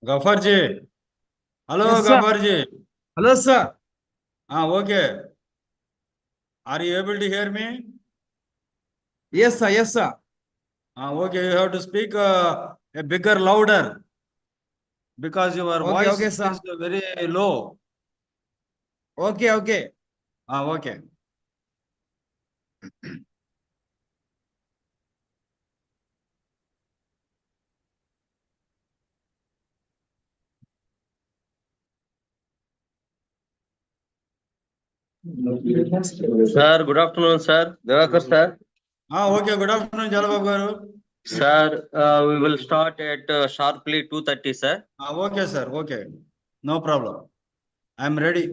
Gafar ji. Hello, Yes, sir. Gafar ji. Hello, sir. Okay. Are you able to hear me? Yes, sir. Yes, sir. Okay, you have to speak a bigger, louder because your Okay, voice okay, is sir. very low. Okay, okay. Okay. Sir, good afternoon, sir. Devakar, sir. Okay, good afternoon, Jalabab garu. Sir, we will start at sharply 2:30, sir. Okay, sir. Okay. No problem. I'm ready.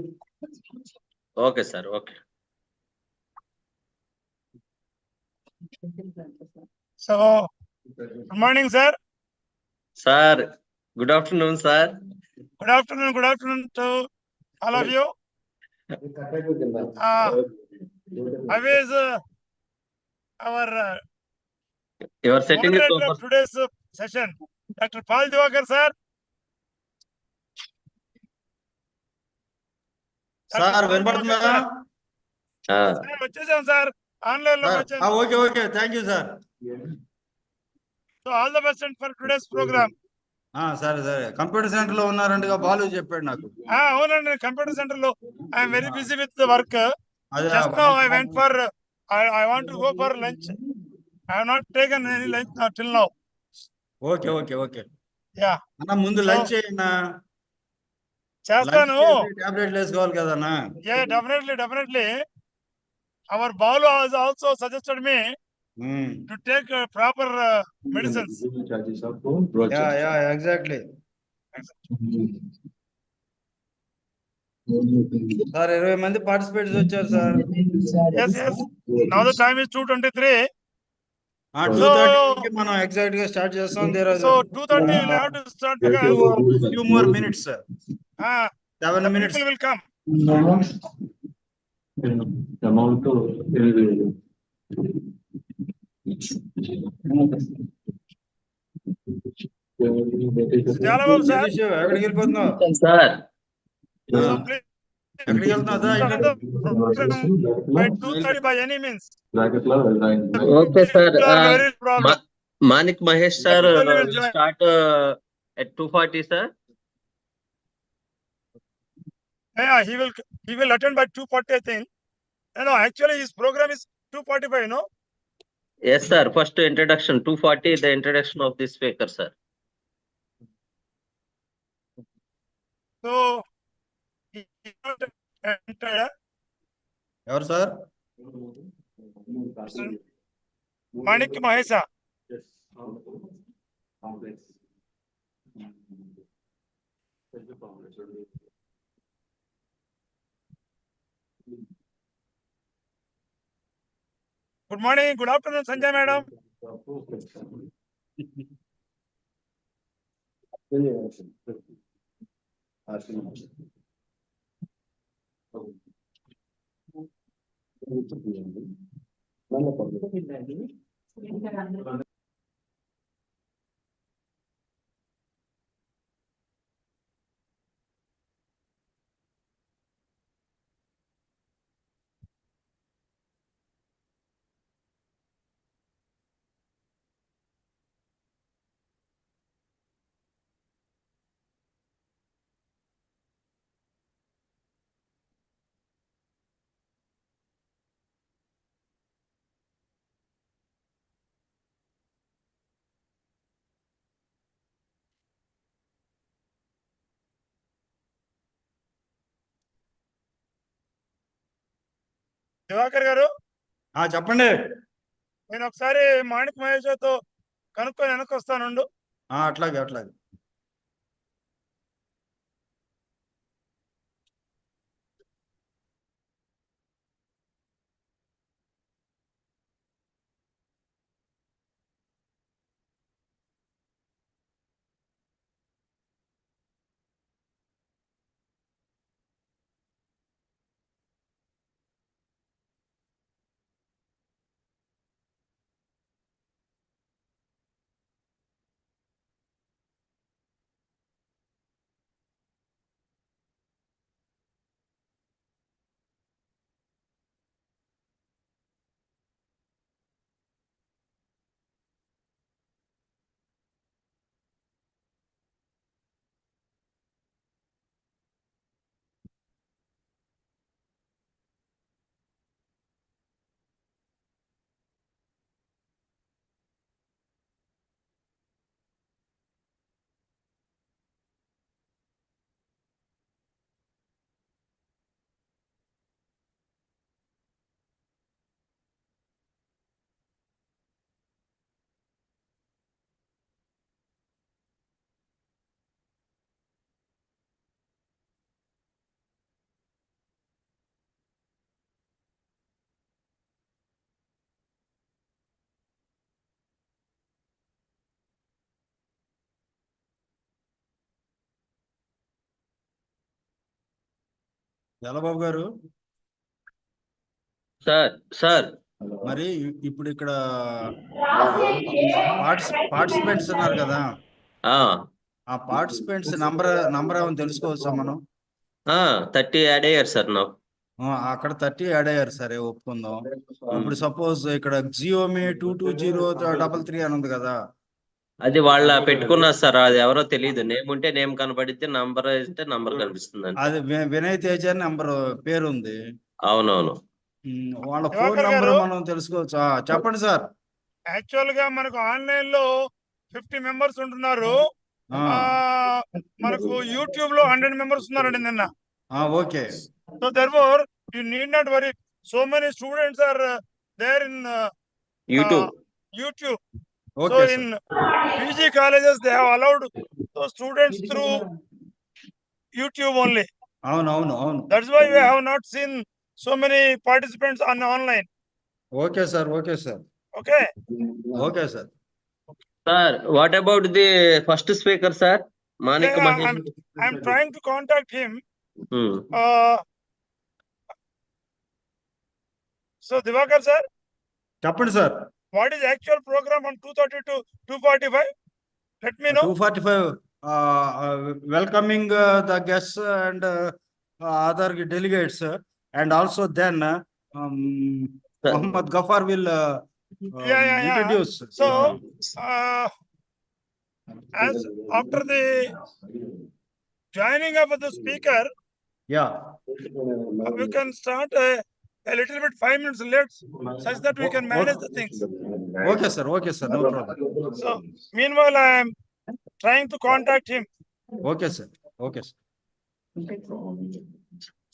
Okay, sir. Okay. So, good morning, sir. Sir, good afternoon, sir. Good afternoon to all of you. How is our Your setting is moderator over. of today's session, Dr. Paul Divakar, sir? Sir, Dr. Paul Divakar, వినపడుతుందా? sir. Ah, Sir, వచ్చేసాం sir online లోకి Sir. వచ్చాను. Okay. Thank you, sir. So all the best for today's programme. సరే. Computer centre లో ఉన్నారంటగా బాలు చెప్పాడు నాకు. అవునండి, కంప్యూటర్ సెంటర్ లో I'm very busy with the work. అదే just now I went for I want to go for lunch. I have not taken any lunch till now. Okay. Ya, అన్న ముందు so lunch చేయన్నా. Lunch చేస్తాను. చేసి టాబ్లెట్లు వేసుకోవాలి కదన్నా. Yeah, definitely. Our Balu has also suggested me to take proper medicines. Yeah exactly. Sir 20 మంది participates వచ్చారు sir. Yes. Now the time is 2:23. 2:30 మనం ఎగ్జాక్ట్ గా స్టార్ట్ చేస్తాం. So 2:30 we'll have to start because few more minutes, sir. 7 the minutes. people will come. Jalababu sir. Jagadish ఎక్కడికి వెళ్ళిపోతున్నావు? sir. So please ఎక్కడికి వెళ్తున్నావు? start the program by 2:30 by any means. Okay, sir. People are very problem. Manik Mahesh, sir, Everybody will will join. start at 2:40, sir. Yeah, he will attend by 2:40, I think. No, actually his program is 2:45, no? Yes, sir. First introduction, 2:40, the introduction of this speaker, sir. So he is not entered. ఎవరు sir? Manik Mahesa. Good morning, good afternoon, Sanjay madam. Diwakar garu, చెప్పండి. నేను ఒకసారి మాణిక్ మహేష్తో కనుక్కొని వెనక్కి వస్తానుండు. అట్లాగే. జలబాబు గారు sir మరి ఇప్పుడు ఇక్కడ పార్టిసిపెంట్స్ ఉన్నారు కదా, ఆ పార్టిసిపెంట్స్ నంబర్ ఏమైనా తెలుసుకోవచ్చా మనం? 30 యాడ్ అయ్యారు సార్ నాకు. అక్కడ 30 యాడ్ అయ్యారు, సరే ఒప్పుకుందాం. ఇప్పుడు సపోజ్ ఇక్కడ జియోమి 22033 అని ఉంది కదా, అది వాళ్ళ పెట్టుకున్నారు సార్, అది ఎవరో తెలియదు. నేమ్ ఉంటే నేమ్ కనపడితే, నంబర్ ఇస్తే నంబర్ కనిపిస్తుంది అంతే. అది వినయ్ తేజ అని నంబర్ పేరు ఉంది. అవునవును. వాళ్ళ ఫోన్ దివాకర్ నంబర్ గారు, మనం తెలుసుకోవచ్చా? చెప్పండి సార్. యాక్చువల్ గా మనకు ఆన్లైన్ లో 50 మెంబర్స్ ఉంటున్నారు. మనకు యూట్యూబ్ లో 100 మెంబర్స్ ఉన్నారండి నిన్న. Okay. So therefore you need not worry, so many students are there in YouTube. So okay in sir. PG colleges they have allowed those students through YouTube only. అవును. That's why we have not seen so many participants on online. Okay sir. Okay. Okay sir. Sir, what about the first speaker sir, Manik Yeah, Mahesh? I'm trying to contact him. So Divakar sir, చెప్పండి sir. what is actual program on 2:30 to 2:45? Let me know. 2:45 welcoming the guests and other delegates, and also then Muhammad Ghaffar will Yeah. introduce. So as after the joining of the speaker, Yeah. we can start a little bit 5 minutes late, such that we can manage the things. Okay sir, no problem. So meanwhile I am trying to contact him. Okay sir.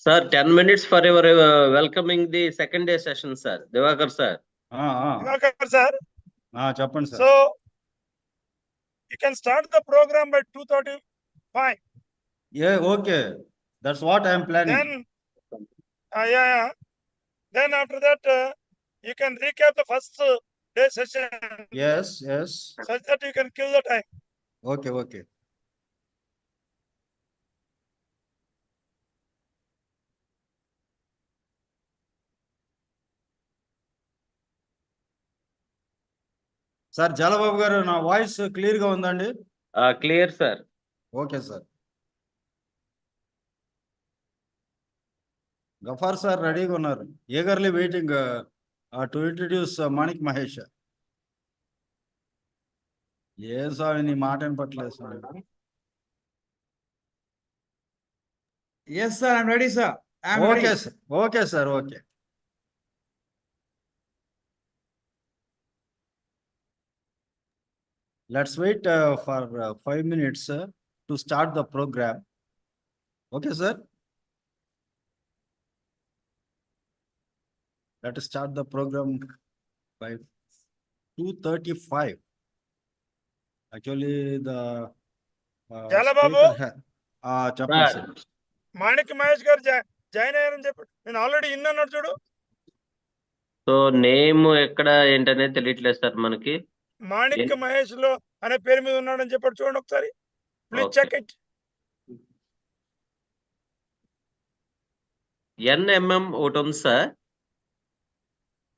Sir, 10 minutes for your welcoming the second day session, sir. Divakar sir. Divakar sir. చెప్పండి sir. So you can start the program by 2:35. Yeah, okay. That's what I am planning. Then yeah. Then after that you can recap the first day session. Yes. Such that you can kill the time. Okay. Sir Jalababu గారు, నా voice clear గా ఉందండి? Clear sir. Okay sir. Gafar sir రెడీగా ఉన్నారు, eagerly waiting to introduce Manik Mahesh. ఏం స్వామి నీ మాట వినపట్లేదు స్వామి. Yes sir, I'm ready sir. Okay sir. Let's wait for 5 minutes to start the program. Okay sir. Let us start the program by 2:35. Actually the Jalababu, చెప్పండి sir. Manik Mahesh గారు join అయ్యారని చెప్పి నేను already ఇన్నాను చూడు. సో నేమ్ ఎక్కడ ఏంటనేది తెలియట్లేదు సార్ మనకి. మాణిక్ మహేష్ లో అనే పేరు మీద ఉన్నాడని చెప్పాడు చూడండి ఒకసారి. Please check it. NMM ఒకటి ఉంది sir,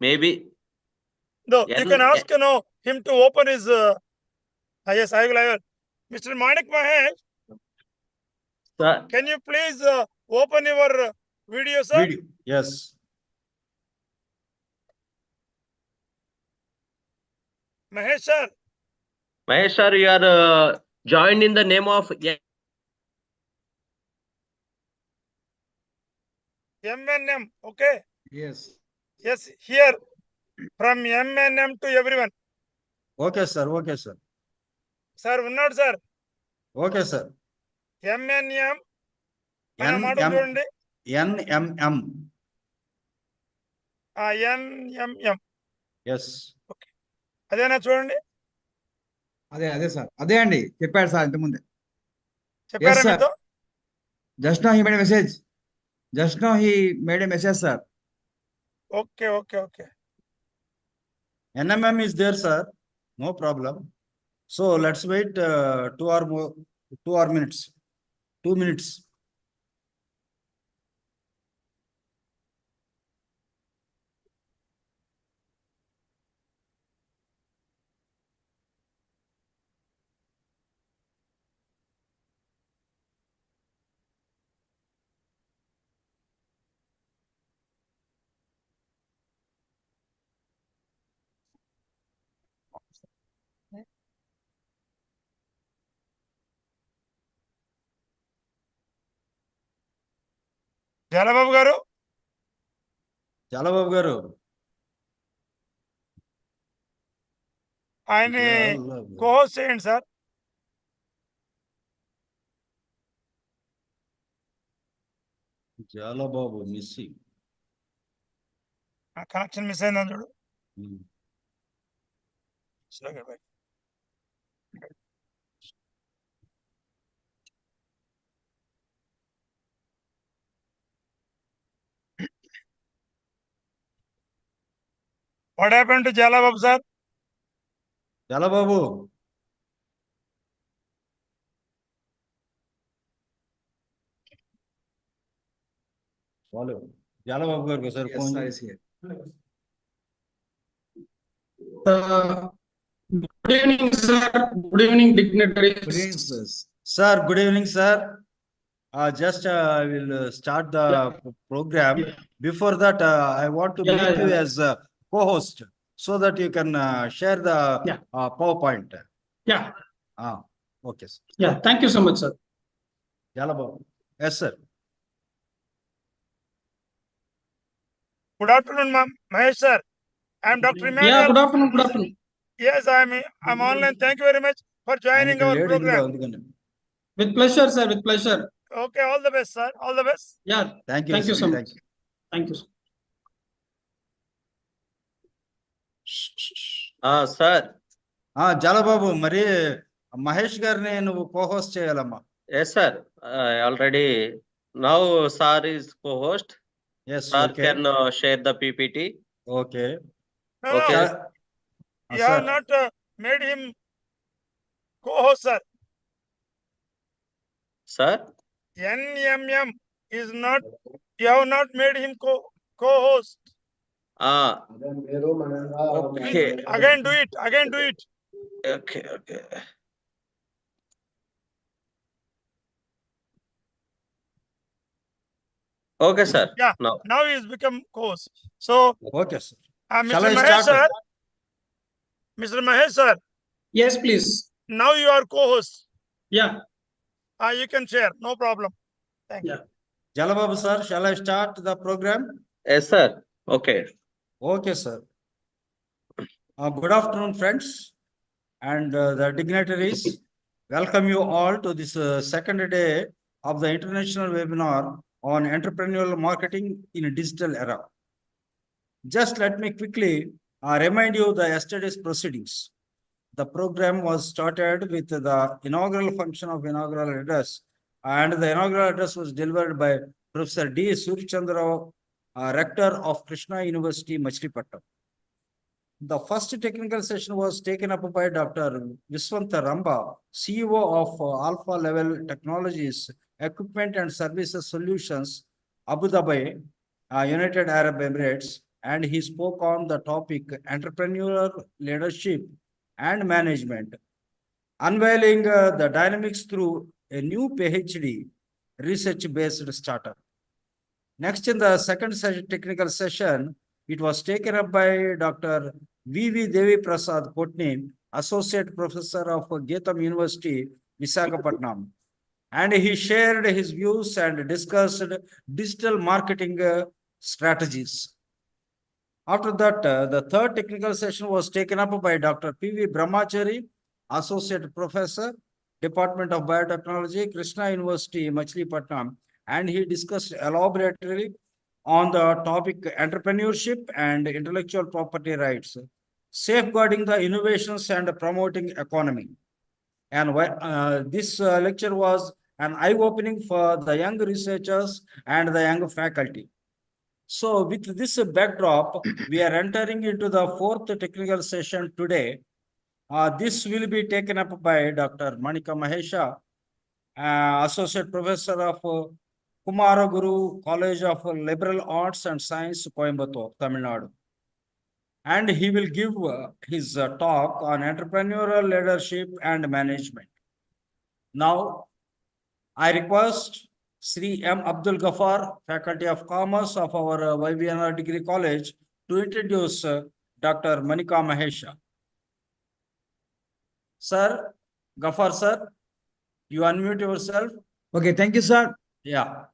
maybe. No, you can ask him to open his yes, I will. Mr. Manik Mahesh, sir, can you please open your video, sir? Video. Yes. Mahesh sir. Mahesh sir, you are joined in the name of MNM, okay? Yes. Yes, here from MNM to everyone. Okay sir. Sir, ఉన్నాడు sir. Okay sir. MNM అనే మాట చూడండి. NMM. NMM. Yes. Okay. అదేనా చూడండి. అదే sir, అదే అండి చెప్పాడు సార్ ఇంతకుముందే. చెప్పారా మీతో? Just now he made a message sir. Okay. NMM is there sir, no problem. So let's wait 2 minutes. జాలబాబు గారు, చలబాబు గారు. ఆయన్ని జాలబాబు. కోహోస్ట్ చేయండి సార్. జాలబాబు మిస్సింగ్. కనెక్షన్ మిస్ అయిందని చూడు. What happened to Jalababu sir? చలబాబు. వాళ్ళు జాలబాబు గారికి ఒకసారి Yes, ఫోన్ sir, చేసి. is here. Good evening, sir. Good evening, dignitaries. Good evening, sirs. Sir good evening sir. Just I will start the program. Before that, I want to make you as a co-host so that you can share the PowerPoint. Yeah, Okay, sir. yeah. Thank you so much, sir. Jalababu. Yes, sir. Good afternoon, Mahesh sir. I am Dr. Yeah, Emmanuel. good afternoon. Good afternoon. Yes, I'm online. Thank you very much for joining our program. With pleasure, sir. With pleasure. Okay, all the best, sir. All the best. Yeah. Thank you. Thank you sir. so Thank much. you. Thank you. Sir. Jalababu మరి మహేష్ గారిని నువ్వు cohost చేయాలమ్మా. Yes sir, already now sir is co-host. Yes. Sir okay. can share the PPT. Okay. No, Okay. no, you have not made him co-host, sir. Sir? NMM is not, you have not made him co-host. Okay. Again do it. Okay. Okay, sir. Yeah. Now. Now he has become co-host. So, okay sir. Mr. Shall I Mahesh start? sir, Mr. Mahesh sir, Yes, please. now you are co-host. Yeah. You can share, no problem. Thank you. Yeah. Jalababu sir, shall I start the program? Yes, sir. Okay. Okay, sir. Good afternoon, friends and the dignitaries. Welcome you all to this second day of the international webinar on entrepreneurial marketing in a digital era. Just let me quickly remind you the yesterday's proceedings. The program was started with the inaugural function of inaugural address, and the inaugural address was delivered by Professor D. Surchandra, Rector of Krishna University, Machilipattam. The first technical session was taken up by Dr. Viswanta Ramba, CEO of Alpha Level Technologies, Equipment and Services Solutions, Abu Dhabi, United Arab Emirates, and he spoke on the topic entrepreneurial leadership and management, unveiling the dynamics through a new PhD research-based startup. Next, in the second technical session, it was taken up by Dr. V.V. Devi Prasad Kotni, Associate Professor of Getam University, Visakhapatnam. And he shared his views and discussed digital marketing strategies. After that, the third technical session was taken up by Dr. P.V. Brahmachari, Associate Professor, Department of Biotechnology, Krishna University, Machilipatnam, and he discussed elaborately on the topic entrepreneurship and intellectual property rights, safeguarding the innovations and promoting economy. And this lecture was an eye-opening for the young researchers and the young faculty. So with this backdrop, we are entering into the fourth technical session today. This will be taken up by Dr. Manika Mahesha, Associate Professor of Kumaraguru College of Liberal Arts and Science, Coimbatore, Tamil Nadu. And he will give his talk on entrepreneurial leadership and management. Now, I request Sri M. Abdul Ghaffar, Faculty of Commerce of our YVNR Degree College, to introduce Dr. Manika Mahesha. Sir, Ghaffar sir, you unmute yourself. Okay, thank you, sir. Yeah.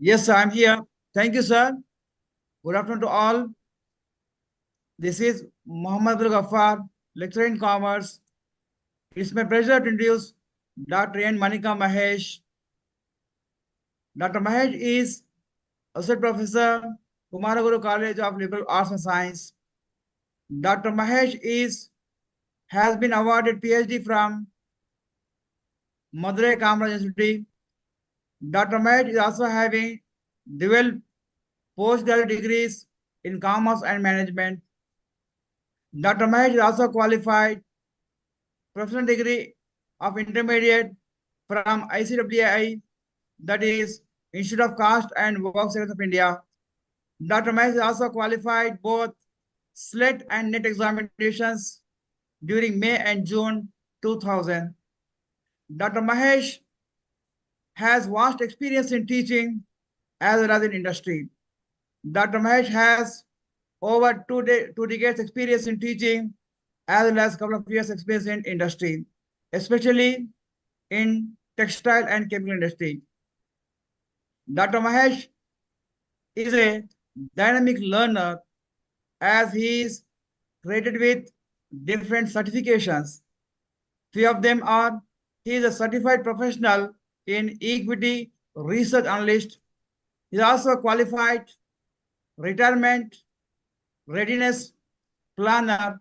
Yes, I'm here. Thank you, sir. Good afternoon to all. This is Muhammad Abdul Ghaffar, lecturer in commerce. It's my pleasure to introduce Dr. N. Manika Mahesh. Dr. Mahesh is Associate Professor, Kumaraguru College of Liberal Arts and Science. Dr. Mahesh has been awarded PhD from Madurai Kamaraj University. Dr. Mahesh is also having dual postgraduate degrees in commerce and management. Dr. Mahesh is also qualified professional degree of intermediate from ICWI, that is Institute of Caste and Work Service of India. Dr. Mahesh is also qualified both SLET and NET examinations during May and June 2000. Dr. Mahesh has vast experience in teaching as well as in industry. Dr. Mahesh has over two decades experience in teaching as well as a couple of years experience in industry, especially in textile and chemical industry. Dr. Mahesh is a dynamic learner as he is credited with different certifications. Few of them are, he is a certified professional in equity research analyst. He is also a qualified retirement readiness planner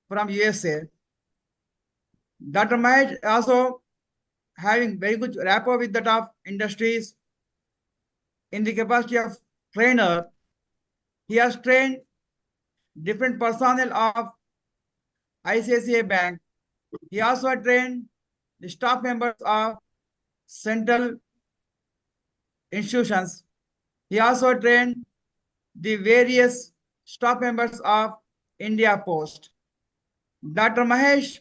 from USA. Dr. Mahesh also having very good rapport with the top industries. In the capacity of trainer, he has trained different personnel of ICICI Bank. He also trained the staff members of central institutions. He also trained the various staff members of India Post. Dr. Mahesh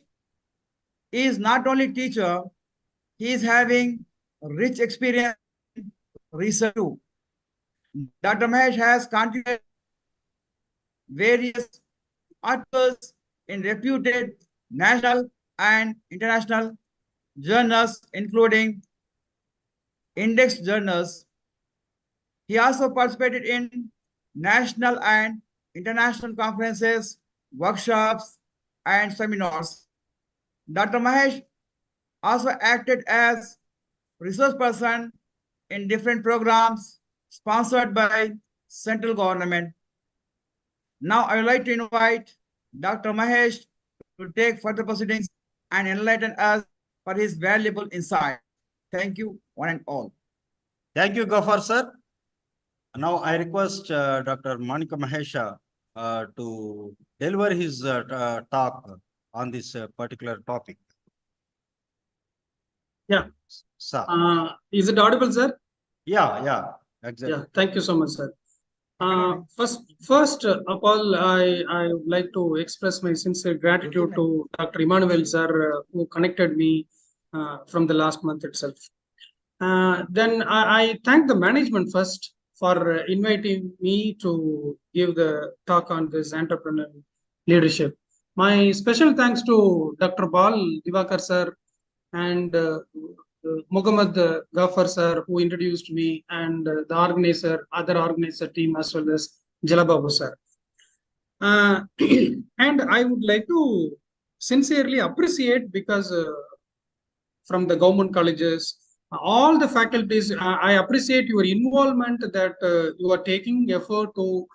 is not only teacher, he is having rich experience in research too. Dr. Mahesh has contributed various articles in reputed national and international journals, including index journals. He also participated in national and international conferences, workshops, and seminars. Dr. Mahesh also acted as resource person in different programs sponsored by central government. Now I would like to invite Dr. Mahesh to take further proceedings and enlighten us for his valuable insight. Thank you, one and all. Thank you, Ghaffar sir. Now I request Dr. Manika Mahesha to deliver his talk on this particular topic. Yeah. Sir. Is it audible, sir? Yeah, exactly. Yeah, thank you so much, sir. First of all, I would like to express my sincere gratitude to Dr. Emmanuel, sir, who connected me from the last month itself. Then I thank the management first for inviting me to give the talk on this entrepreneurial leadership. My special thanks to Dr. Bal Divakar, sir, and Muhammad Ghaffar sir, who introduced me, and the other organizer team, as well as Jalababu sir. And I would like to sincerely appreciate, because from the government colleges, all the faculties, I appreciate your involvement, that you are taking effort to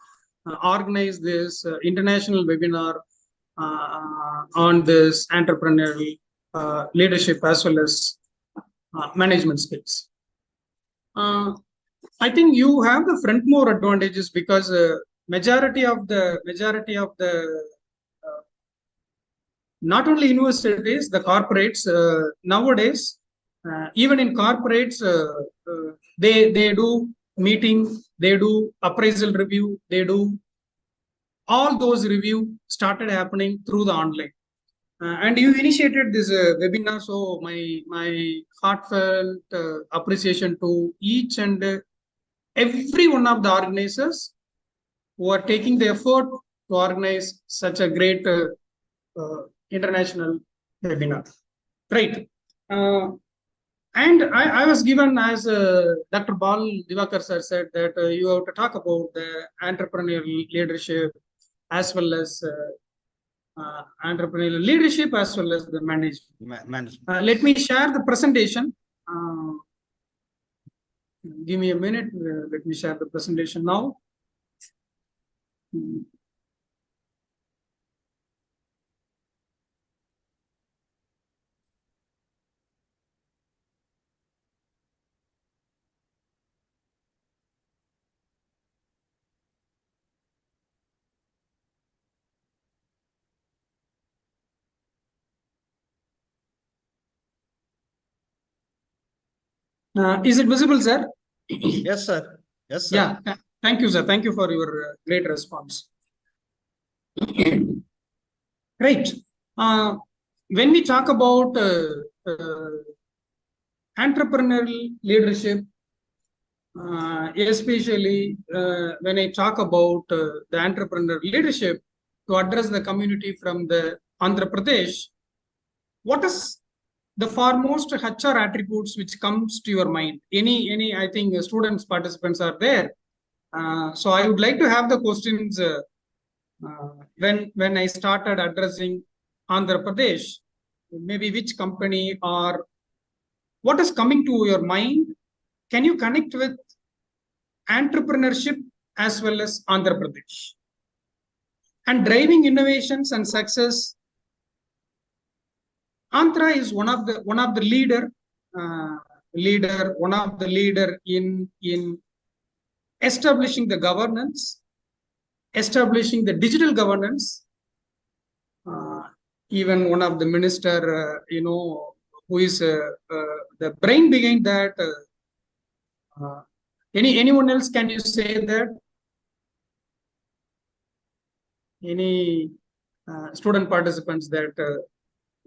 organize this international webinar on this entrepreneurial leadership as well as management skills. I think you have the front more advantages, because majority of the not only universities, the corporates nowadays, even in corporates, they do meeting, they do appraisal review, they do all those review started happening through the online. And you initiated this webinar, so my heartfelt appreciation to each and every one of the organizers who are taking the effort to organize such a great international webinar. Right. And I was given, as Dr. Bal Divakar sir said, that you have to talk about the entrepreneurial leadership as well as entrepreneurial leadership as well as the management. Management. Let me share the presentation. Give me a minute. Let me share the presentation now. Is it visible, sir? Yes, sir. Yes, sir. Yeah. Thank you, sir. Thank you for your great response. Right. When we talk about entrepreneurial leadership, especially when I talk about the entrepreneurial leadership to address the community from the Andhra Pradesh, what is the foremost HR attributes which comes to your mind? Any, I think students, participants are there. So I would like to have the questions when I started addressing Andhra Pradesh, maybe which company or what is coming to your mind? Can you connect with entrepreneurship as well as Andhra Pradesh? And driving innovations and success. Andhra is one of the leader in establishing the governance, establishing the digital governance. Even one of the minister, who is the brain behind that. Anyone else? Can you say that? Any student participants that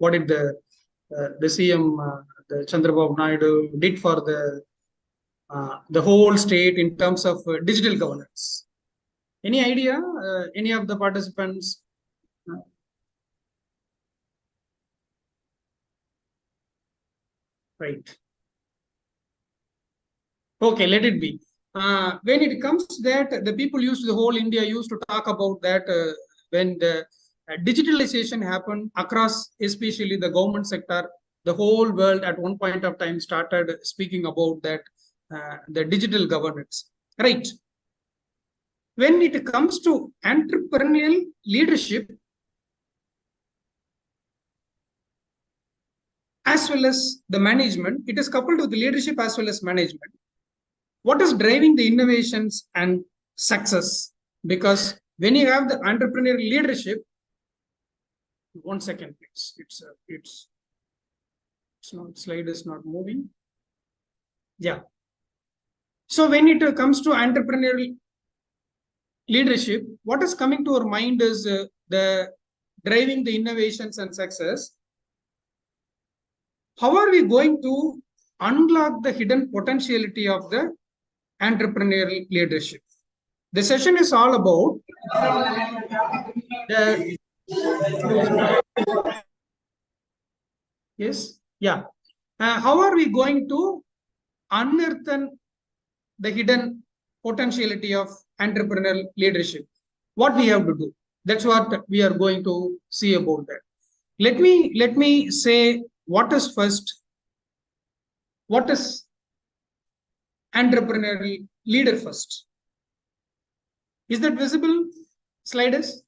what did the CM the Chandrababu Naidu did for the whole state in terms of digital governance? Any idea? Any of the participants? Right. Okay, let it be. When it comes to that, the people the whole India used to talk about that when the digitalization happened across, especially the government sector, the whole world at one point of time started speaking about that, the digital governance, right? When it comes to entrepreneurial leadership, as well as the management, it is coupled with the leadership as well as management. What is driving the innovations and success? Because when you have the entrepreneurial leadership, 1 second, please. It's not, slide is not moving. Yeah. So when it comes to entrepreneurial leadership, what is coming to our mind is the driving the innovations and success. How are we going to unlock the hidden potentiality of the entrepreneurial leadership? The session is all about the yes, yeah. How are we going to unearth the hidden potentiality of entrepreneurial leadership? What we have to do? That's what we are going to see about that. Let me say what is first. What is entrepreneurial leader first? Is that visible? Sliders?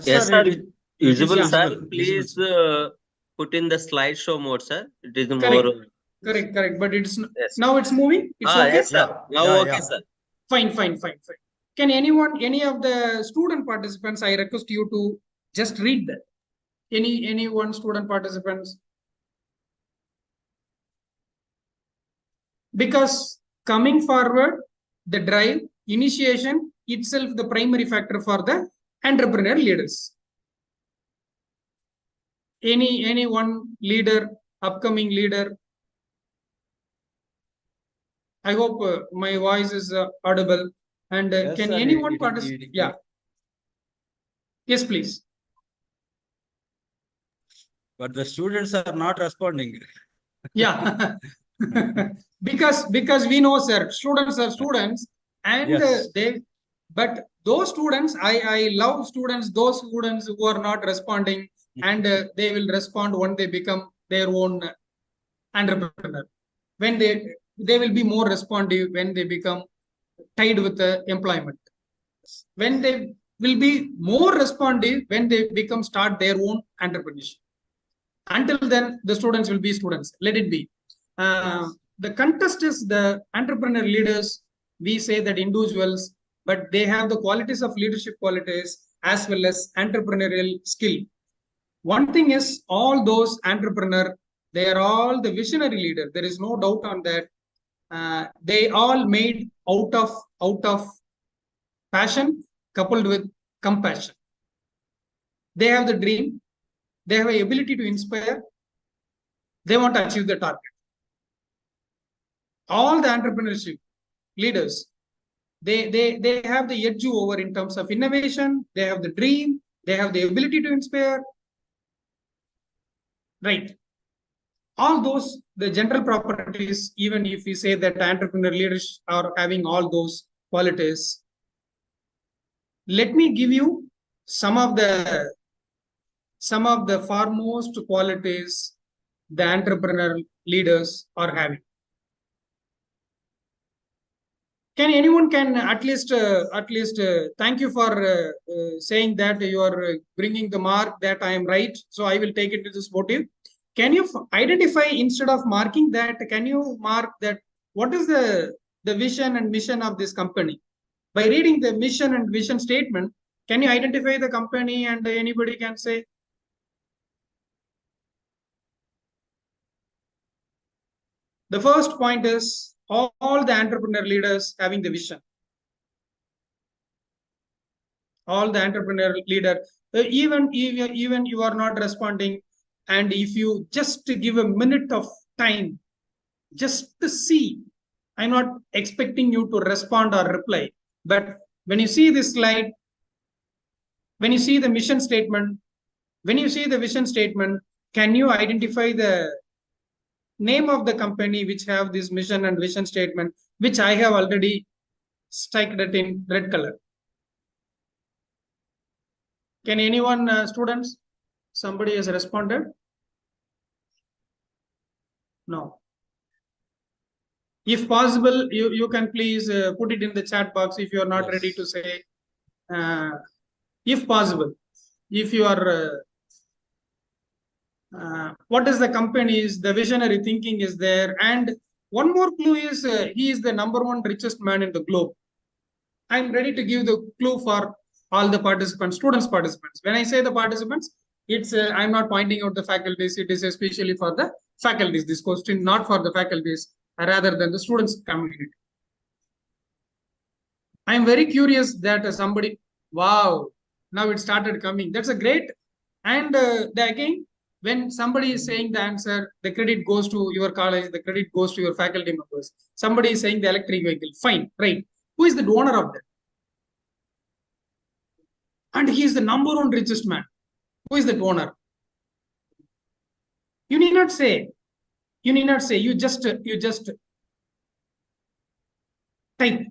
Yes, sir. Visible, Yeah. sir. Visible, Please put in the slideshow mode, sir. It is Correct. more. Correct. But it's Yes. now it's moving. It's okay. Yes, sir. Now Yeah, okay, yeah. sir. Fine. Can any of the student participants, I request you to just read that. Any one student participants? Because coming forward, the drive, initiation itself the primary factor for the entrepreneurial leaders. Any one leader, upcoming leader? I hope my voice is audible. And Yes, can sir, anyone participate? Yeah. Yes, please. But the students are not responding. Yeah. because we know, sir, students are students, and Yes. but those students, I love students, those students who are not responding, and they will respond when they become their own entrepreneur. When they will be more responsive when they become tied with the employment. When they will be more responsive when they become start their own entrepreneurship. Until then, the students will be students. Let it be. The contest is the entrepreneur leaders. We say that individuals, but they have the qualities of leadership qualities as well as entrepreneurial skill. One thing is, all those entrepreneur, they are all the visionary leader. There is no doubt on that. They all made out of passion coupled with compassion. They have the dream. They have the ability to inspire. They want to achieve the target. All the entrepreneurship leaders, they have the edge over in terms of innovation. They have the dream. They have the ability to inspire. Right. All those, the general properties, even if we say that entrepreneur leaders are having all those qualities, let me give you some of the foremost qualities the entrepreneur leaders are having. Can anyone can at least thank you for saying that you are bringing the mark that I am right. So I will take it to this motive. Can you identify, instead of marking that, can you mark that what is the vision and mission of this company? By reading the mission and vision statement, can you identify the company, and anybody can say? The first point is all the entrepreneur leaders having the vision. All the entrepreneur leader, even you are not responding, and if you just give a minute of time, just to see, I'm not expecting you to respond or reply, but when you see this slide, when you see the mission statement, when you see the vision statement, can you identify the name of the company which have this mission and vision statement, which I have already striked it in red color? Can anyone, students? Somebody has responded? No. If possible, you can please put it in the chat box if you are not ready to say. If possible, if you are, what is the company's, the visionary thinking is there. And one more clue is, he is the #1 richest man in the globe. I'm ready to give the clue for all the participants, students participants. When I say the participants, it's I'm not pointing out the faculties. It is especially for the faculties. This question not for the faculties, rather than the students community. I'm very curious that somebody, wow, now it started coming. That's a great. And again, when somebody is saying the answer, the credit goes to your college, the credit goes to your faculty members. Somebody is saying the electric vehicle. Fine, right. Who is the donor of that? And he is the #1 richest man. Who is the donor? You need not say. You need not say. You just type.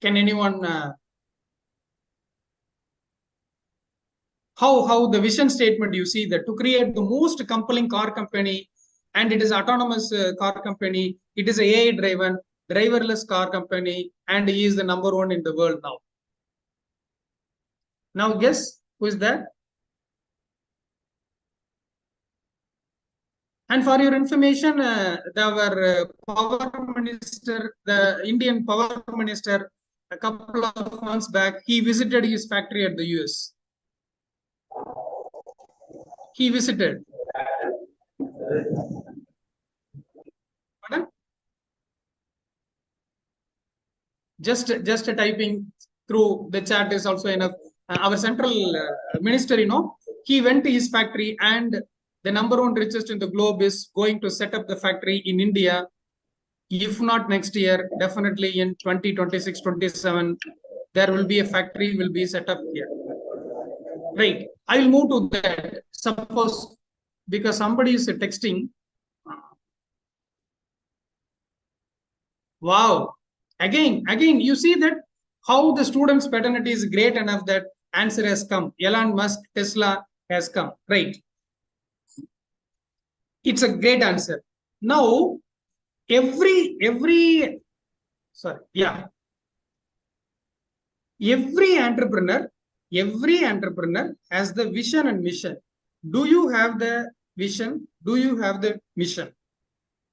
Can anyone? How the vision statement, you see that to create the most compelling car company, and it is autonomous car company. It is a AI driven, driverless car company, and he is the #1 in the world now. Now guess who is that? And for your information, our power minister, the Indian power minister, a couple of months back, he visited his factory at the US. He visited. Pardon? Just typing through the chat is also enough. Our central minister, he went to his factory, and the #1 richest in the globe is going to set up the factory in India. If not next year, definitely in 2026, 27, there will be a factory will be set up here. Right. I will move to that. Suppose because somebody is texting. Wow. Again, you see that how the student's paternity is great enough that answer has come. Elon Musk, Tesla has come. Right. It's a great answer. Now, every entrepreneur has the vision and mission. Do you have the vision? Do you have the mission?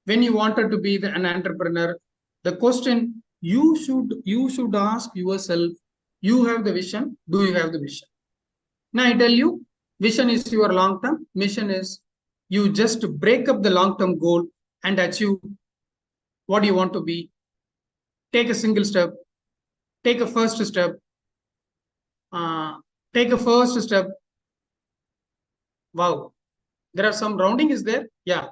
When you wanted to be an entrepreneur, the question you should ask yourself, you have the vision, do you have the vision? Now I tell you, vision is your long term, mission is you just break up the long term goal and achieve what you want to be. Take a single step, take a first step, Wow, there are some rounding is there. Yeah.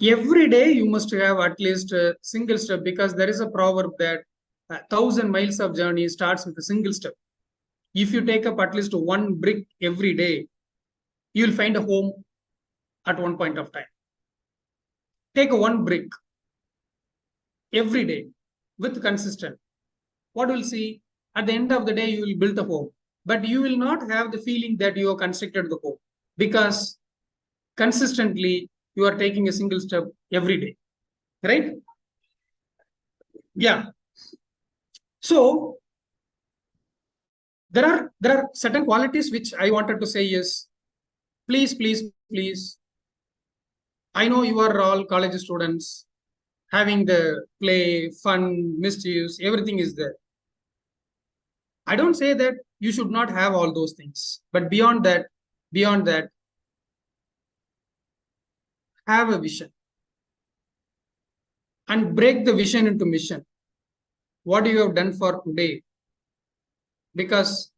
Every day you must have at least a single step, because there is a proverb that 1,000 miles of journey starts with a single step. If you take up at least one brick every day, you will find a home at one point of time. Take one brick every day with consistent. What will see at the end of the day, you will build a home, but you will not have the feeling that you have constructed the home, because consistently you are taking a single step every day, right? Yeah. So there are certain qualities which I wanted to say is, please. I know you are all college students, having the play, fun, mischiefs, everything is there. I don't say that you should not have all those things, but beyond that, have a vision and break the vision into mission. What you have done for today, because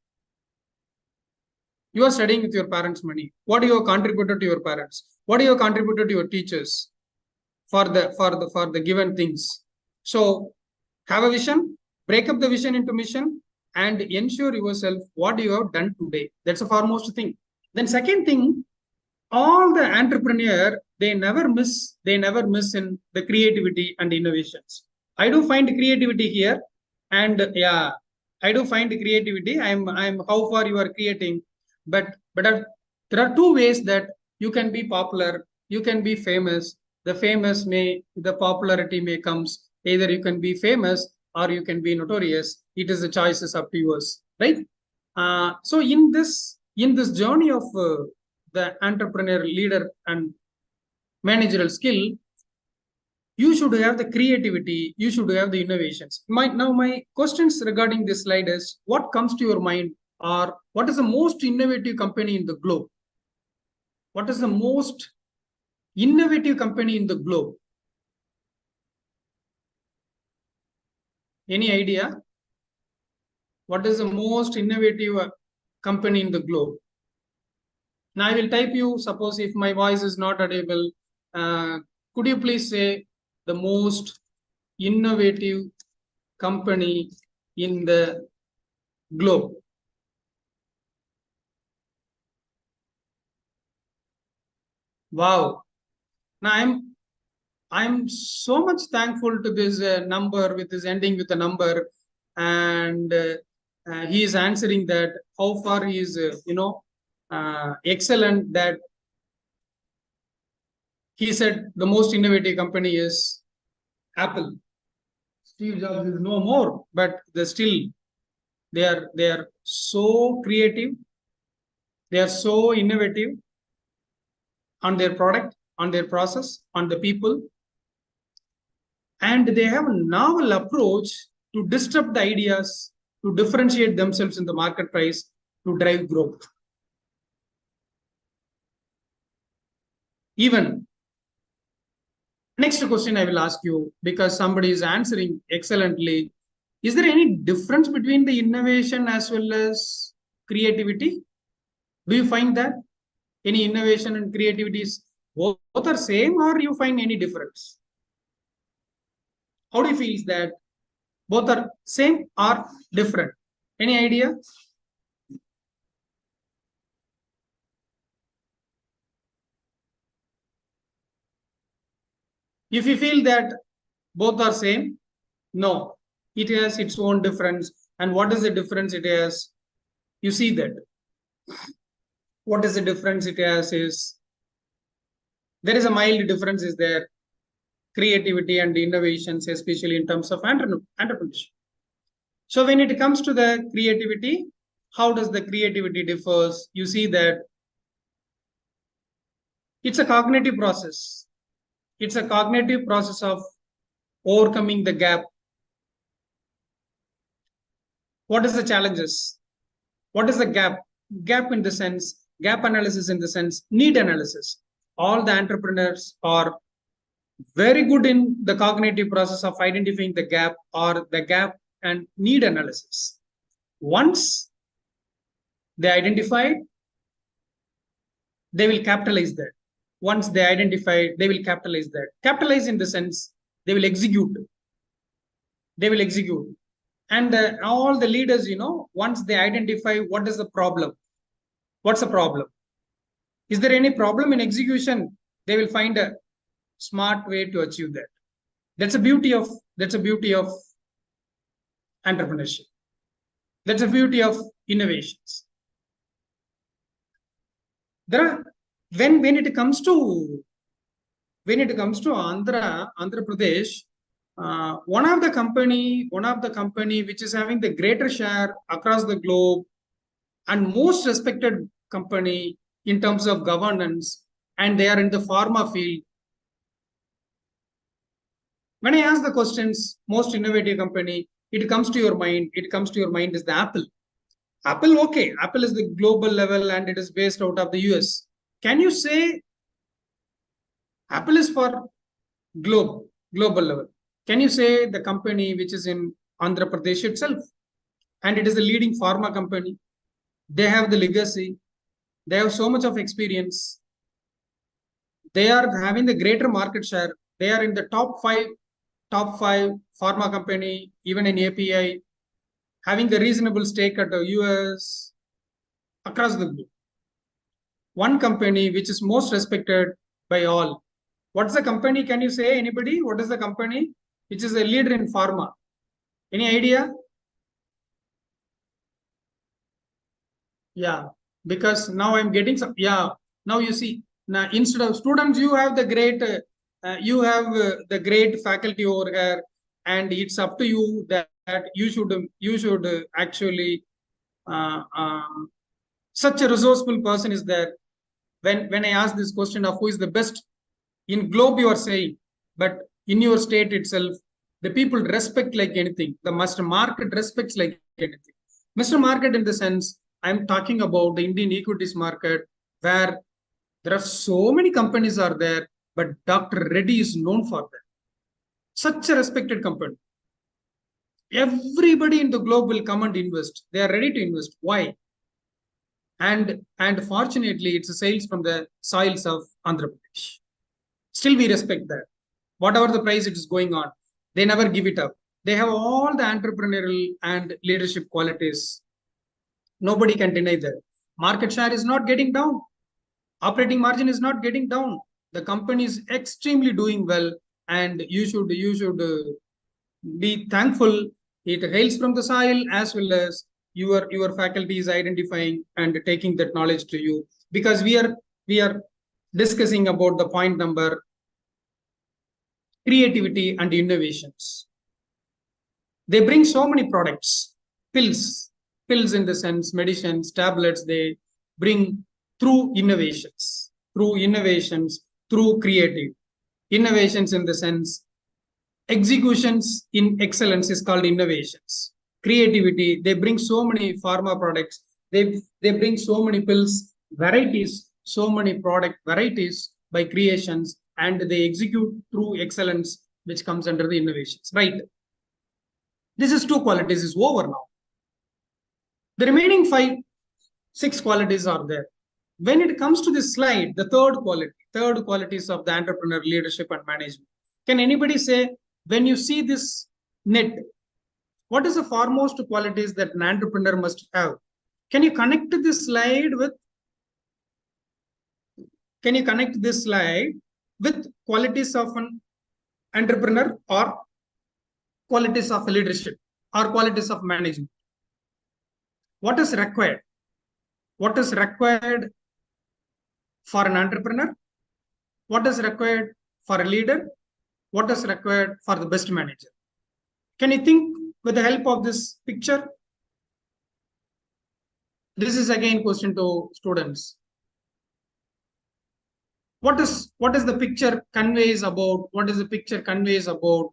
you are studying with your parents' money. What do you have contributed to your parents? What do you have contributed to your teachers for the given things? So have a vision, break up the vision into mission, and ensure yourself what you have done today. That's the foremost thing. Then second thing, all the entrepreneur, they never miss in the creativity and innovations. I do find creativity here, and yeah, I do find creativity. I'm how far you are creating, but there are two ways that you can be popular, you can be famous. The popularity may comes, either you can be famous or you can be notorious. It is the choices up to yours, right? So in this journey of the entrepreneur, leader, and managerial skill, you should have the creativity, you should have the innovations. My questions regarding this slide is, what comes to your mind, or what is the most innovative company in the globe? What is the most innovative company in the globe? Any idea? What is the most innovative company in the globe? Now I will type you, suppose if my voice is not audible, could you please say the most innovative company in the globe? Wow. Now I'm so much thankful to this number, with this ending with a number, and he is answering that how far he is excellent, that he said the most innovative company is Apple. Steve Jobs is no more, but they are so creative, they are so innovative on their product, on their process, on the people, and they have a novel approach to disrupt the ideas, to differentiate themselves in the market price, to drive growth. Even next question I will ask you, because somebody is answering excellently. Is there any difference between the innovation as well as creativity? Do you find that any innovation and creativity is Both are same, or you find any difference? How do you feel that both are same or different? Any idea? If you feel that both are same, no, it has its own difference. And what is the difference it has? You see that. What is the difference it has is, there is a mild difference is there. Creativity and innovations, especially in terms of entrepreneurship. So when it comes to the creativity, how does the creativity differs? You see that it's a cognitive process. It's a cognitive process of overcoming the gap. What is the challenges? What is the gap? Gap in the sense, gap analysis in the sense, need analysis. All the entrepreneurs are very good in the cognitive process of identifying the gap or the gap and need analysis. Once they identify, they will capitalize that. Once they identify, they will capitalize that. Capitalize in the sense, they will execute. They will execute. And all the leaders, once they identify what is the problem, what's the problem? Is there any problem in execution? They will find a smart way to achieve that. That's a beauty of entrepreneurship. That's the beauty of innovations. There are, when it comes to Andhra Pradesh, one of the company which is having the greater share across the globe and most respected company in terms of governance, and they are in the pharma field. When I ask the questions, most innovative company, it comes to your mind is the Apple. Apple, okay, Apple is the global level and it is based out of the US. Can you say Apple is for global level? Can you say the company which is in Andhra Pradesh itself, and it is a leading pharma company, they have the legacy, they have so much of experience, they are having the greater market share, they are in the top five pharma company, even in API, having the reasonable stake at the US, across the globe. One company which is most respected by all. What's the company? Can you say, anybody? What is the company which is a leader in pharma? Any idea? Yeah, because now I'm getting some. Yeah, now you see. Now instead of students, you have the great faculty over here, and it's up to you that you should actually such a resourceful person is there. When I ask this question of who is the best in globe, you are saying, but in your state itself, the people respect like anything. The Mr. Market respects like anything. Mr. Market in the sense, I'm talking about the Indian equities market, where there are so many companies are there, but Dr. Reddy is known for that. Such a respected company. Everybody in the globe will come and invest. They are ready to invest. Why? And fortunately, it's a sales from the soils of Andhra Pradesh. Still, we respect that. Whatever the price it is going on, they never give it up. They have all the entrepreneurial and leadership qualities. Nobody can deny that. Market share is not getting down. Operating margin is not getting down. The company is extremely doing well, and you should be thankful. It hails from the soil, as well as your faculty is identifying and taking that knowledge to you, because we are discussing about the point number creativity and innovations. They bring so many products, pills in the sense, medicines, tablets, they bring through innovations, through creative innovations in the sense, executions in excellence is called innovations. Creativity, they bring so many pharma products, they bring so many pills, varieties, so many product varieties by creations, and they execute through excellence, which comes under the innovations, right? This is 2 qualities is over now. The remaining 5, 6 qualities are there. when it comes to this slide, the third qualities of the entrepreneur, leadership and management. Can anybody say, when you see this net, what is the foremost qualities that an entrepreneur must have? Can you connect this slide with qualities of an entrepreneur or qualities of leadership or qualities of management? What is required? What is required for an entrepreneur? What is required for a leader? What is required for the best manager? Can you think with the help of this picture? This is again question to students. What is the picture conveys about? What is the picture conveys about?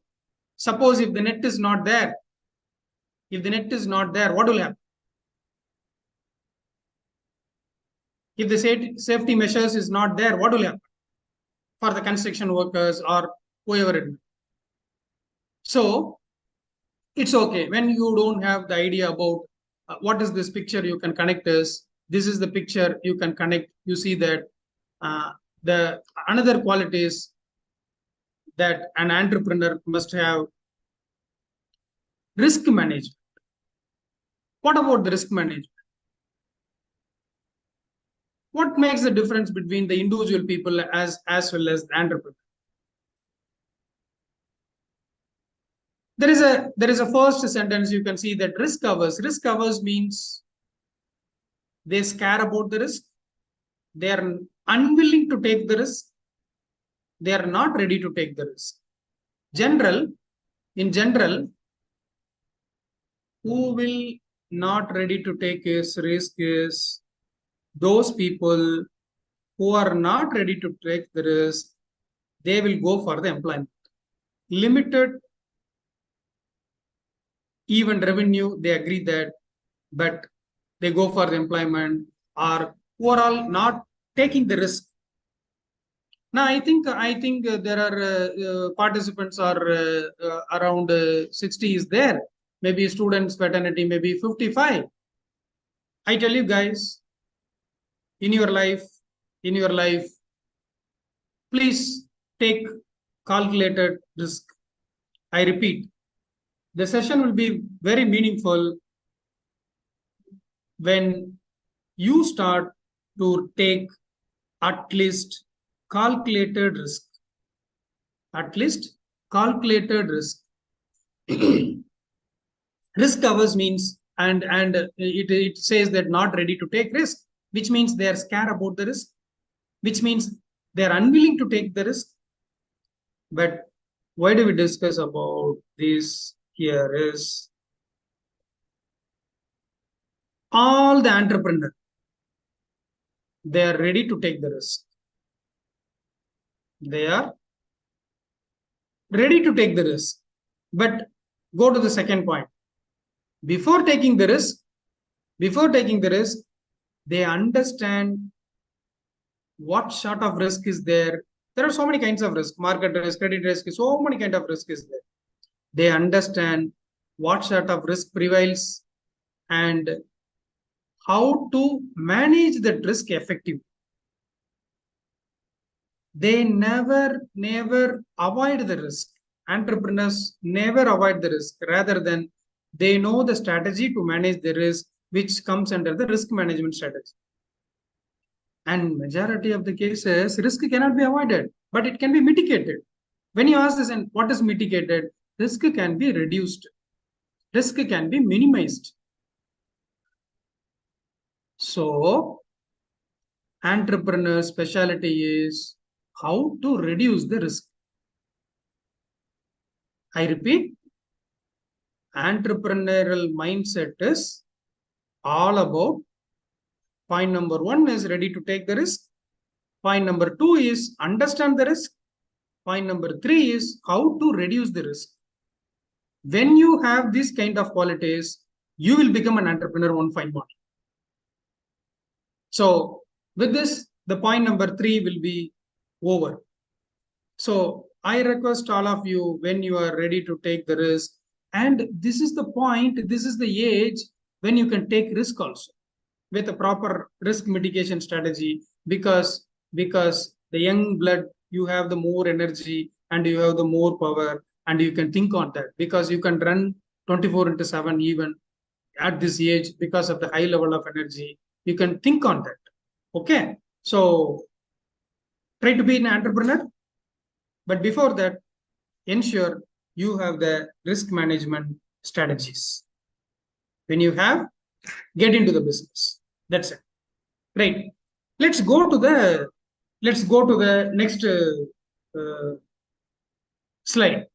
Suppose if the net is not there, what will happen? If the safety measures is not there, what will happen for the construction workers or whoever it may? So it's okay when you don't have the idea about what is this picture, you can connect this. This is the picture you can connect. You see that the another qualities that an entrepreneur must have: risk management. What about the risk management? What makes the difference between the individual people as well as the entrepreneur? There is a first sentence you can see that risk averse. Risk averse means they scare about the risk. They are unwilling to take the risk. They are not ready to take the risk. In general, who will not ready to take his risk is those people who are not ready to take the risk. They will go for the employment. Limited even revenue, they agree that, but they go for the employment, or overall not taking the risk. Now, I think there are participants are around 60 is there. Maybe students fraternity, maybe 55. I tell you guys, in your life, please take calculated risk. I repeat, the session will be very meaningful when you start to take at least calculated risk. At least calculated risk. Risk averse means, and it says that not ready to take risk, which means they are scared about the risk, which means they are unwilling to take the risk. But why do we discuss about this here is all the entrepreneurs, they are ready to take the risk. They are ready to take the risk. But go to the second point. Before taking the risk, they understand what sort of risk is there. There are so many kinds of risk, market risk, credit risk, so many kinds of risk is there. They understand what sort of risk prevails and how to manage that risk effectively. They never avoid the risk. Entrepreneurs never avoid the risk. Rather than they know the strategy to manage the risk, which comes under the risk management strategy. And majority of the cases, risk cannot be avoided, but it can be mitigated. When you ask this, and what is mitigated? Risk can be reduced. Risk can be minimized. So, entrepreneur specialty is how to reduce the risk. I repeat, entrepreneurial mindset is all about point number 1 is ready to take the risk. Point number 2 is understand the risk. Point number 3 is how to reduce the risk. When you have this kind of qualities, you will become an entrepreneur one fine morning. So with this, the point number 3 will be over. So I request all of you, when you are ready to take the risk, and this is the point, this is the age when you can take risk also. with a proper risk mitigation strategy, because the young blood, you have the more energy and you have the more power, and you can think on that, because you can run 24/7 even at this age because of the high level of energy. You can think on that. Okay, so try to be an entrepreneur, but before that, ensure you have the risk management strategies. When you have, get into the business. That's it. Right. Let's go to the next slide.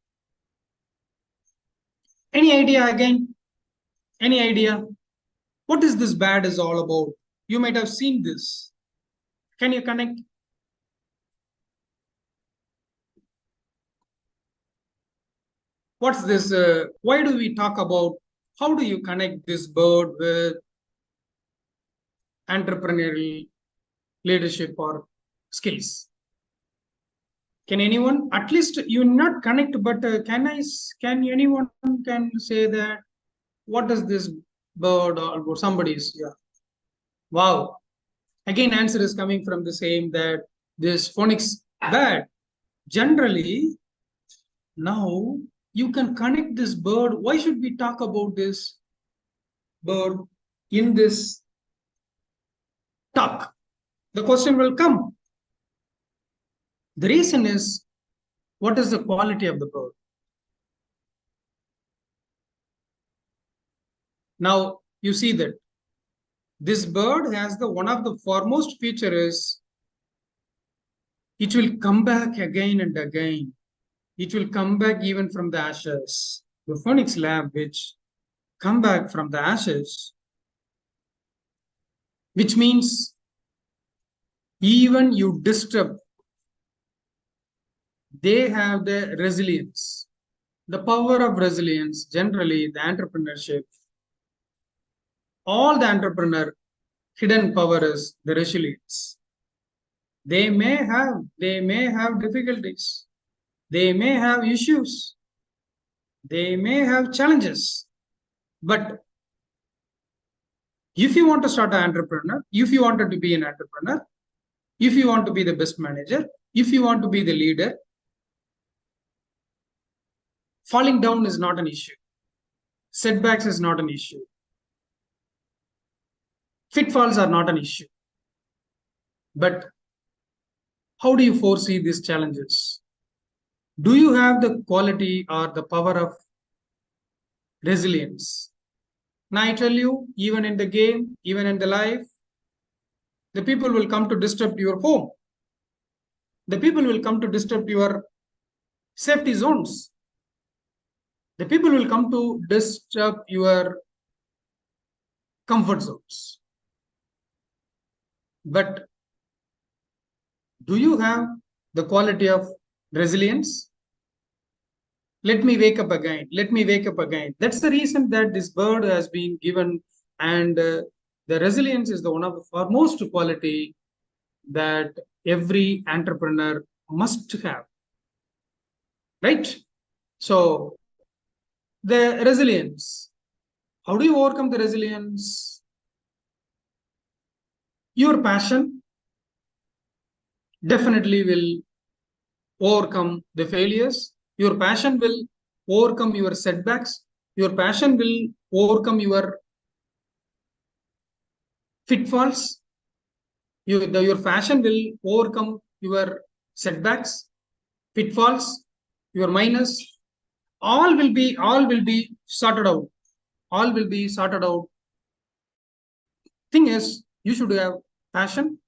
Any idea again? Any idea? What is this bad is all about? You might have seen this. Can you connect? What's this? Why do we talk about, how do you connect this bird with entrepreneurial leadership or skills? Can anyone, at least you not connect, but can anyone can say that, what is this bird or somebody's? Yeah. Wow. Again, answer is coming from the same, that this phonics bird. Generally, now you can connect this bird. Why should we talk about this bird in this talk? The question will come. The reason is, what is the quality of the bird? Now you see that this bird has the one of the foremost feature is, it will come back again and again. It will come back even from the ashes. The phoenix lab, which come back from the ashes, which means even you disturb, they have the resilience, the power of resilience. Generally, the entrepreneurship, all the entrepreneur hidden power is the resilience. They may have difficulties, they may have issues, they may have challenges, but if you want to start an entrepreneur, if you wanted to be an entrepreneur, if you want to be the best manager, if you want to be the leader, falling down is not an issue. Setbacks is not an issue. Pitfalls are not an issue. But how do you foresee these challenges? Do you have the quality or the power of resilience? Now I tell you, even in the game, even in the life, the people will come to disturb your home. The people will come to disturb your safety zones. The people will come to disturb your comfort zones. But do you have the quality of resilience? Let me wake up again. Let me wake up again. That's the reason that this bird has been given, and the resilience is the one of the foremost quality that every entrepreneur must have. Right? So the resilience. How do you overcome the resilience? Your passion definitely will overcome the failures. Your passion will overcome your setbacks. Your passion will overcome your pitfalls. Your passion will overcome your setbacks, pitfalls, your minus. All will be sorted out. All will be sorted out. Thing is, you should have passion.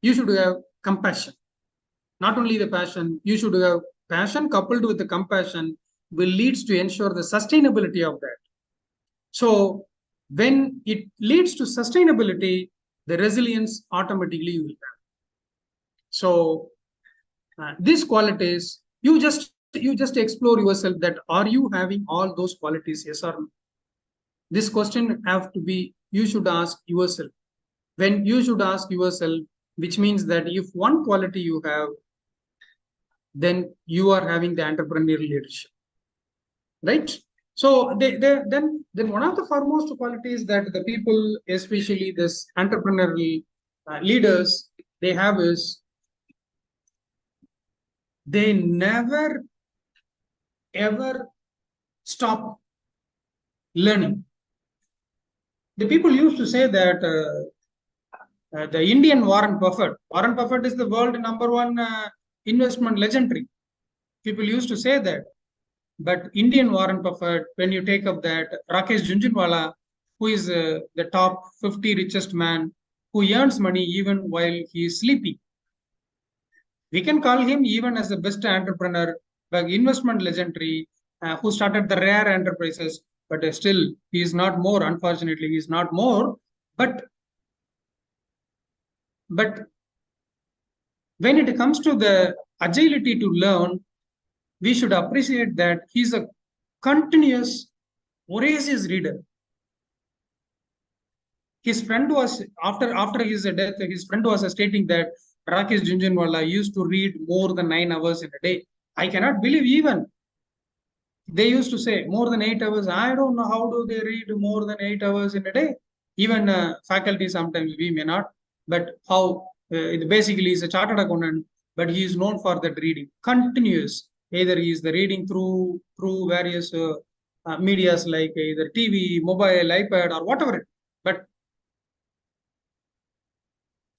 You should have compassion. Not only the passion, you should have passion coupled with the compassion will leads to ensure the sustainability of that. So when it leads to sustainability, the resilience automatically you will have. So these qualities, you just explore yourself, that are you having all those qualities, yes or no? This question have to be, you should ask yourself. When you should ask yourself, which means that if one quality you have, then you are having the entrepreneurial leadership, right? So then one of the foremost qualities that the people, especially this entrepreneurial leaders, they have is they never ever stop learning. The people used to say that the Indian Warren Buffett is the world #1 investment legendary. People used to say that. But Indian Warren Buffett, when you take up that Rakesh Jhunjhunwala, who is the top 50 richest man, who earns money even while he is sleeping. We can call him even as the best entrepreneur, but investment legendary, who started the rare enterprises, but still he is not more. Unfortunately, he is not more. But when it comes to the agility to learn, we should appreciate that he's a continuous, voracious reader. His friend was, after his death, his friend was stating that Rakesh Jhunjhunwala used to read more than 9 hours in a day. I cannot believe even. They used to say more than 8 hours. I don't know how do they read more than 8 hours in a day. Even faculty sometimes we may not. But how basically he's a chartered accountant, but he is known for that reading, continuous. Either he is the reading through various medias like either TV, mobile, iPad, or whatever. But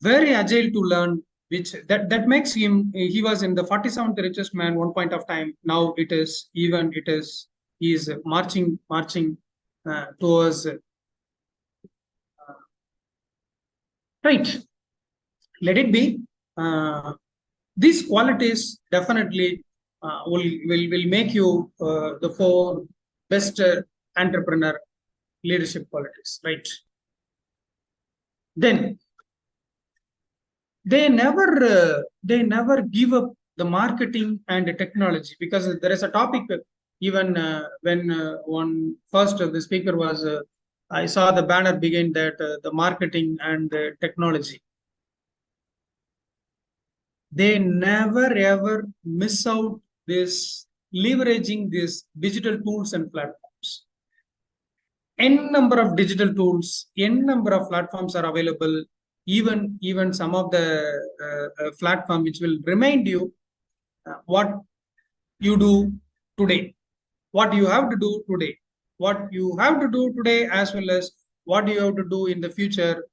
very agile to learn, which that makes him, he was in the 47th richest man one point of time. Now he is marching towards right. Let it be. These qualities definitely will make you the 4 best entrepreneur leadership qualities, right? Then they never give up the marketing and the technology, because there is a topic even when the speaker was I saw the banner begin that the marketing and the technology, they never ever miss out this leveraging these digital tools and platforms. N number of digital tools, N number of platforms are available. Even some of the platform which will remind you what you do today, what you have to do today, what you have to do today, as well as what you have to do in the future.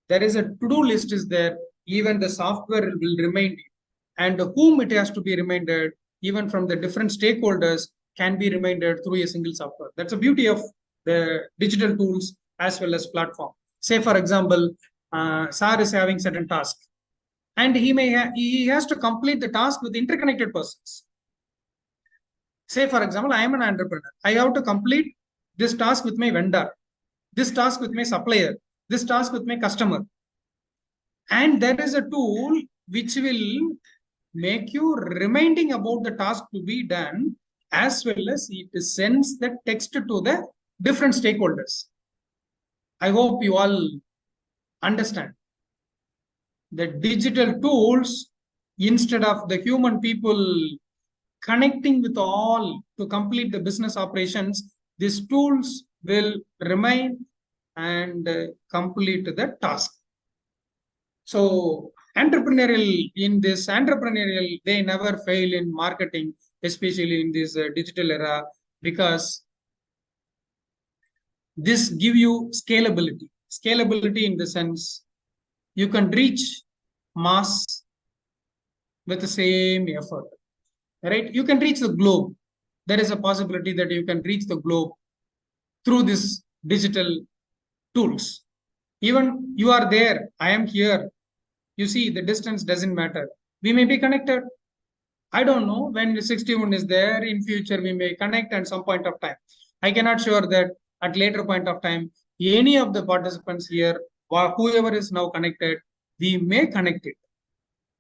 There is a to-do list is there. Even the software will remind you, and whom it has to be reminded, even from the different stakeholders, can be reminded through a single software. That's the beauty of the digital tools as well as platform. Say for example, SAR is having certain task, and he has to complete the task with interconnected persons. Say for example, I am an entrepreneur. I have to complete this task with my vendor, this task with my supplier, this task with my customer. And there is a tool which will make you reminding about the task to be done, as well as it sends the text to the different stakeholders. I hope you all understand. The digital tools, instead of the human people connecting with all to complete the business operations, these tools will remain and complete the task. So entrepreneurial, they never fail in marketing, especially in this digital era, because this give you scalability in the sense you can reach mass with the same effort, right? You can reach the globe. There is a possibility that you can reach the globe through this digital tools. Even you are there, I am here. You see, the distance doesn't matter. We may be connected. I don't know when 61 is there. In future, we may connect at some point of time. I cannot sure that at later point of time, any of the participants here, or whoever is now connected, we may connect it.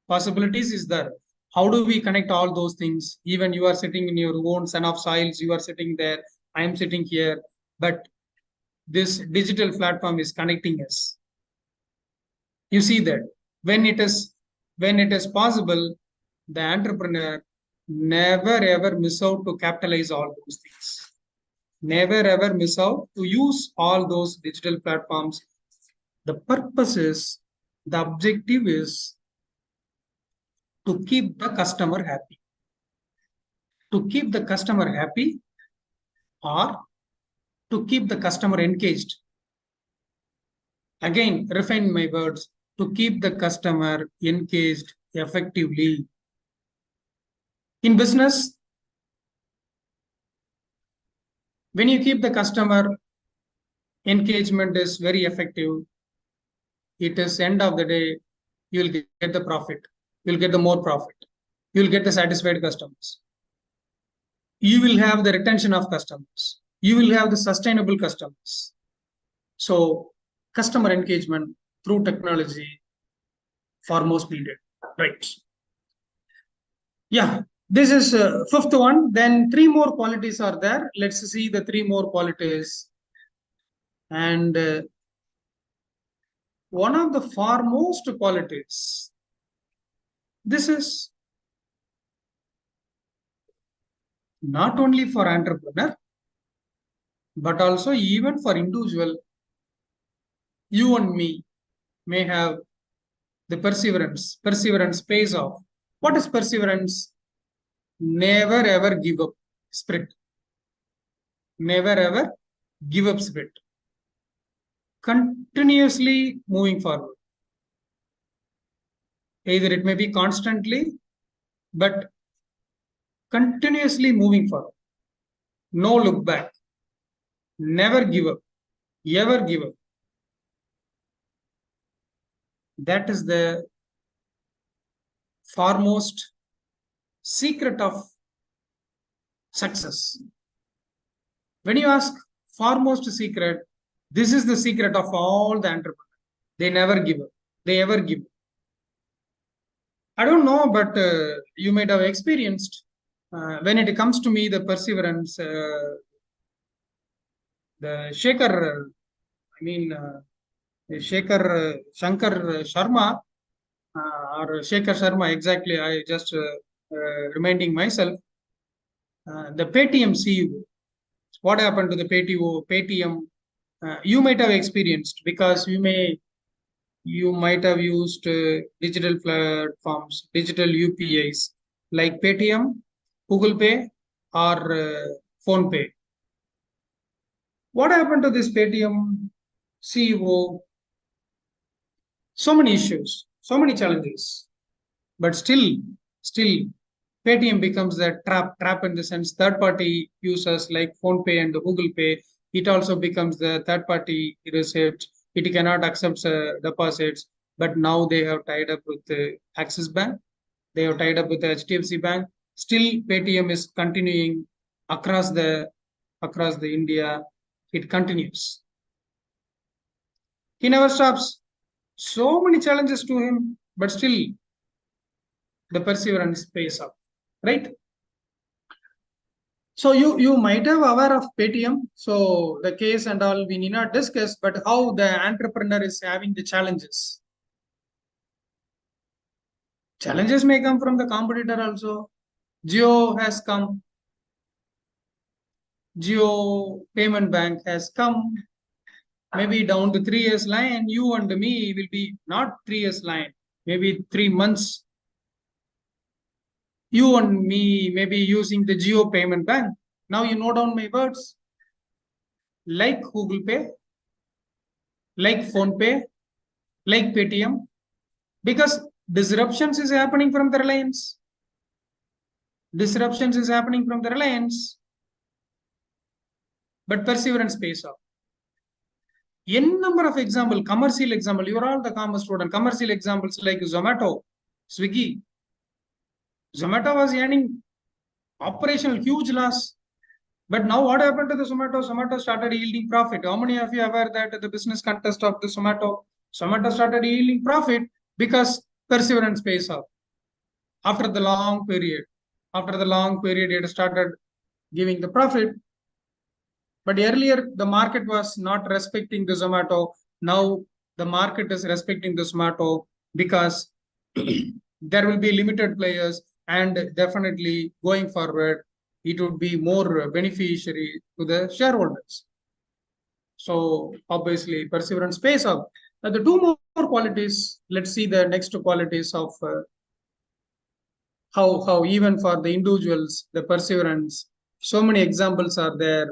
Possibilities is there. How do we connect all those things? Even you are sitting in your own son of soils, you are sitting there, I am sitting here, but this digital platform is connecting us. You see that when it is possible, the entrepreneur never ever miss out to capitalize all those things. Never ever miss out to use all those digital platforms. The purpose is, the objective is to keep the customer happy. To keep the customer happy or to keep the customer engaged. Again, refine my words, to keep the customer engaged effectively. In business, when you keep the customer engagement is very effective, it is end of the day, you will get the profit. You'll get the more profit. You'll get the satisfied customers. You will have the retention of customers. You will have the sustainable customers. So customer engagement through technology, foremost needed, right? Yeah, this is fifth one. Then three more qualities are there. Let's see the three more qualities. And one of the foremost qualities, this is not only for entrepreneur, but also even for individual. You and me may have the perseverance. Perseverance pays off. What is perseverance? Never ever give up spirit. Never ever give up spirit. Continuously moving forward. Either it may be constantly, but continuously moving forward. No look back. Never give up. Ever give up. That is the foremost secret of success. When you ask foremost secret, this is the secret of all the entrepreneurs. They never give up. They ever give up. I don't know, but you might have experienced when it comes to me, the perseverance, the Shankar Sharma, or Shekhar Sharma, exactly. I just reminding myself, the Paytm CEO. What happened to the Paytm? You might have experienced, because you might have used digital platforms, digital UPIs like Paytm, Google Pay, or Phone Pay. What happened to this Paytm CEO? So many issues, so many challenges, but still Paytm becomes a trap in the sense third-party users like Phone Pay and Google Pay. It also becomes the third-party receipt. It cannot accept deposits, but now they have tied up with the Axis Bank. They have tied up with the HDFC Bank. Still, Paytm is continuing across the India. It continues. He never stops. So many challenges to him, but still the perseverance pays off, right? So you might have aware of Paytm. So the case and all we need not discuss, but how the entrepreneur is having the challenges. Challenges may come from the competitor also. Jio has come. Jio Payment Bank has come. Maybe down to 3 years line, you and me will be not 3 years line, maybe 3 months. You and me may be using the Jio Payment Bank. Now you note down my words. Like Google Pay, like Phone Pay, like Paytm, because disruptions is happening from the Reliance. Disruptions is happening from the Reliance, but perseverance pays off. N number of example, commercial example, you are all the commerce student, commercial examples like Zomato, Swiggy. Zomato was earning operational huge loss. But now what happened to the Zomato? Zomato started yielding profit. How many of you are aware that the business contest of the Zomato? Zomato started yielding profit because perseverance pays off. After the long period, it started giving the profit. But earlier, the market was not respecting the Zomato. Now the market is respecting the Zomato because there will be limited players, and definitely going forward, it would be more beneficiary to the shareholders. So obviously perseverance pays off. Now the two more qualities, let's see the next two qualities of how even for the individuals, the perseverance, so many examples are there.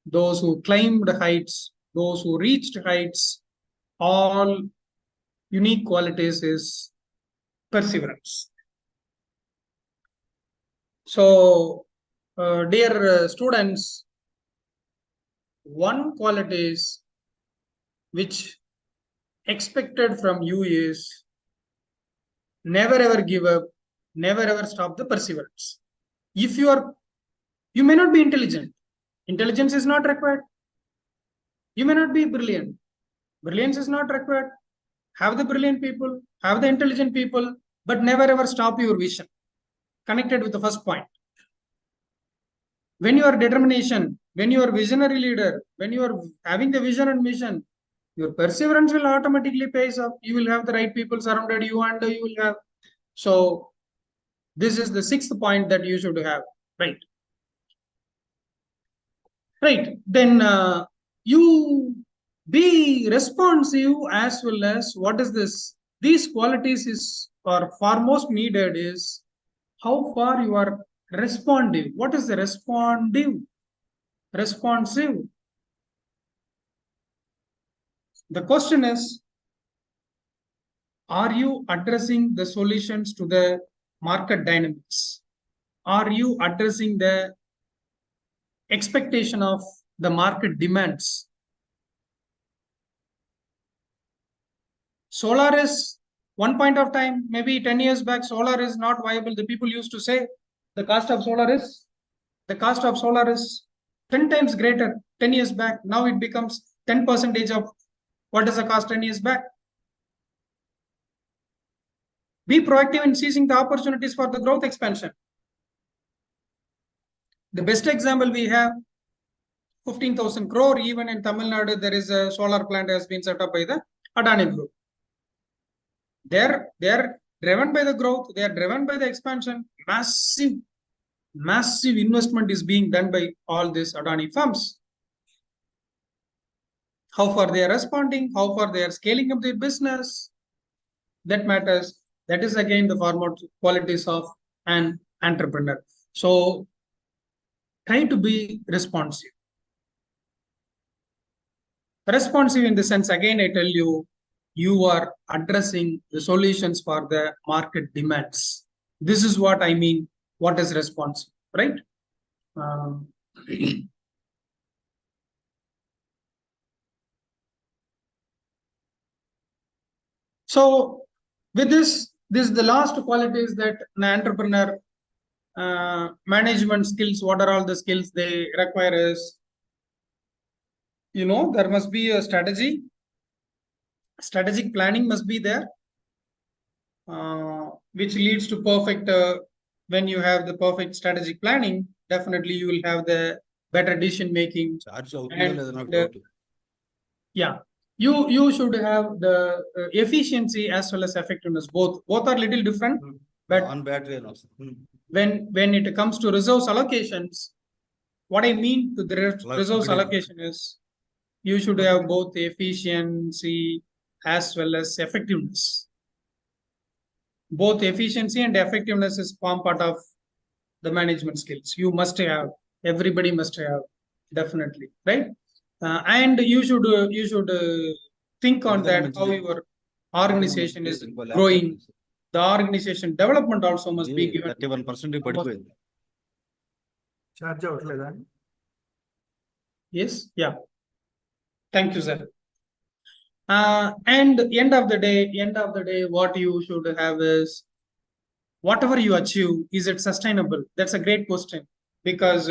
Those who climbed heights, those who reached heights, all unique qualities is perseverance. So, dear students, one qualities which expected from you is never ever give up, never ever stop the perseverance. If you may not be intelligent. Intelligence is not required. You may not be brilliant. Brilliance is not required. Have the brilliant people, have the intelligent people, but never ever stop your vision. Connected with the first point. When you are determination, when you are visionary leader, when you are having the vision and mission, your perseverance will automatically pay off. You will have the right people surrounded you, and you will have. So this is the sixth point that you should have, right? Right. Then you be responsive as well as what is this? These qualities is or foremost needed is how far you are responsive. What is the responsive? Responsive. The question is, are you addressing the solutions to the market dynamics? Are you addressing the expectation of the market demands? Solar is one point of time, maybe 10 years back, solar is not viable. The people used to say the cost of solar is 10 times greater 10 years back. Now it becomes 10% of what is the cost 10 years back. Be proactive in seizing the opportunities for the growth expansion. The best example we have 15,000 crore, even in Tamil Nadu, there is a solar plant has been set up by the Adani Group. They are driven by the growth, they are driven by the expansion. Massive investment is being done by all these Adani firms. How far they are responding, how far they are scaling up their business, that matters. That is again the foremost qualities of an entrepreneur. So try to be responsive. Responsive in the sense, again, I tell you, you are addressing the solutions for the market demands. This is what I mean. What is responsive, right? So with this is the last qualities that an entrepreneur management skills. What are all the skills they require is, there must be a strategy. Strategic planning must be there, which leads to perfect. When you have the perfect strategic planning, definitely you will have the better decision making. Yeah, you should have the efficiency as well as effectiveness. Both are little different, but on battery and also. when it comes to resource allocations, what I mean to the resource allocation is you should have both efficiency as well as effectiveness. Both efficiency and effectiveness is form part of the management skills. You must have, everybody must have, definitely, right? And you should think on that how your organization is growing. The organization development also must be given. 31% Charge avutledha? Yes, yeah. Thank you, sir. And end of the day, what you should have is, whatever you achieve, is it sustainable? That's a great question, because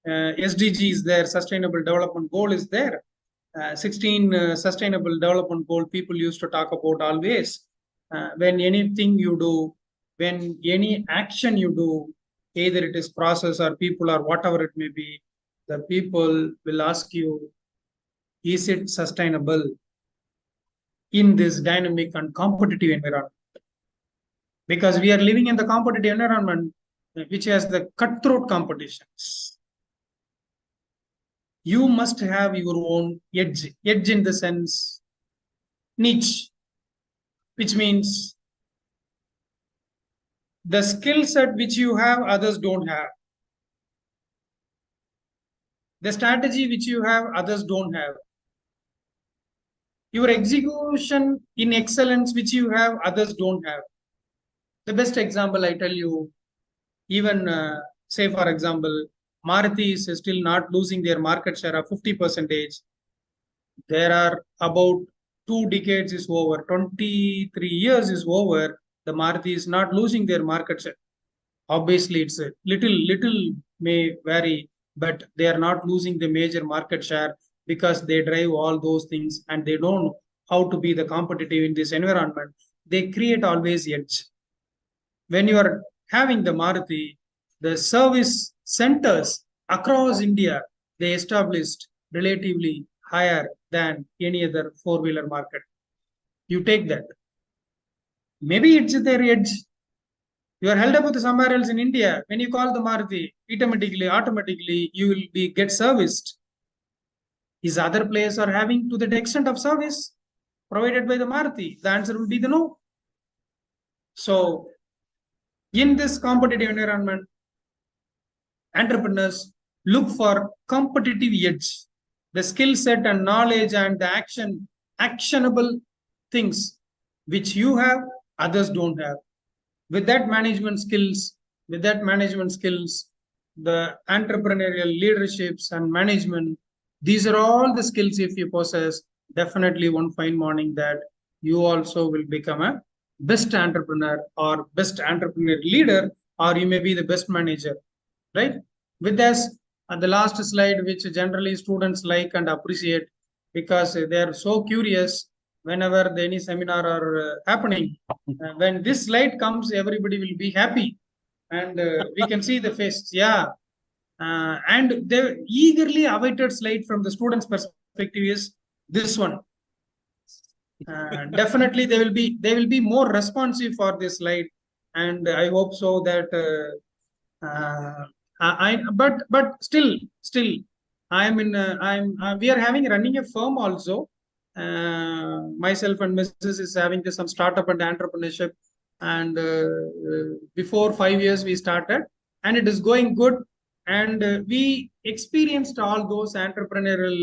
SDG is there, Sustainable Development Goal is there. 16 Sustainable Development Goal people used to talk about always. When anything you do, when any action you do, either it is process or people or whatever it may be, the people will ask you, is it sustainable in this dynamic and competitive environment? Because we are living in the competitive environment. which has the cutthroat competitions. You must have your own edge. Edge in the sense niche, which means the skill set which you have, others don't have. The strategy which you have, others don't have. Your execution in excellence which you have, others don't have. The best example I tell you, even say for example, Maruti is still not losing their market share of 50%. There are about 2 decades is over, 23 years is over. The Maruti is not losing their market share. Obviously, it's a little may vary, but they are not losing the major market share because they drive all those things and they know how to be the competitive in this environment. They create always edge. When you are having the Maruti, the service centers across India, they established relatively higher than any other four-wheeler market. You take that. Maybe it's their edge. You are held up with somewhere else in India. When you call the Maruti, automatically you will be get serviced. Is other players are having to the extent of service provided by the Maruti? The answer will be the no. So, in this competitive environment, entrepreneurs look for competitive edge, the skill set and knowledge and the actionable things which you have, others don't have. With that management skills, the entrepreneurial leaderships and management, these are all the skills if you possess, definitely one fine morning that you also will become a best entrepreneur or best entrepreneur leader, or you may be the best manager, right? With this, the last slide, which generally students like and appreciate because they are so curious whenever any seminar are happening. When this slide comes, everybody will be happy and we can see the faces. Yeah. And the eagerly awaited slide from the students' perspective is this one. Definitely they will be more responsive for this slide, and I hope so that but still we are running a firm also. Myself and Mrs. is having some startup and entrepreneurship, and before 5 years we started, and it is going good, and we experienced all those entrepreneurial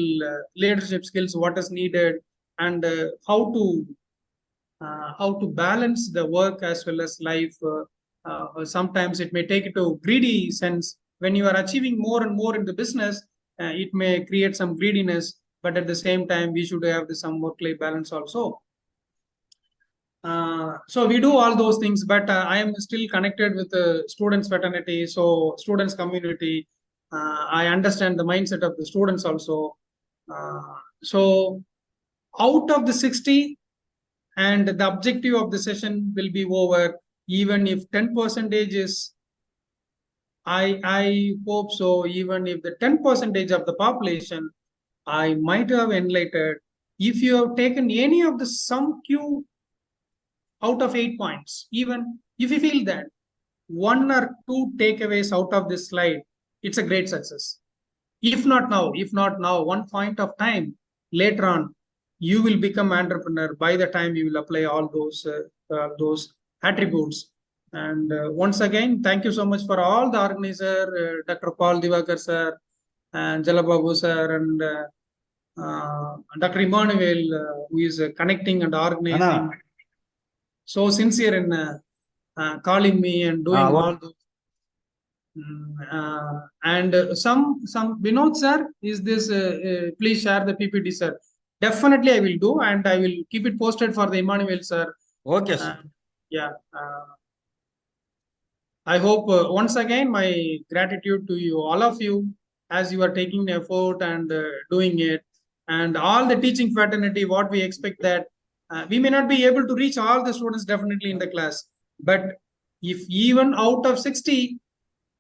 leadership skills, what is needed, and how to balance the work as well as life. Sometimes it may take it to greedy sense. When you are achieving more and more in the business, it may create some greediness, but at the same time we should have some work-life balance also. So we do all those things, but I am still connected with the students fraternity, so students community. I understand the mindset of the students also. So out of the 60, and the objective of the session will be over, even if 10% is, I hope so, even if the 10% of the population, I might have enlightened. If you have taken any of the sum Q out of 8 points, even if you feel that 1 or 2 takeaways out of this slide, it's a great success. If not now, one point of time later on, you will become entrepreneur by the time you will apply all those attributes. And once again, thank you so much for all the organizer, Dr. Paul Divakar sir, and Jalababu sir, and Dr. Emmanuel, who is connecting and organizing. Anna. So sincere in calling me and doing all those. And some Vinod sir, is this? Please share the PPT, sir. Definitely, I will do, and I will keep it posted for the Emmanuel sir. Okay, sir. Yeah. I hope once again my gratitude to you, all of you, as you are taking the effort and doing it, and all the teaching fraternity. What we expect that we may not be able to reach all the students definitely in the class, but if even out of 60,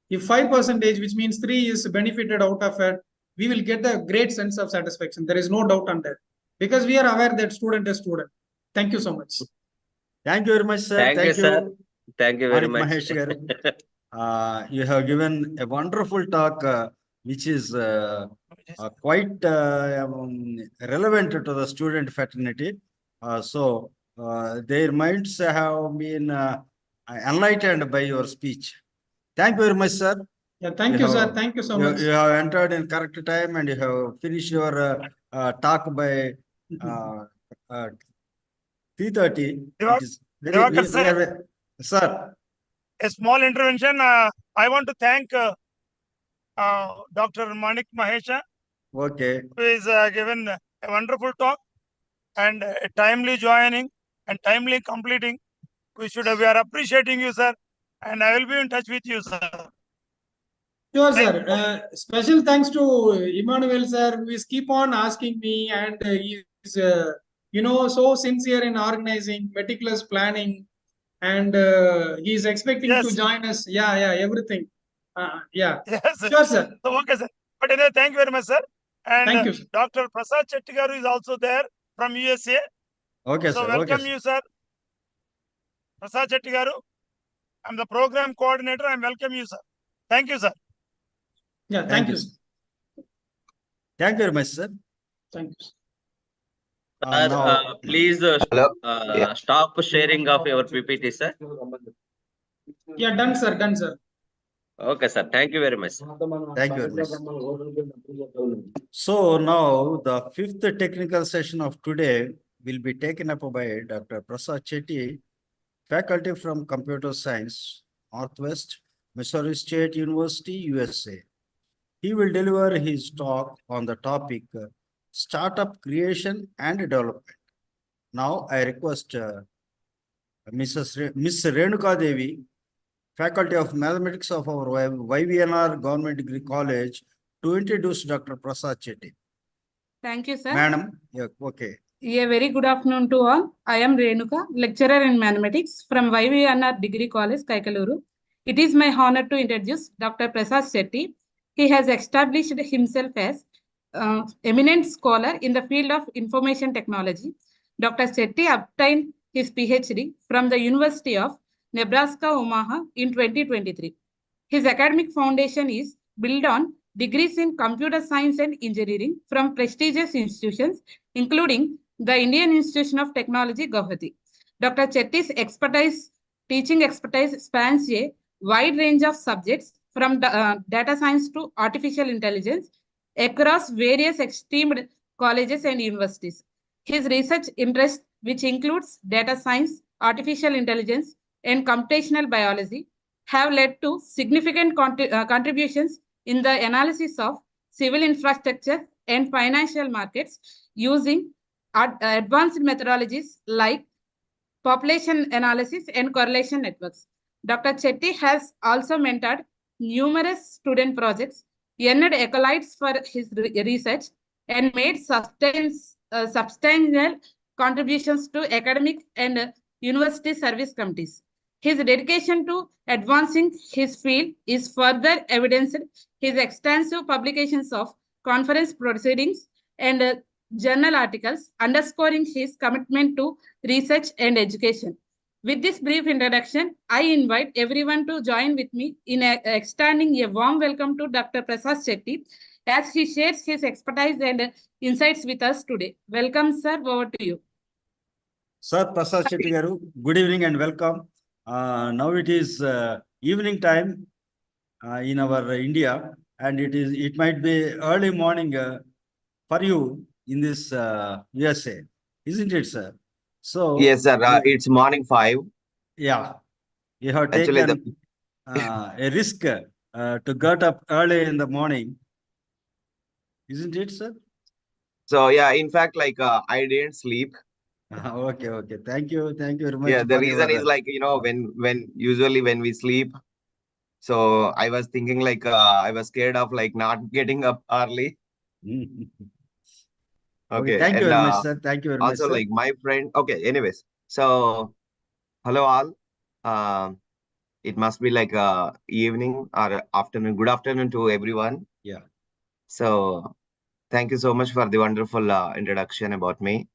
if 5%, which means 3 is benefited out of it, we will get the great sense of satisfaction. There is no doubt on that, because we are aware that student is student. Thank you so much. Thank you very much, sir. Thank you, sir. Thank you very much. Mahesh garu. You have given a wonderful talk, which is quite relevant to the student fraternity. So their minds have been enlightened by your speech. Thank you very much, sir. Yeah, thank you, sir. Thank you so much. You have entered in correct time and you have finished your talk by 3:30. It is Divakar sir. Sir. A small intervention. I want to thank Dr. Manik Mahesha, Okay. who is given a wonderful talk and a timely joining and timely completing. We are appreciating you, sir, and I will be in touch with you, sir. Sure, sir. Special thanks to Emmanuel, sir, who is keep on asking me, and he's so sincere in organizing, meticulous planning, and he's expecting to join us. Yeah, everything. Yeah. Yes, sir. Sure, sir. So, okay, sir. But anyway, thank you very much, sir. And Thank you, sir. Dr. Prasad Chettigaru is also there from USA. Okay, So sir. welcome Okay, you, sir. Prasad Chettigaru. I'm the program coordinator. I welcome you, sir. Thank you, sir. Yeah, thank you. Thank you very much, sir. Thank you. Sir, Now, please stop sharing of your PPT, sir. Yeah, done, sir. Done, sir. Okay, sir. Thank you very much. thank you very much. So now the fifth technical session of today will be taken up by Dr. Prasad Chetty, faculty from Computer Science, Northwest Missouri State University, USA. He will deliver his talk on the topic startup creation and development. Now I request Miss Renuka Devi, Faculty of Mathematics of our YVNR Government Degree College, to introduce Dr. Prasad Chetty. Thank you, sir. Madam, yeah, okay. A very good afternoon to all. I am Renuka, lecturer in mathematics from YVNR Degree College, Kaikaluru. It is my honor to introduce Dr. Prasad Chetty. He has established himself as eminent scholar in the field of information technology. Dr. Chetty obtained his PhD from the University of Nebraska, Omaha in 2023. His academic foundation is built on degrees in computer science and engineering from prestigious institutions, including the Indian Institution of Technology, Guwahati. Dr. Chetty's teaching expertise spans a wide range of subjects from data science to artificial intelligence across various esteemed colleges and universities. His research interests, which includes data science, artificial intelligence, and computational biology, have led to significant contributions in the analysis of civil infrastructure and financial markets using advanced methodologies like population analysis and correlation networks. Dr. Chetty has also mentored numerous student projects, earned accolades for his research, and made substantial contributions to academic and university service committees. His dedication to advancing his field is further evidenced his extensive publications of conference proceedings and journal articles, underscoring his commitment to research and education. With this brief introduction, I invite everyone to join with me in extending a warm welcome to Dr. Prasad Chetty as he shares his expertise and insights with us today. Welcome, sir. Over to you. Sir Prasad Chetty garu, good evening and welcome. Now it is evening time in our India, and it might be early morning for you in this USA, isn't it, sir? So yes, sir. It's morning 5. Yeah, you have Actually, taken a risk to get up early in the morning, isn't it, sir? So yeah, in fact, like I didn't sleep. Okay. Thank you very much. Yeah, the reason is like when usually when we sleep. So I was thinking like I was scared of like not getting up early. Okay, thank you very much, sir. Thank you very much, Also, sir. like my friend. Okay, anyways. So hello all. It must be like evening or afternoon. Good afternoon to everyone. Yeah. So thank you so much for the wonderful introduction about me.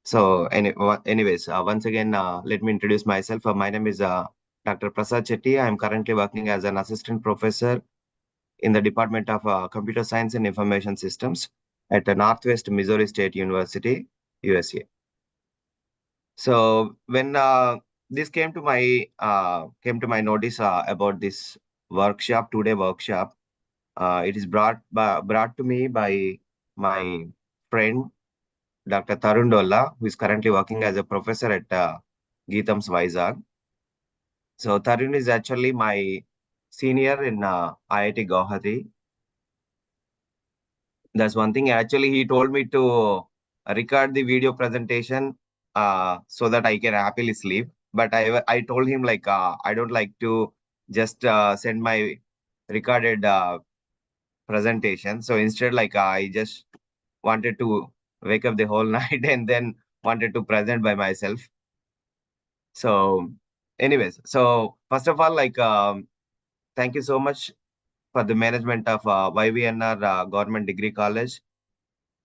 So anyways, once again, let me introduce myself. My name is Dr. Prasad Chetty. I am currently working as an assistant professor in the Department of Computer Science and Information Systems at the Northwest Missouri State University, USA. So when this came to my notice about this workshop, 2-day workshop, it is brought to me by my friend Dr. Tarun Dolla, who is currently working as a professor at Geetham's Vizag. So Tarun is actually my senior in IIT Guwahati. That's one thing. Actually, he told me to record the video presentation so that I can happily sleep. But I told him like I don't like to just send my recorded presentation. So instead, like I just wanted to wake up the whole night and then wanted to present by myself. So, anyways, so first of all, like thank you so much for the management of YVNR Government Degree College,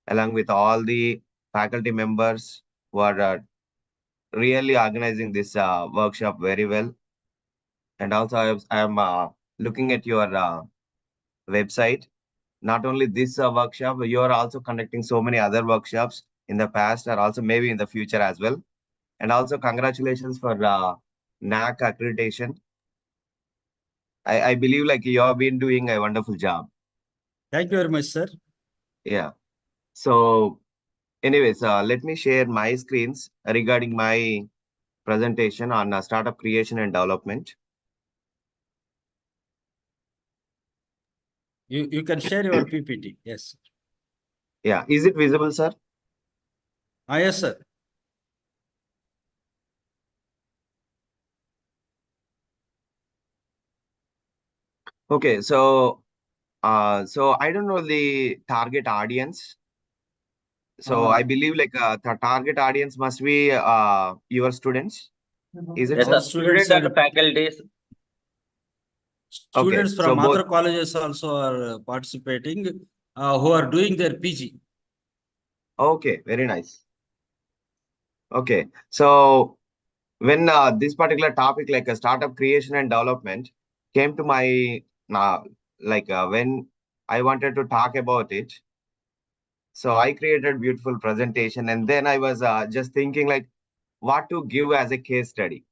along with all the faculty members who are really organizing this workshop very well. And also, I am looking at your website. Not only this workshop, you are also conducting so many other workshops in the past or also maybe in the future as well. And also, congratulations for NAC accreditation. I believe like you have been doing a wonderful job. Thank you very much, sir. Yeah. So, anyways, let me share my screens regarding my presentation on startup creation and development. You can share your PPT. Yes. Yeah. Is it visible, sir? Yes, sir. Okay. So I don't know the target audience. So I believe like the target audience must be your students. Is it Yes, so? sir. Students Student and and faculties. Okay. students So from both. other colleges also are participating, who are doing their PG. Okay. Very nice. Okay. So when this particular topic, like a startup creation and development, came to my when I wanted to talk about it, so I created beautiful presentation, and then I was just thinking like what to give as a case study.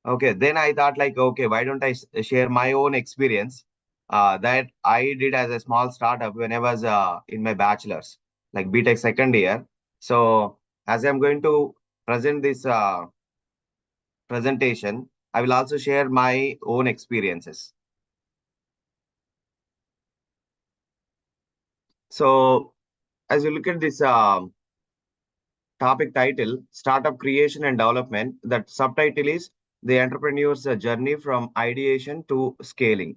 Okay, then I thought like, okay, why don't I share my own experience that I did as a small startup when I was in my bachelor's, like BTech second year. So as I'm going to present this presentation, I will also share my own experiences. So as you look at this topic title, Startup Creation and Development, that subtitle is The Entrepreneur's Journey from Ideation to Scaling.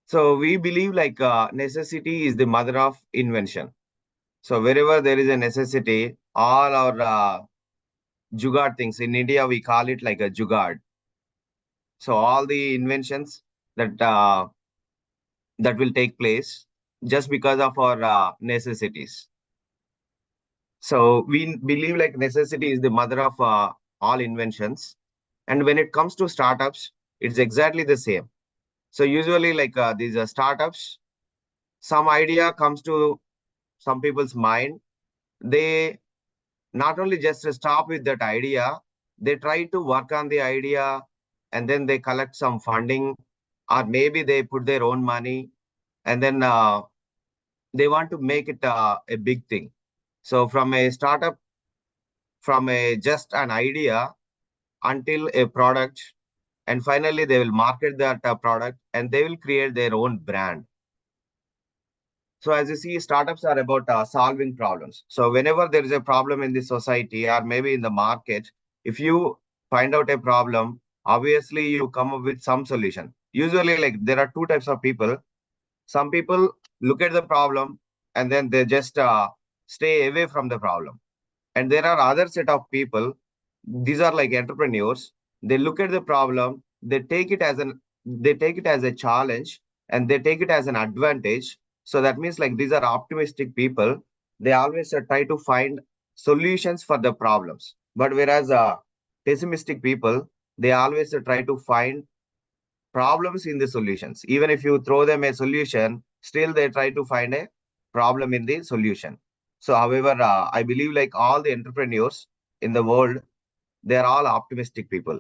So we believe like necessity is the mother of invention. So wherever there is a necessity, all our jugaad things, in India, we call it like a jugaad. So all the inventions that that will take place just because of our necessities. So we believe like necessity is the mother of all inventions. And when it comes to startups, it's exactly the same. So usually like these startups, some idea comes to some people's mind. They not only just stop with that idea, they try to work on the idea and then they collect some funding, or maybe they put their own money, and then they want to make it a big thing. So from a startup, from a just an idea until a product, and finally they will market that product and they will create their own brand. So as you see, startups are about solving problems. So whenever there is a problem in the society or maybe in the market, if you find out a problem, obviously you come up with some solution. Usually, like there are two types of people. Some people look at the problem and then they just stay away from the problem. And there are other set of people. These are like entrepreneurs. They look at the problem, they take it as a challenge, and they take it as an advantage. So that means like these are optimistic people. They always try to find solutions for the problems. But whereas pessimistic people, they always try to find problems in the solutions. Even if you throw them a solution, still they try to find a problem in the solution. So, however, I believe like all the entrepreneurs in the world, they are all optimistic people.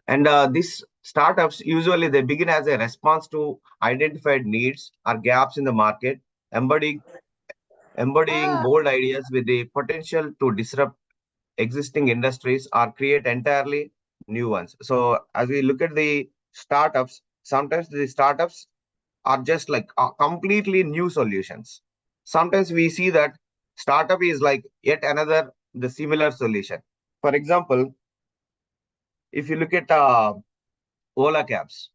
And these startups usually they begin as a response to identified needs or gaps in the market, embodying bold ideas with the potential to disrupt existing industries or create entirely new ones. So as we look at the startups, sometimes the startups are just like completely new solutions. Sometimes we see that startup is like yet another the similar solution. For example, if you look at Ola cabs,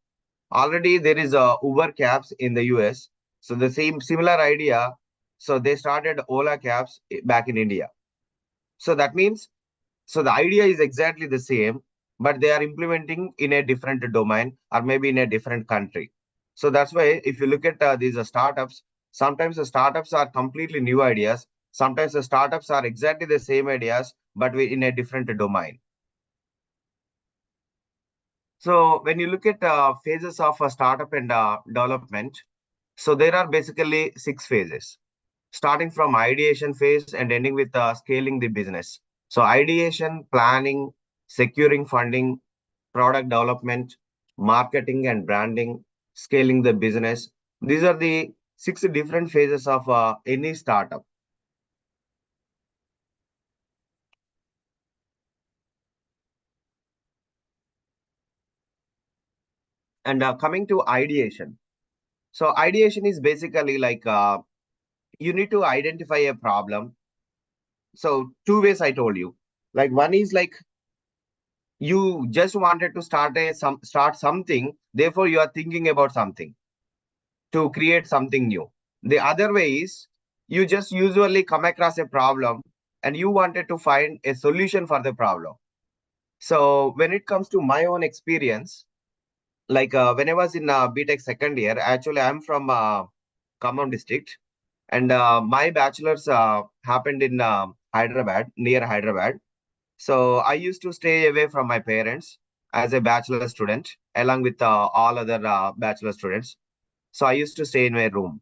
already there is a Uber cabs in the US. So the same similar idea. So they started Ola cabs back in India. So that means so the idea is exactly the same, but they are implementing in a different domain or maybe in a different country. So that's why if you look at these startups, sometimes the startups are completely new ideas. Sometimes the startups are exactly the same ideas, but in a different domain. So when you look at phases of a startup and development, so there are basically 6 phases, starting from ideation phase and ending with scaling the business. So ideation, planning, securing funding, product development, marketing and branding, scaling the business. These are the 6 different phases of any startup. And coming to ideation. So ideation is basically like you need to identify a problem. So 2 ways I told you. Like one is like you just wanted to start something, therefore you are thinking about something to create something new. The other way is you just usually come across a problem and you wanted to find a solution for the problem. So when it comes to my own experience, like when I was in BTech second year, actually I'm from Khammam district, and my bachelor's happened in Hyderabad, near Hyderabad. So I used to stay away from my parents as a bachelor student, along with all other bachelor students. So I used to stay in my room.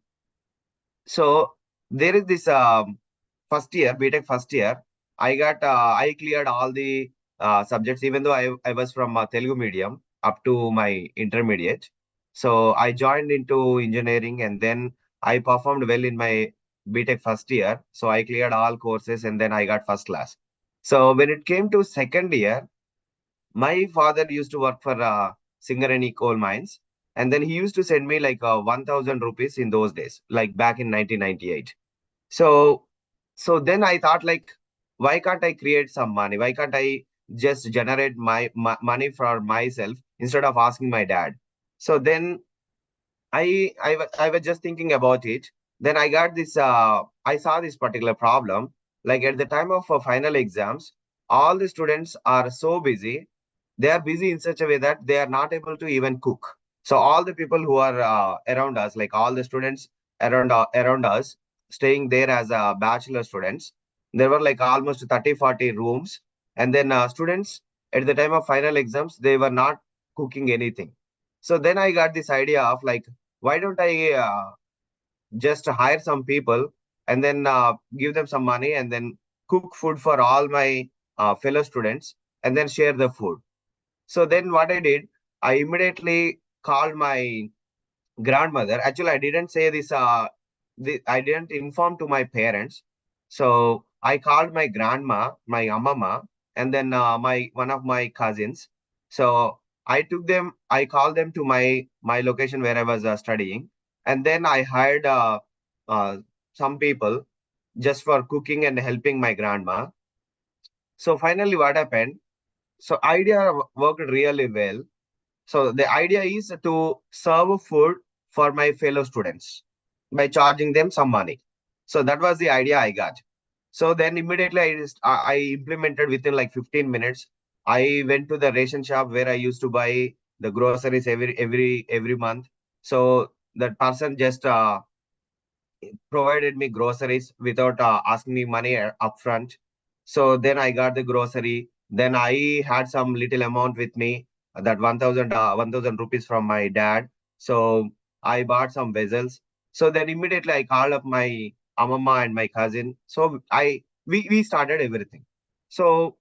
So there is this first year, BTech first year, I cleared all the subjects, even though I was from Telugu medium up to my intermediate. So I joined into engineering and then I performed well in my BTech first year. So I cleared all courses and then I got first class. So when it came to second year, my father used to work for Singareni coal mines, and then he used to send me like 1,000 rupees in those days, like back in 1998. So, so then I thought like, why can't I create some money? Why can't I just generate my money for myself instead of asking my dad? So then I was just thinking about it. Then I got this. I saw this particular problem. Like at the time of final exams, all the students are so busy. They are busy in such a way that they are not able to even cook. So all the people who are around us, like all the students around us, staying there as bachelor students, there were like almost 30-40 rooms, and then students at the time of final exams, they were not cooking anything. So then I got this idea of like, why don't I just hire some people and then give them some money and then cook food for all my fellow students and then share the food. So then what I did, I immediately called my grandmother. Actually, I didn't say this, I didn't inform to my parents. So I called my grandma, my amama, and then my one of my cousins. So I called them to my location where I was studying, and then I hired uh, some people just for cooking and helping my grandma. So finally, what happened? So idea worked really well. So the idea is to serve food for my fellow students by charging them some money. So that was the idea I got. So then immediately I implemented within like 15 minutes. I went to the ration shop where I used to buy the groceries every month. So that person just provided me groceries without asking me money upfront. So then I got the grocery. Then I had some little amount with me, that 1,000 rupees from my dad. So I bought some vessels. So then immediately I called up my amama and my cousin. So we started everything. So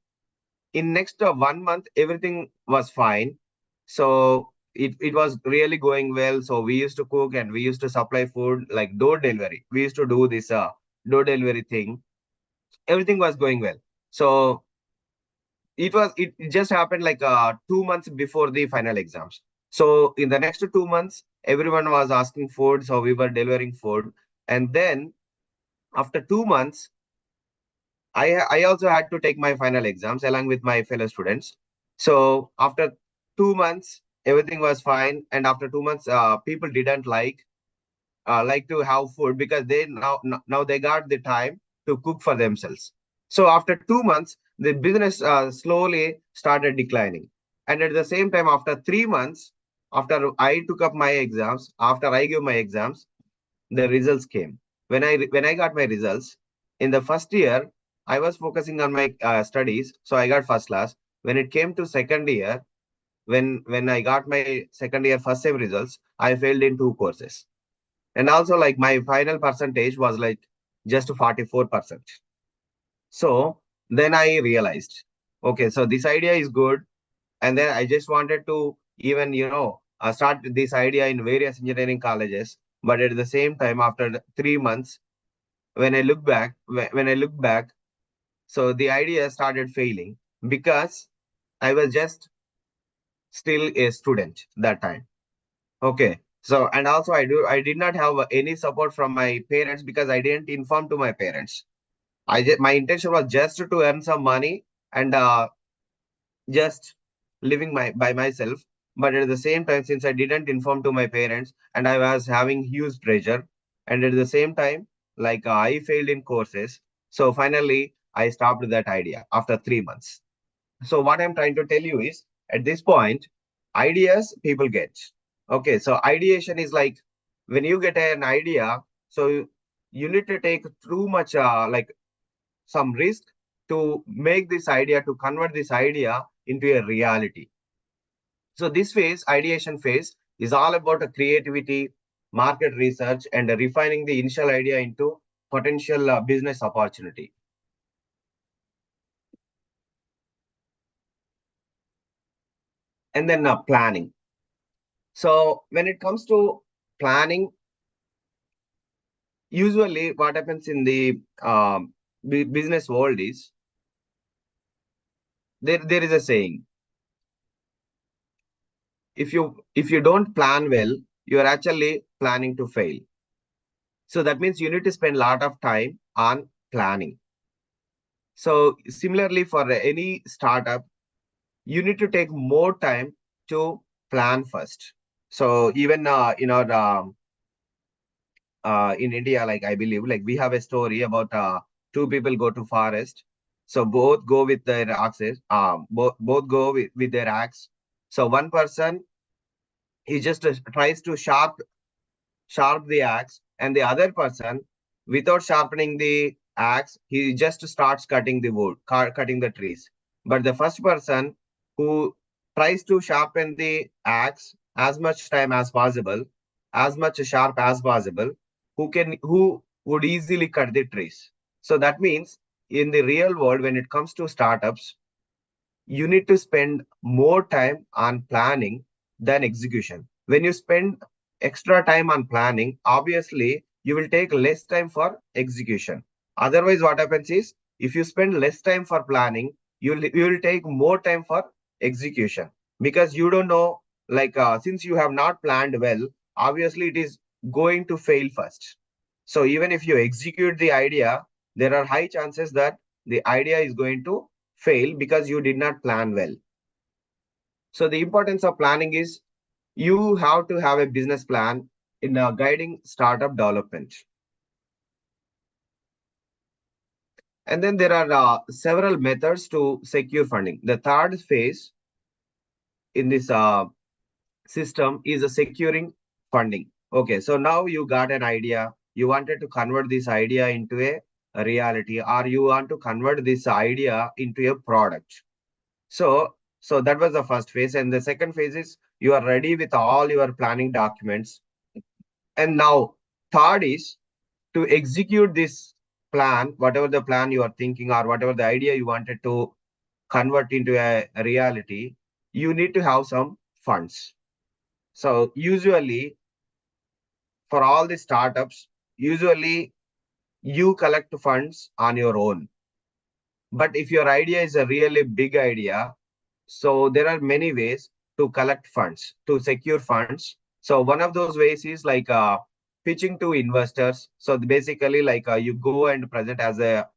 in next 1 month, everything was fine. So it was really going well. So we used to cook and we used to supply food like door delivery. We used to do this door delivery thing. Everything was going well. So it just happened like 2 months before the final exams. So in the next 2 months, everyone was asking food, so we were delivering food. And then after 2 months, I also had to take my final exams along with my fellow students. So after 2 months, everything was fine. And after 2 months, people didn't like to have food because they now they got the time to cook for themselves. So after 2 months, the business slowly started declining. And at the same time, after 3 months, after I took up my exams, after I gave my exams, the results came. When I got my results in the first year, I was focusing on my studies, so I got first class. When it came to second year, when I got my second year first sem results, I failed in two courses. And also like my final percentage was like just 44%. So then I realized, okay, so this idea is good. And then I just wanted to even, start this idea in various engineering colleges. But at the same time, after 3 months, when I look back, so the idea started failing because I was just still a student that time. Okay. So, and also I did not have any support from my parents because I didn't inform to my parents. My intention was just to earn some money and just living by myself. But at the same time, since I didn't inform to my parents and I was having huge pressure, and at the same time, like I failed in courses. So finally, I stopped that idea after 3 months. So what I'm trying to tell you is at this point, ideas people get. Okay, so ideation is like when you get an idea, so you need to take too much like some risk to make this idea, to convert this idea into a reality. So this phase, ideation phase, is all about a creativity, market research, and refining the initial idea into potential business opportunity. And then planning. So when it comes to planning, usually what happens in the business world is there is a saying, if you don't plan well, you are actually planning to fail. So that means you need to spend a lot of time on planning. So similarly for any startup, you need to take more time to plan first. So even in India, like I believe, like we have a story about two people go to forest. So both go with their axes, both go with their axe. So one person, he just tries to sharp the axe, and the other person, without sharpening the axe, he just starts cutting the wood, cutting the trees. But the first person who tries to sharpen the axe as much time as possible, as much sharp as possible, who would easily cut the trees. So that means in the real world, when it comes to startups, you need to spend more time on planning than execution. When you spend extra time on planning, obviously you will take less time for execution. Otherwise, what happens is if you spend less time for planning, you will take more time for execution because you don't know, like since you have not planned well, obviously it is going to fail first. So even if you execute the idea, there are high chances that the idea is going to fail because you did not plan well. So the importance of planning is you have to have a business plan in guiding startup development. And then there are several methods to secure funding. The third phase in this system is securing funding. Okay, so now you got an idea. You wanted to convert this idea into a a reality, or you want to convert this idea into a product. So that was the first phase. And the second phase is you are ready with all your planning documents. And now third is to execute this plan, whatever the plan you are thinking or whatever the idea you wanted to convert into a reality, you need to have some funds. So usually for all the startups, usually you collect funds on your own. But if your idea is a really big idea, so there are many ways to collect funds, to secure funds. So one of those ways is like pitching to investors. So basically, like you go and present as a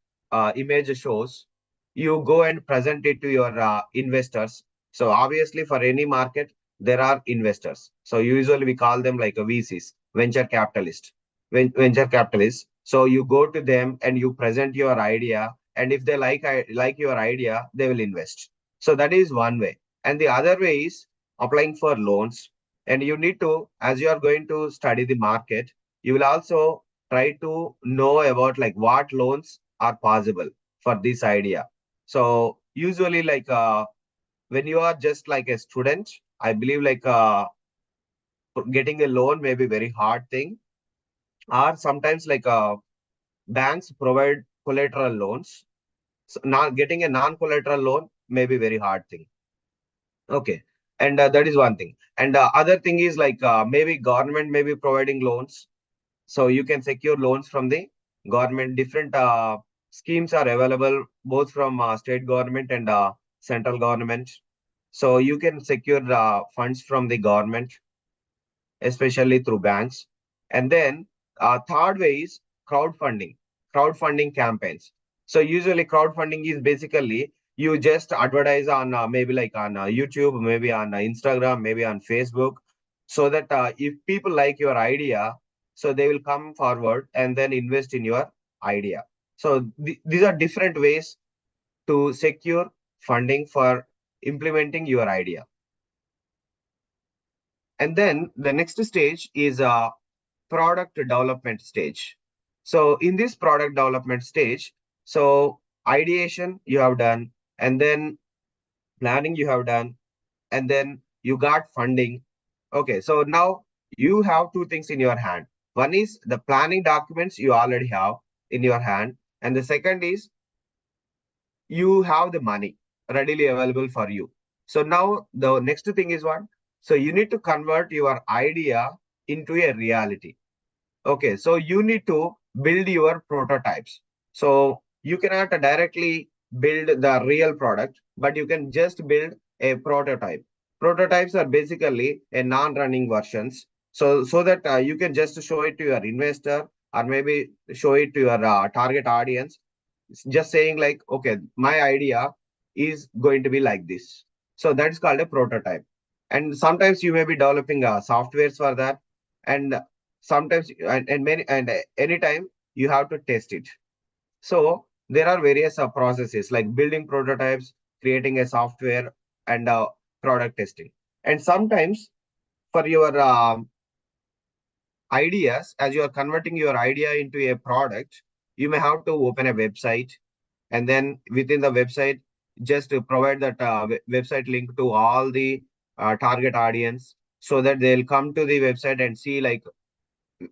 image shows, you go and present it to your investors. So obviously, for any market, there are investors. So usually we call them like a VCs, venture capitalist, venture capitalists. So you go to them and you present your idea, and if they like your idea, they will invest. So that is one way. And the other way is applying for loans. And you need to, as you are going to study the market, you will also try to know about like what loans are possible for this idea. So usually like when you are just like a student, I believe like getting a loan may be very hard thing. Or sometimes like banks provide collateral loans. So not getting a non-collateral loan may be very hard thing. Okay. And that is one thing. And other thing is like maybe government may be providing loans. So you can secure loans from the government. Different schemes are available both from state government and central government. So you can secure funds from the government, especially through banks. And then third way is crowdfunding campaigns. So usually crowdfunding is basically you just advertise on maybe like on YouTube, maybe on Instagram, maybe on Facebook, so that if people like your idea, so they will come forward and then invest in your idea. So these are different ways to secure funding for implementing your idea. And then the next stage is a product development stage. So in this product development stage, so ideation you have done, and then planning you have done, and then you got funding. Okay, so now you have two things in your hand. One is the planning documents you already have in your hand, and the second is you have the money readily available for you. So now the next thing is what? So you need to convert your idea into a reality. Okay, so you need to build your prototypes. So you cannot directly build the real product, but you can just build a prototype. Prototypes are basically a non-running versions. So that you can just show it to your investor or maybe show it to your target audience, just saying like, okay, my idea is going to be like this. So that's called a prototype. And sometimes you may be developing softwares for that. And sometimes and many and anytime you have to test it. So there are various processes like building prototypes, creating a software, and product testing. And sometimes for your ideas, as you are converting your idea into a product, you may have to open a website, and then within the website, just provide that website link to all the target audience, so that they'll come to the website and see like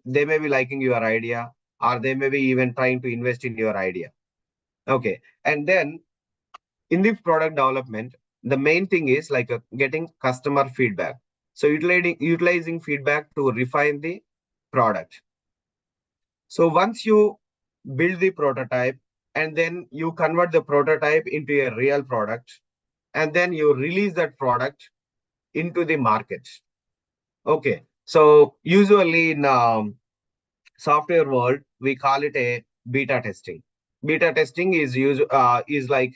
they may be liking your idea, or they may be even trying to invest in your idea. Okay. And then in the product development, the main thing is like getting customer feedback. So utilizing feedback to refine the product. So once you build the prototype and then you convert the prototype into a real product, and then you release that product into the market. Okay. So usually in software world, we call it a beta testing. Beta testing is like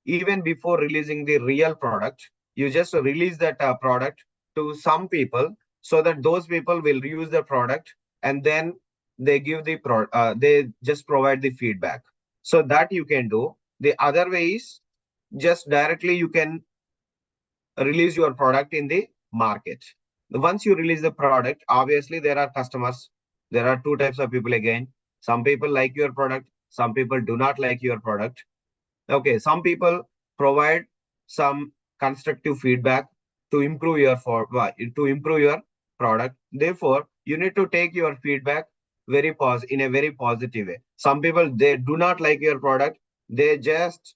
even before releasing the real product, you just release that product to some people, so that those people will use the product, and then they give the they just provide the feedback. So that you can do. The other way is just directly you can release your product in the market. Once you release the product, obviously there are customers. There are two types of people again. Some people like your product, Some people do not like your product. Okay, some people provide some constructive feedback to improve your product. Therefore, you need to take your feedback in a very positive way. Some people, they do not like your product. They just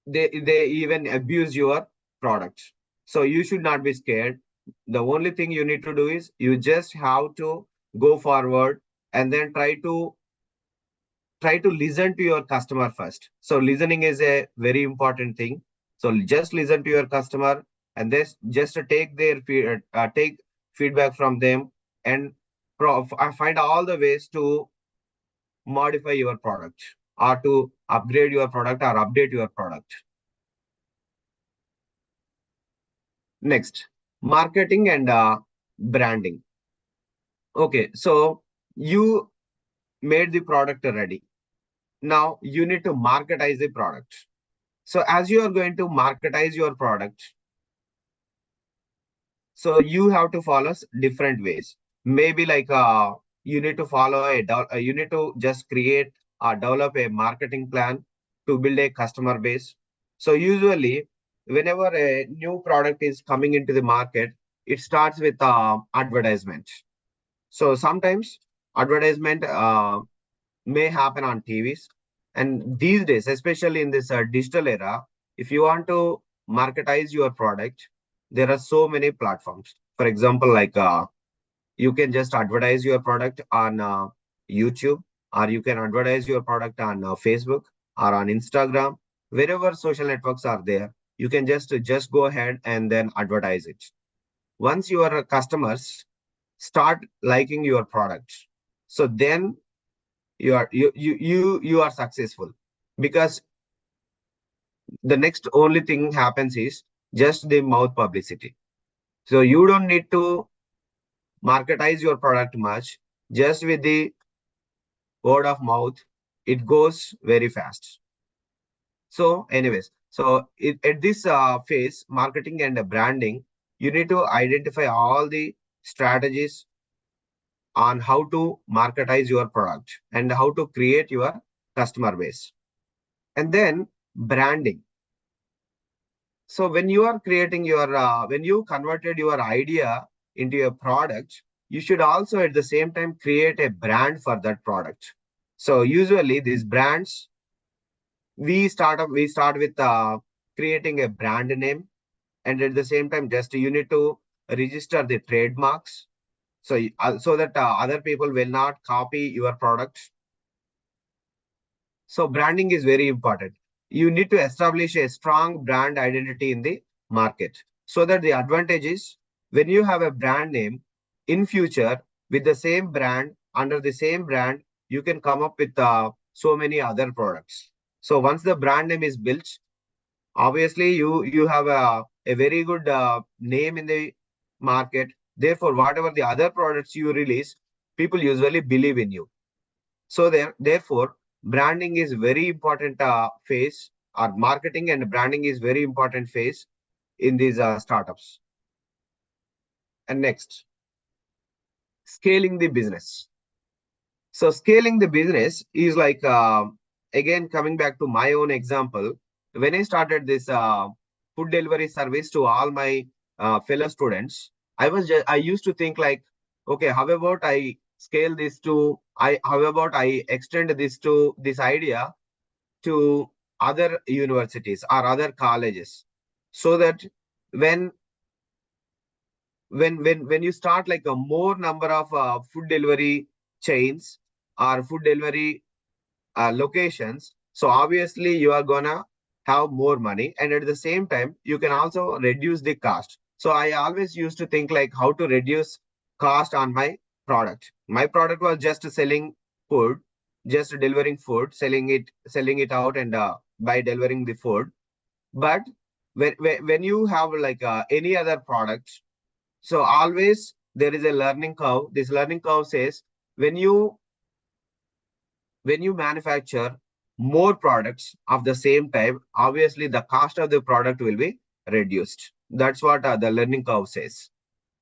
they even abuse your product. So you should not be scared. The only thing you need to do is you just have to go forward and then try to listen to your customer first. So listening is a very important thing. So just listen to your customer and just take take feedback from them and find all the ways to modify your product or to upgrade your product or update your product. Next, marketing and branding. Okay, so you made the product ready. Now you need to marketize the product. So as you are going to marketize your product, so you have to follow different ways. Maybe like you need to you need to just create or develop a marketing plan to build a customer base. So usually whenever a new product is coming into the market, it starts with advertisement. So sometimes advertisement may happen on TVs. And these days, especially in this digital era, if you want to marketize your product, there are so many platforms. For example, like you can just advertise your product on YouTube, or you can advertise your product on Facebook or on Instagram. Wherever social networks are there, you can just go ahead and then advertise it. Once your customers start liking your product, so then you are successful, because the next only thing happens is just the mouth publicity. So you don't need to marketize your product much. Just with the word of mouth, it goes very fast. So anyways, so at this phase, marketing and branding, you need to identify all the strategies on how to marketize your product and how to create your customer base. And then branding. So when you are creating your, when you converted your idea into a product, you should also at the same time create a brand for that product. So usually these brands, we start with creating a brand name, and at the same time, just you need to register the trademarks. So so that other people will not copy your product. So branding is very important. You need to establish a strong brand identity in the market, so that the advantage is when you have a brand name, in future with the same brand, under the same brand, you can come up with so many other products. So once the brand name is built, obviously you have a very good name in the market. Therefore, whatever the other products you release, people usually believe in you. So therefore, branding is very important phase, or marketing and branding is very important phase in these startups. And next, scaling the business. So scaling the business is like, again, coming back to my own example, when I started this food delivery service to all my fellow students, I used to think like, okay, how about I scale this to, how about I extend this idea to other universities or other colleges, so that when you start like a more number of food delivery chains or food delivery locations, so obviously you are gonna have more money, and at the same time you can also reduce the cost. So I always used to think like how to reduce cost on my product. My product was just selling food, just delivering food, selling it out, and by delivering the food. But when you have like any other product, so always there is a learning curve. This learning curve says when you manufacture more products of the same type, obviously the cost of the product will be reduced. That's what the learning curve says.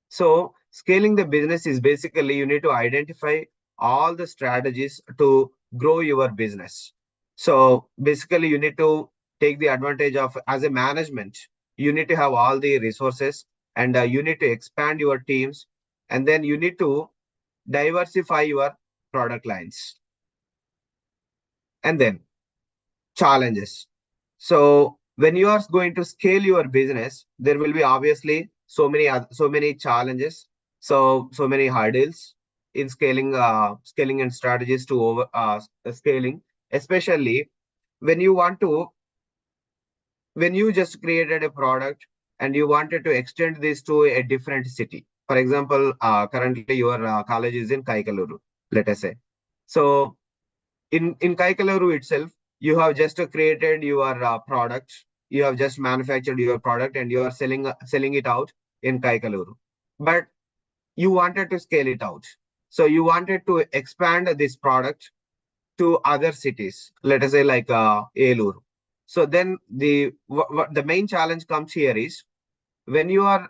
So scaling the business is basically you need to identify all the strategies to grow your business. So basically, you need to take the advantage of, as a management, you need to have all the resources, and you need to expand your teams, and then you need to diversify your product lines. And then challenges. So when you are going to scale your business, there will be obviously so many challenges, so many hurdles in scaling and strategies to over scaling, especially when you want to when you just created a product and you wanted to extend this to a different city. For example, currently your college is in Kaikaluru, let us say. So in Kaikaluru itself, you have just created your product, you have just manufactured your product, and you are selling it out in Kaikaluru. But you wanted to scale it out. So you wanted to expand this product to other cities, let us say like Elur. So then the main challenge comes here is when you are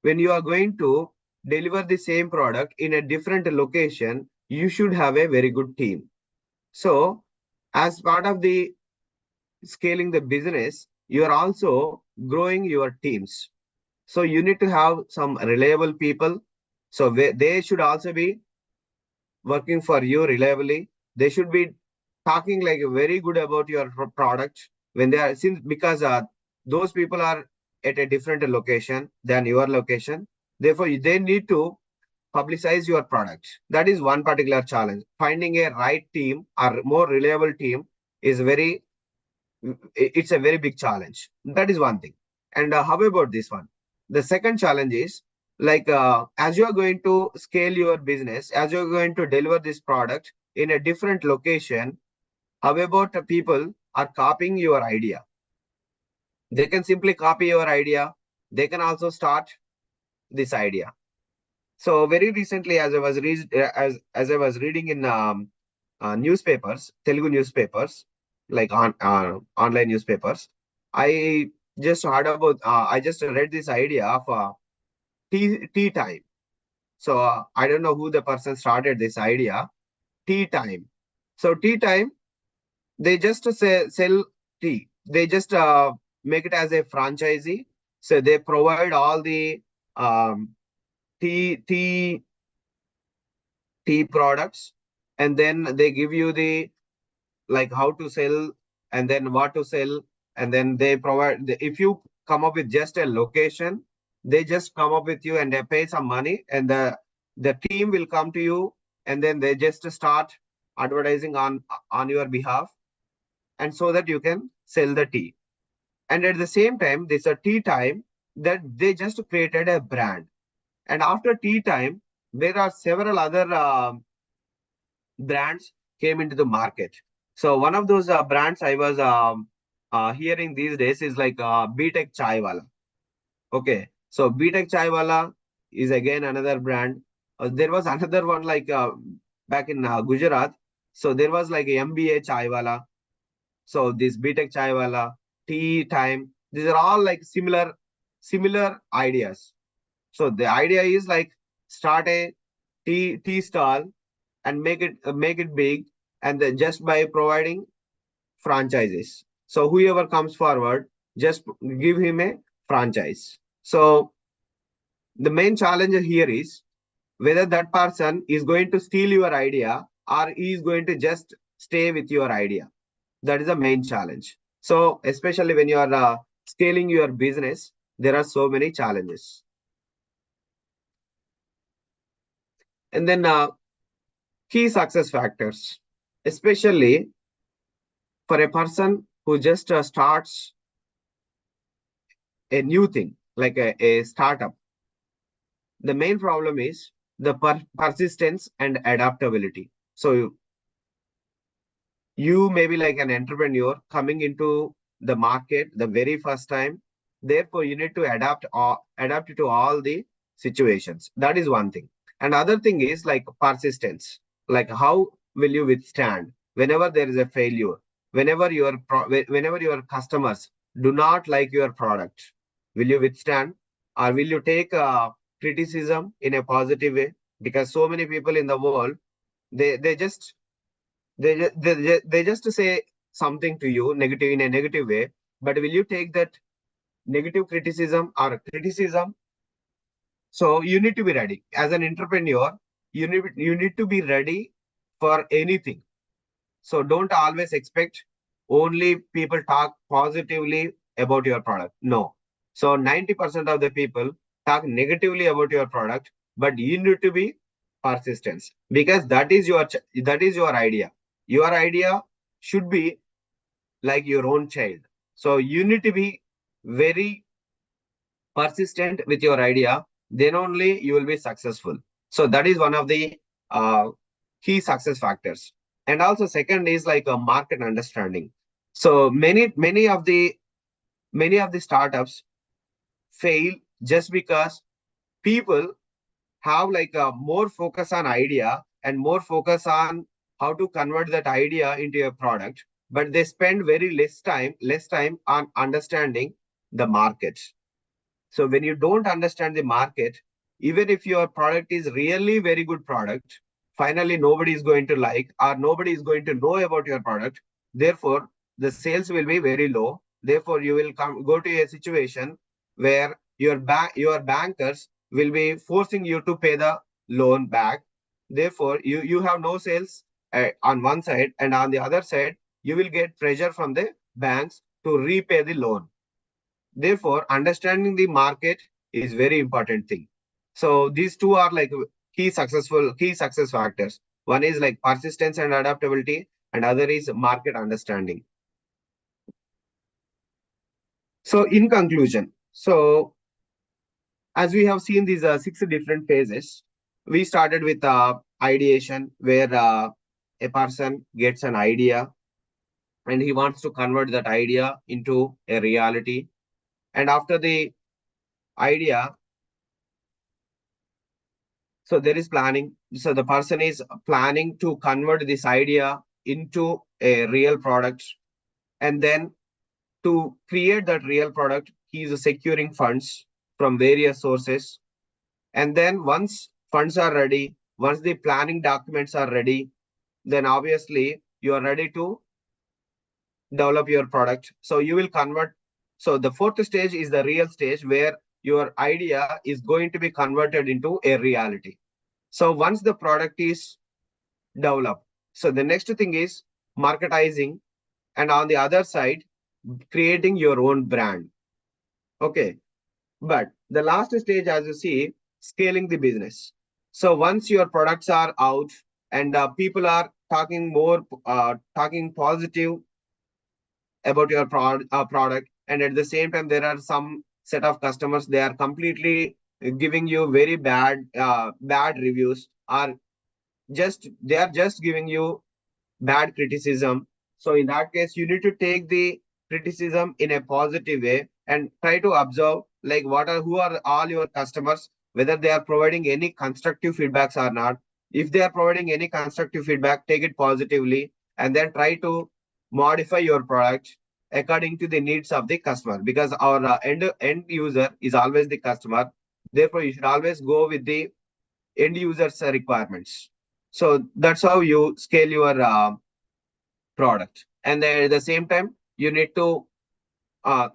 going to deliver the same product in a different location, you should have a very good team. So as part of the scaling the business, you are also growing your teams. So you need to have some reliable people. So they should also be working for you reliably. They should be talking like very good about your product when they are, since because those people are at a different location than your location. Therefore, they need to publicize your product. That is one particular challenge. Finding a right team or more reliable team is it's a very big challenge. That is one thing. And how about this one? The second challenge is like as you are going to scale your business, as you are going to deliver this product in a different location, how about people are copying your idea? They can simply copy your idea. They can also start this idea. So very recently, as I was as I was reading in newspapers, Telugu newspapers, like online newspapers, I just heard about. I just read this idea of tea time. So I don't know who the person started this idea. Tea time. So tea time, they just sell tea. They just make it as a franchisee. So they provide all the um, tea tea tea products, and then they give you the like how to sell and then what to sell, and then they provide if you come up with just a location, they just come up with you and they pay some money, and the team will come to you, and then they just start advertising on your behalf, and so that you can sell the tea. And at the same time, there's a tea time that they just created a brand. And after tea time, there are several other brands came into the market. So one of those brands I was hearing these days is like BTech Chai Wala. Okay, so BTech Chai Wala is again another brand. There was another one like back in Gujarat. So there was like a MBA Chai Wala. So this BTech Chai Wala, tea time, these are all like similar ideas. So the idea is like start a tea stall and make it big, and then just by providing franchises. So whoever comes forward, just give him a franchise. So the main challenge here is whether that person is going to steal your idea or he is going to just stay with your idea. That is the main challenge. So especially when you are scaling your business, there are so many challenges. And then key success factors, especially for a person who just starts a new thing, like a startup. The main problem is the persistence and adaptability. So you may be like an entrepreneur coming into the market the very first time. Therefore, you need to adapt to all the situations. That is one thing. And other thing is like persistence. Like how will you withstand whenever there is a failure? Whenever your customers do not like your product, will you withstand, or will you take criticism in a positive way? Because so many people in the world, they just They just say something to you negative in a negative way, but will you take that negative criticism or criticism? So you need to be ready as an entrepreneur. You need to be ready for anything. So don't always expect only people talk positively about your product. No. So 90% of the people talk negatively about your product, but you need to be persistent because that is your idea. Your idea should be like your own child. So you need to be very persistent with your idea, then only you will be successful. So that is one of the key success factors. And also second is like a market understanding. So many of the startups fail just because people have like a more focus on idea and more focus on how to convert that idea into a product, but they spend very less time on understanding the market. So when you don't understand the market, even if your product is really very good product, finally nobody is going to like or nobody is going to know about your product. Therefore, the sales will be very low. Therefore, you will go to a situation where your bankers will be forcing you to pay the loan back. Therefore, you have no sales on one side, and on the other side, you will get pressure from the banks to repay the loan. Therefore, understanding the market is very important thing. So these two are like key success factors. One is like persistence and adaptability, and other is market understanding. So in conclusion, so as we have seen these 6 different phases, we started with ideation, where a person gets an idea and he wants to convert that idea into a reality. And after the idea, so there is planning. So the person is planning to convert this idea into a real product. And then to create that real product, he is securing funds from various sources. And then once funds are ready, once the planning documents are ready, then obviously you are ready to develop your product. So you will convert. So the fourth stage is the real stage where your idea is going to be converted into a reality. So once the product is developed, so the next thing is marketizing, and on the other side, creating your own brand. Okay. But the last stage, as you see, scaling the business. So once your products are out and people are talking positive about your product, and at the same time there are some set of customers, they are completely giving you very bad reviews, or they are just giving you bad criticism. So in that case, you need to take the criticism in a positive way and try to observe like who are all your customers, whether they are providing any constructive feedbacks or not. If they are providing any constructive feedback, take it positively and then try to modify your product according to the needs of the customer, because our end user is always the customer. Therefore, you should always go with the end user's requirements. So that's how you scale your product. And then at the same time, you need to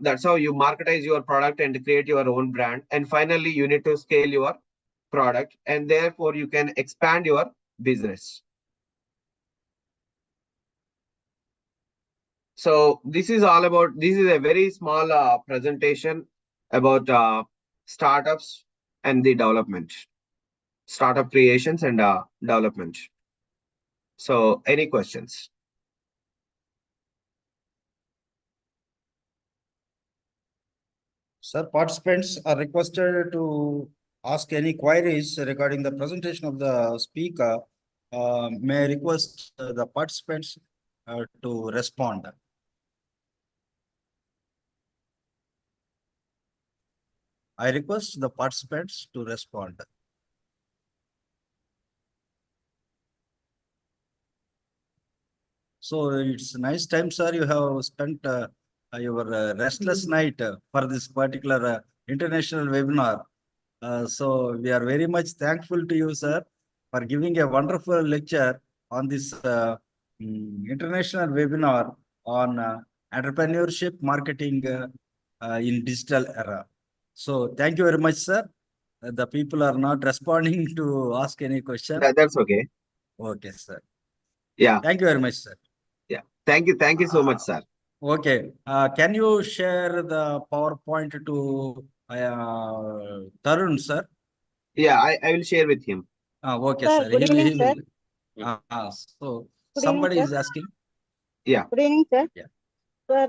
that's how you marketize your product and create your own brand. And finally, you need to scale your product, and therefore you can expand your business. So this is a very small presentation about startups and the development, startup creations and development. So any questions? Sir, participants are requested to ask any queries regarding the presentation of the speaker. May I request the participants to respond. I request the participants to respond. So it's nice time, sir. You have spent your restless night for this particular international webinar. So we are very much thankful to you, sir, for giving a wonderful lecture on this international webinar on entrepreneurship marketing in digital era. So thank you very much, sir. The people are not responding to ask any question. That's okay. Okay, sir. Yeah. Thank you very much, sir. Yeah. Thank you. Thank you so much, sir. Okay. Can you share the PowerPoint to Tarun, sir? Yeah, I will share with him. Okay, Sir, sir. good evening, sir. So Good evening, somebody sir. is asking. Yeah. Good evening, sir. Yeah. Sir,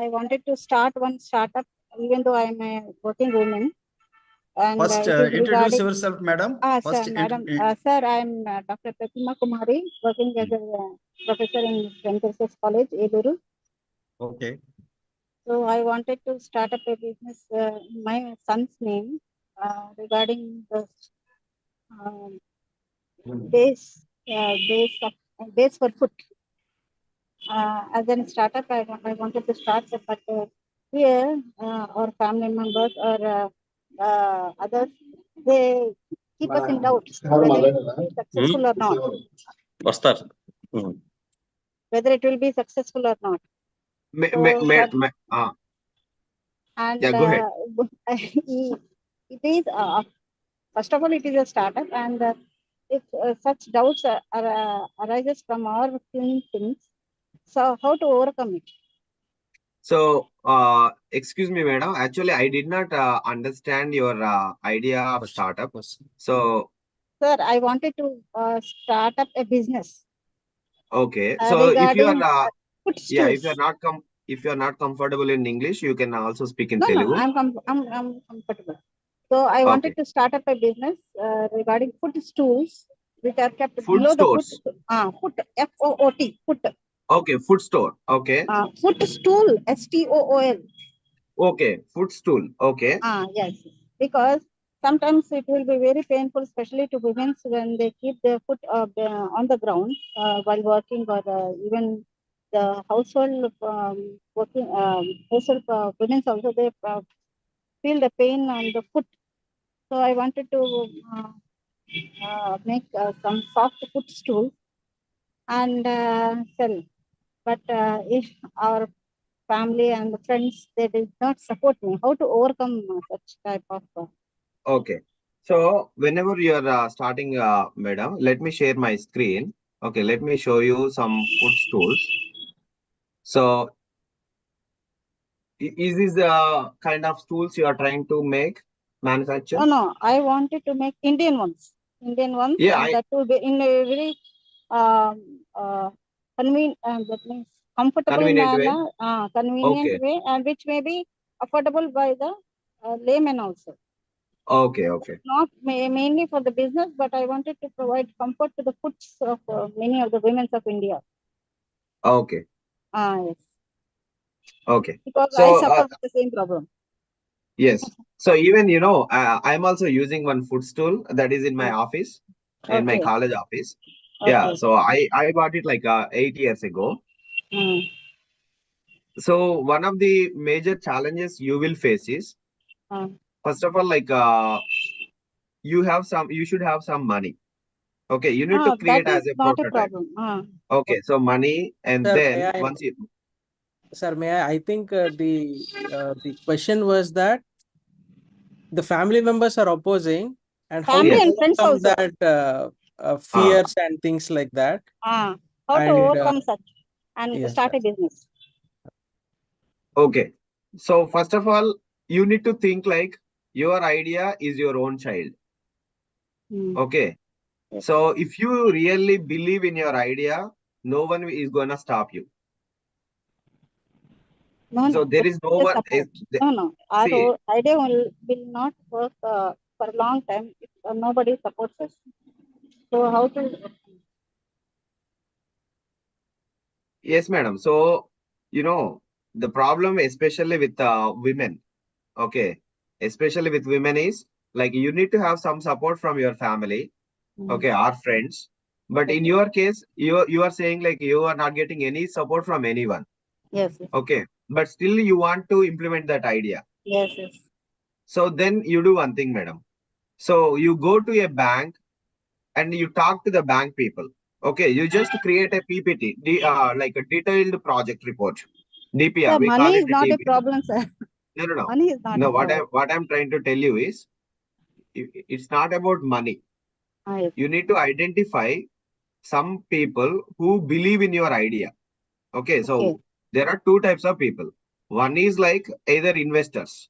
I wanted to start one startup, even though I'm a working woman. And First, it is introduce regarding. yourself, madam. Sir, madam. Sir, I'm Dr. Pratima Kumari, working as a professor in St. Joseph's College, Eluru. Okay. So I wanted to start up a business in my son's name regarding the base, base for food. As a startup, I wanted to start, but here our family members or others, they keep us in doubt whether it will be successful or not. వస్తారు Whether it will be successful or not. And yeah, go ahead. it is first of all, it is a startup, and if such doubts arises from our things, so how to overcome it? So, excuse me, madam. Actually, I did not understand your idea of startup. So, sir, I wanted to start up a business. Okay. So, if you are, yeah, if you are not comfortable in English, you can also speak in no, Telugu. No, I'm comfortable. So I wanted to start up a business regarding food stools, which are kept below stores. the foot, FOOT, foot. Okay, food store. Okay. Foot stool, STOOL. Okay, food stool. Okay. Yes, because sometimes it will be very painful, especially to women when they keep their foot on the ground while working, or even the household working household women also, they feel the pain on the foot. So I wanted to make some soft footstool and sell. But if our family and friends, they did not support me, how to overcome such type of. Okay. So whenever you are starting, madam, let me share my screen. Okay, let me show you some food stools. So is this the kind of stools you are trying to manufacture? No, I wanted to make Indian ones. Yeah, and that will be in a very convenient, that means comfortable convenient way. manner, convenient way, and which may be affordable by the layman also. Okay. Not mainly for the business, but I wanted to provide comfort to the foots of many of the women of India. Okay. Yes. Okay. Because So, I suffer with the same problem. Yes. So even, I'm also using one footstool that is in my office, in my college office. Yeah. Okay. So I bought it like 8 years ago. So one of the major challenges you will face is, first of all, like you should have some money. Okay. You need to create that as is a not a prototype. problem. Okay. So money, and Sir, then may I- once you, Sir, may I think the question was that the family members are opposing, and how Family to and friends overcome also. that fears and things like that. How to And, overcome such and yes, start sir. a business. okay. So first of all, you need to think like your idea is your own child. Okay. Yes. So if you really believe in your idea, no one is gonna stop you. So there is no one. No. Our idea will not work for a long time if nobody supports us. So how to? Yes, madam. So the problem, especially with women, okay, especially with women, is like you need to have some support from your family, okay, or friends. But in your case, you are saying like you are not getting any support from anyone. Yes. Okay, but still you want to implement that idea. Yes. So then you do one thing, madam. So you go to a bank and you talk to the bank people. Okay, you just create a PPT, like a detailed project report. DPR, Sir, we call money it is not a DPR. problem, sir. No. Money is not No, a problem. what I'm trying to tell you is, it's not about money. Yes. You need to identify some people who believe in your idea. Okay, so Okay. there are two types of people. One is like either investors.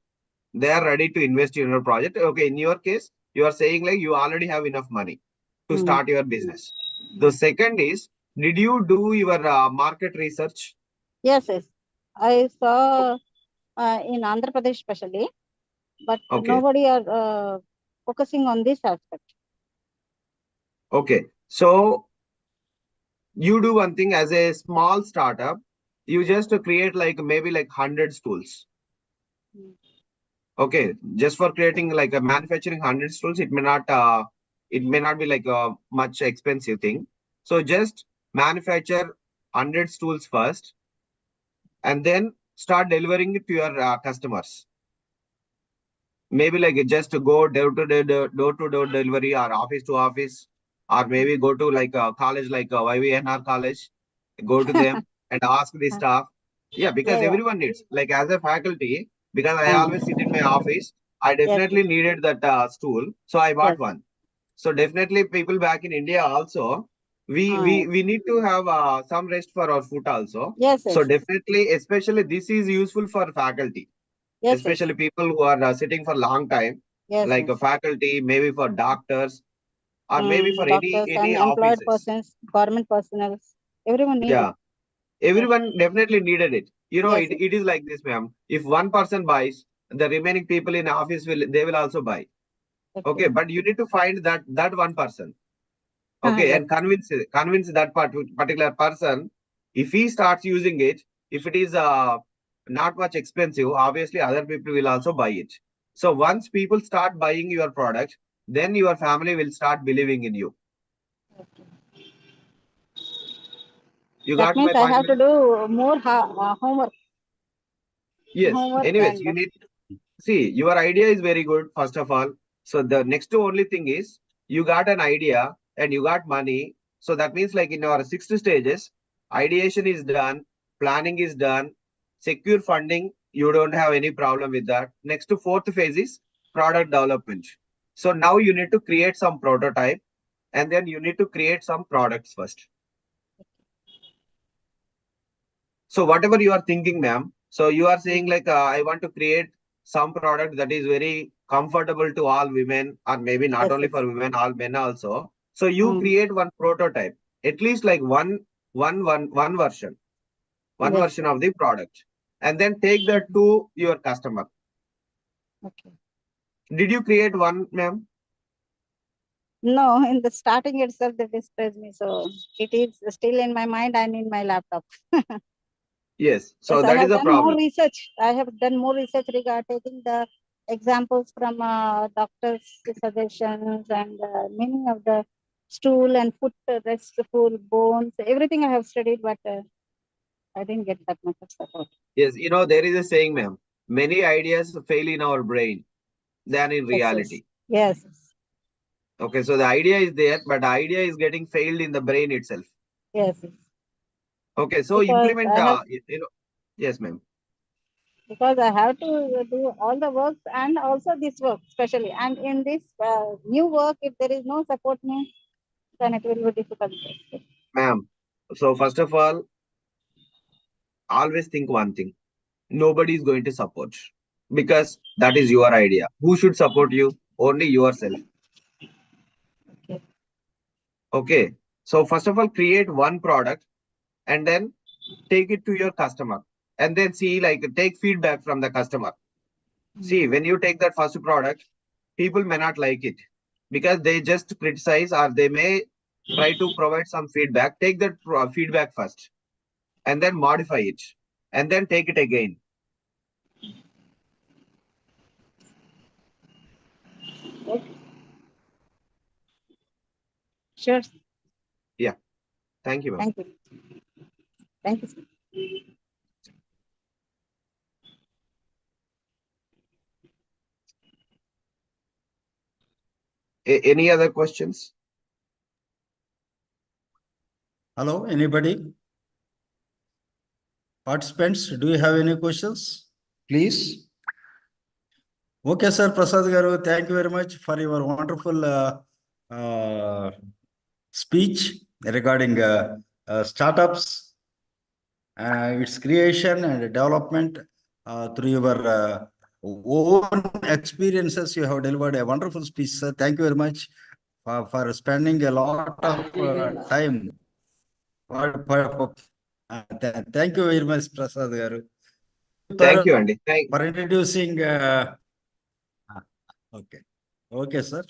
They are ready to invest in your project. Okay, in your case, you are saying like you already have enough money to start your business. The second is, did you do your market research? Yes, yes. I saw in Andhra Pradesh especially, but Okay. nobody are focusing on this aspect. Okay, so you do one thing as a small startup, you just create like maybe like 100 stools. Okay, just for creating like a manufacturing 100 stools, it may not be like a much expensive thing. So just manufacture 100 stools first, and then start delivering it to your customers. Maybe like just go door-to-door delivery or office to office, or maybe go to like a college like YVNR college, go to them and ask the staff. Yeah, because Yeah. everyone needs, like as a faculty, because I Ah. always sit in my office, I definitely Yes. needed that stool, so I bought Yes. one. So definitely people back in India also, we need to have some rest for our foot also. Yes. So Yes. definitely, especially this is useful for faculty, Yes. especially people who are sitting for long time, Yes. like a faculty, maybe for doctors, or maybe for Doctors any and employed offices. persons, government personnel, everyone need Yeah, it. everyone definitely needed it. Yes. It is like this, ma'am. If one person buys, the remaining people in office will also buy. Okay, but you need to find that one person. Okay, Yes. and convince that particular person. If he starts using it, if it is not much expensive, obviously other people will also buy it. So once people start buying your product, then your family will start believing in you. You That got means my I point, have to ma'am? do more homework. Yes. Homework Anyways, and you need, see, your idea is very good, first of all. So the next to only thing is, you got an idea and you got money. So that means like in our 6 stages, ideation is done, planning is done, secure funding, you don't have any problem with that. Next to fourth phase is product development. So now you need to create some prototype, and then you need to create some products first. So whatever you are thinking, ma'am, so you are saying like, I want to create some product that is very comfortable to all women, or maybe not Yes. only Yes. for women, all men also. So you create one prototype, at least like one version, one Yes. version of the product, and then take that to your customer. Okay. Did you create one, ma'am? No, in the starting itself they distressed me, so it is still in my mind and in my laptop. Yes. So Yes, I that is have a done more problem. research. I have done more research regarding taking the examples from doctors' suggestions and meaning of the stool and foot restful bones. Everything I have studied, but I didn't get that much of support. Yes. There is a saying, ma'am, many ideas fail in our brain than in Yes, reality. yes, yes, Okay, so the idea is there, but the idea is getting failed in the brain itself. yes, yes. Okay, so Because implement, I have yes, ma'am. because I have to do all the works and also this work especially. And in this new work, if there is no support, means then it will be difficult. Ma'am, so first of all, always think one thing. Nobody is going to support, because that is your idea. Who should support you? Only yourself. Okay. Okay, so first of all, create one product and then take it to your customer, and then see, like, take feedback from the customer. See, when you take that first product, people may not like it because they just criticize, or they may try to provide some feedback. Take that feedback first and then modify it, and then take it again. Okay. Sure. Yeah. Thank you, ma'am. Thank you. Thank you, sir. Any other questions? Hello, anybody? Participants, do you have any questions? Please. Okay, sir, Prasad Garu, thank you very much for your wonderful speech regarding startups, its creation and development through your own experiences. You have delivered a wonderful speech, sir. Thank you very much for spending a lot of time. Thank you very much, Prasad Garu. Thank you, Andy. For introducing. Okay. Okay, sir.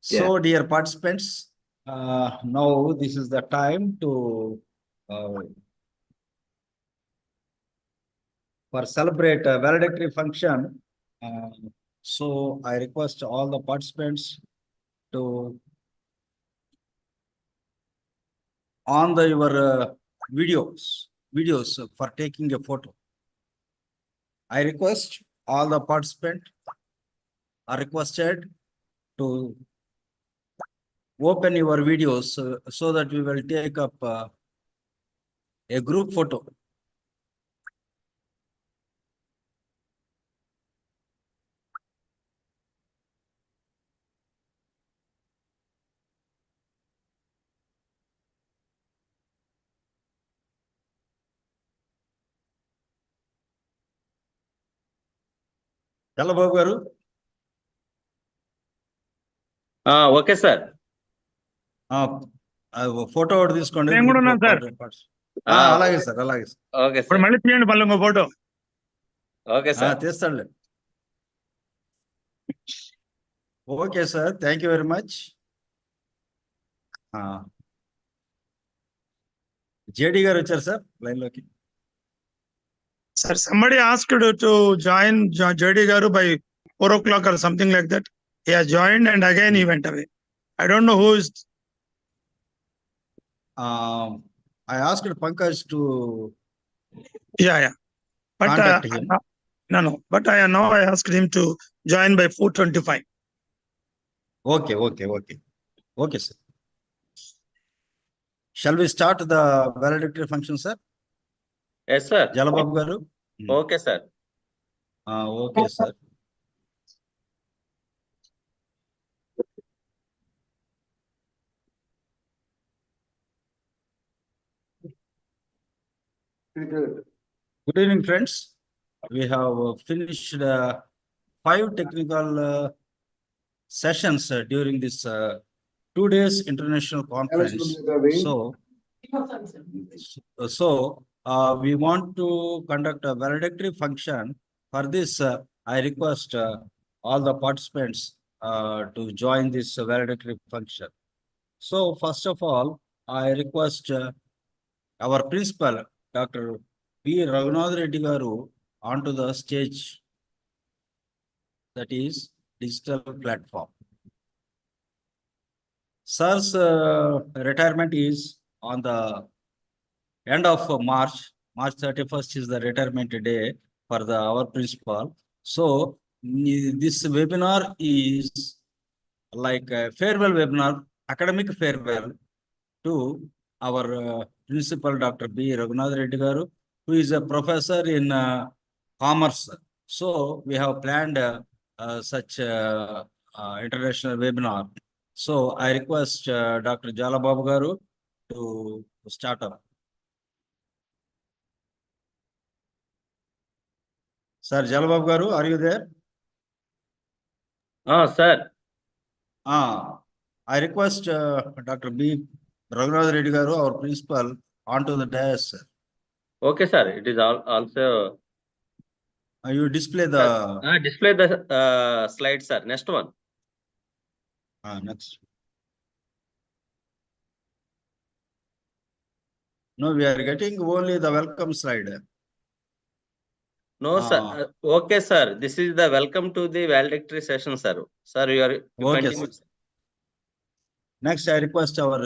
So, dear participants, now this is the time to for celebrate a valedictory function. So I request all the participants to on the your videos for taking a photo. I request all the participants are requested to open your videos so that we will take up a group photo. Chalabhabu garu. Okay sir. Photo ఒకటి తీసుకోండి. నేను కూడా ఉన్నాను sir. అలాగే sir, అలాగే sir. Okay ఇప్పుడు sir. మళ్ళీ తీయండి మళ్ళీ ఇంకో ఫోటో. Okay sir. తీస్తాడులే. Okay sir, thank you very much. JD గారు వచ్చారు సార్ లైన్ లోకి. Sir, somebody asked to join JD Garu by 4 o'clock or something like that. He has joined and again he went away. I don't know who is. I asked Pankaj to Yeah. But contact him. no. But now I asked him to join by 4:25. Okay, sir. Shall we start the valedictory function, sir? Yes, sir. Jalababu garu. Okay, sir. Okay, sir. Good evening, friends. We have finished 5 technical sessions during this 2 days international conference. So we want to conduct a valedictory function. For this, I request all the participants to join this valedictory function. So first of all, I request our principal, Dr. P. Raghunath Reddy Garu, onto the stage, that is digital platform. Sir's retirement is on the end of March. March 31st is the retirement day for our principal. So this webinar is like a farewell webinar, academic farewell to our principal, Dr. B. Raghunath Reddy Garu, who is a professor in commerce. So we have planned such international webinar. So I request Dr. Jalababu Garu to start up. Sir Jalababu Garu, are you there? Sir. I request Dr. B. Raghunath Reddy Garu, our principal, onto the dais. Okay, sir. It is also. You display the. Display the slide, sir. Next one. Next. No, we are getting only the welcome slide. No, sir. Okay, sir. This is the welcome to the valedictory session, sir. Sir, you Okay, continue. sir. Next, I request our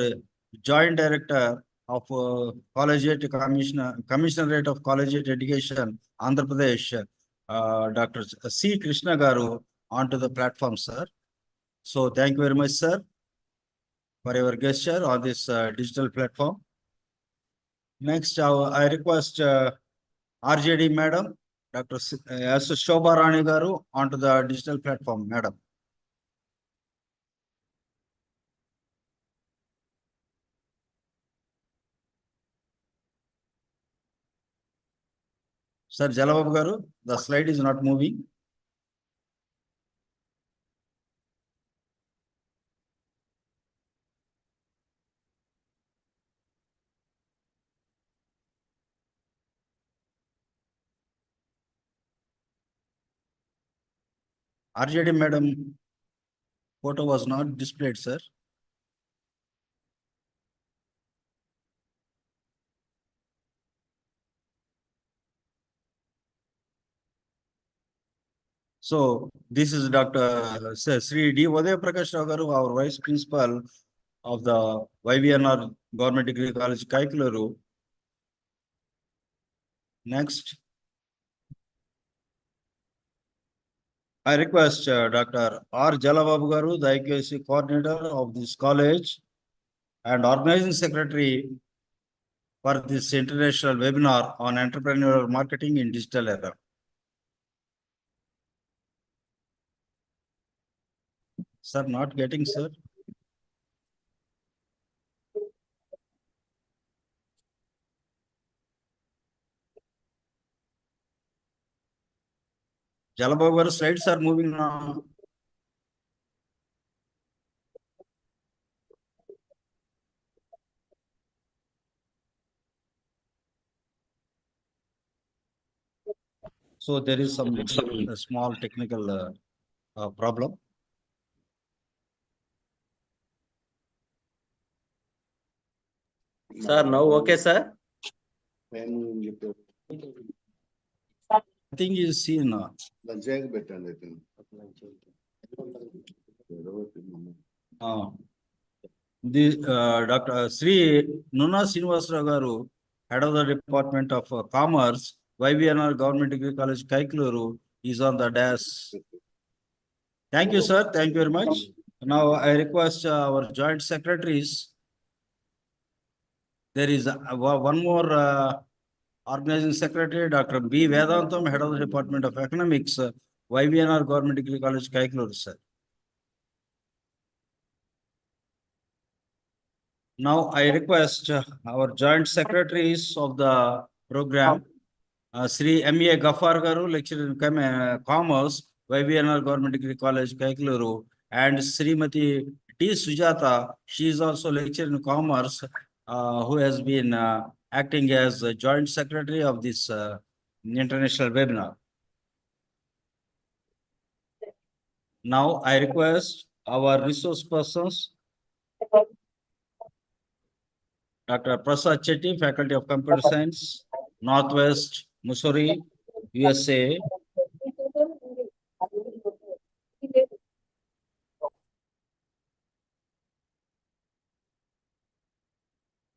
Joint Director of Collegiate Commissionerate of Collegiate Education, Andhra Pradesh, Dr. C. Krishna Garu, onto the platform, sir. So thank you very much, sir. for your gesture on this digital platform. Next, I request RJD Madam, Dr. S. Shobha Rani Garu onto the digital platform, Madam. Sir Jalababu Garu, the slide is not moving. RJD Madam photo was not displayed, sir. So this is Dr. Sri D. Uday Prakash Rao Garu, our Vice Principal of the YVNR Government Degree College, Kaikalaru. Next, I request Dr. R. Jalababu Garu, the IQAC coordinator of this college and organizing secretary for this international webinar on entrepreneurial marketing in digital era. Sir, not getting, sir. Jalababu Garu, slides are moving now. So there is some small technical problem. Sir, now okay, sir? Nothing is seen. Dr. Sri Nuna Srinivasarao Garu, head of the Department of Commerce, YVNR Government Degree College, Kaikaluru, is on the dais. Thank you, sir. Thank you very much. Now I request our joint secretaries. There is one more organizing secretary, Dr. B. Vedantam, head of the Department of Economics, YVNR Government Degree College, Kaikaluru, sir. Now I request our joint secretaries of the program, Sri M.A. Ghaffar Garu, lecturer in Commerce, YVNR Government Degree College, Kaikaluru, and Srimati T. Sujata, she is also lecturer in Commerce, who has been acting as a joint secretary of this international webinar. Now I request our resource persons, Dr. Prasad Chetty, Faculty of Computer Science, Northwest Missouri, USA.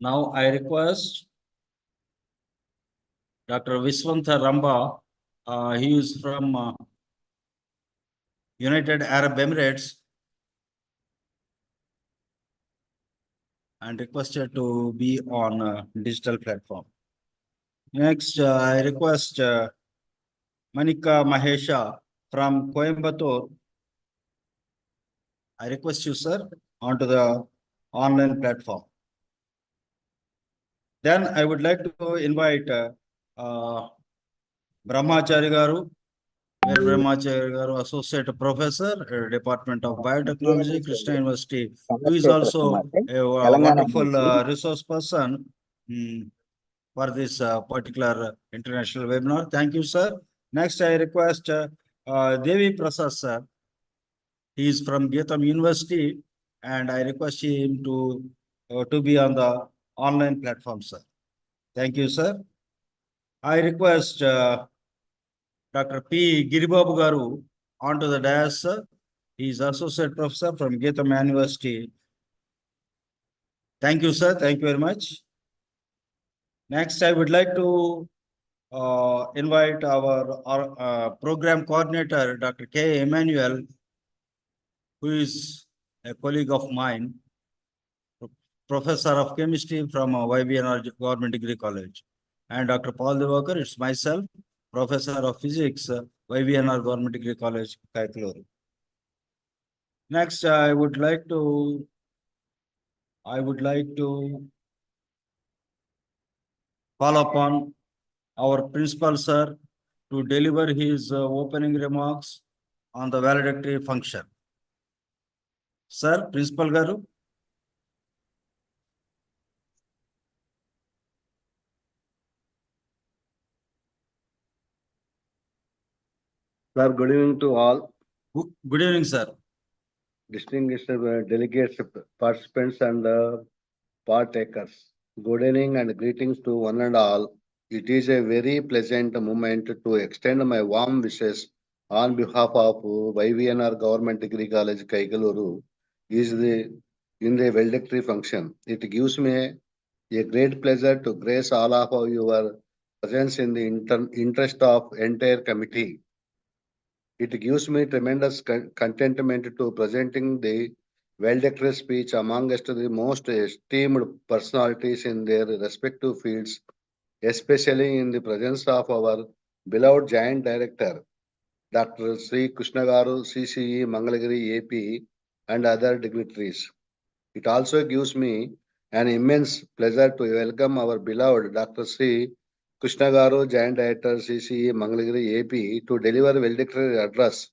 Now I request Dr. Viswantha Ramba, he is from United Arab Emirates, and requested to be on digital platform. Next, I request Manika Mahesha from Coimbatore. I request you, sir, onto the online platform. Then I would like to invite Brahmachari Garu, Brahmachari Garu, Associate Professor, Department of Biotechnology, Krishna University, who is also a wonderful resource person for this particular international webinar. Thank you, sir. Next, I request Devi Prasad, sir. He is from Getam University, and I request him to be on the online platform, sir. Thank you, sir. I request Dr. P. Giribabu Garu onto the dais, sir. He is associate professor from Getam University. Thank you, sir. Thank you very much. Next, I would like to invite our program coordinator, Dr. K. Emmanuel, who is a colleague of mine. Professor of Chemistry from YBNR Government Degree College. And Dr. Paul Divakar, it's myself, Professor of Physics, YBNR Government Degree College, Kaikaluru. Next, I would like to call upon our principal sir to deliver his opening remarks on the valedictory function. Sir, Principal Garu. Sir, good evening to all Good evening, sir. distinguished delegates, participants, and partakers. Good evening and greetings to one and all. It is a very pleasant moment to extend my warm wishes on behalf of YVNR Government Degree College, Kaikaluru, in the valedictory function. It gives me a great pleasure to grace all of your presence in the interest of entire committee. It gives me tremendous contentment to presenting the valedictory speech amongst the most esteemed personalities in their respective fields, especially in the presence of our beloved Joint Director, Dr. Sri Krishnagaru, CCE, Mangalagiri, AP, and other dignitaries. It also gives me an immense pleasure to welcome our beloved Dr. Sri Krishnagaru, Joint Director, CCE, Mangalagiri, AP, to deliver valedictory address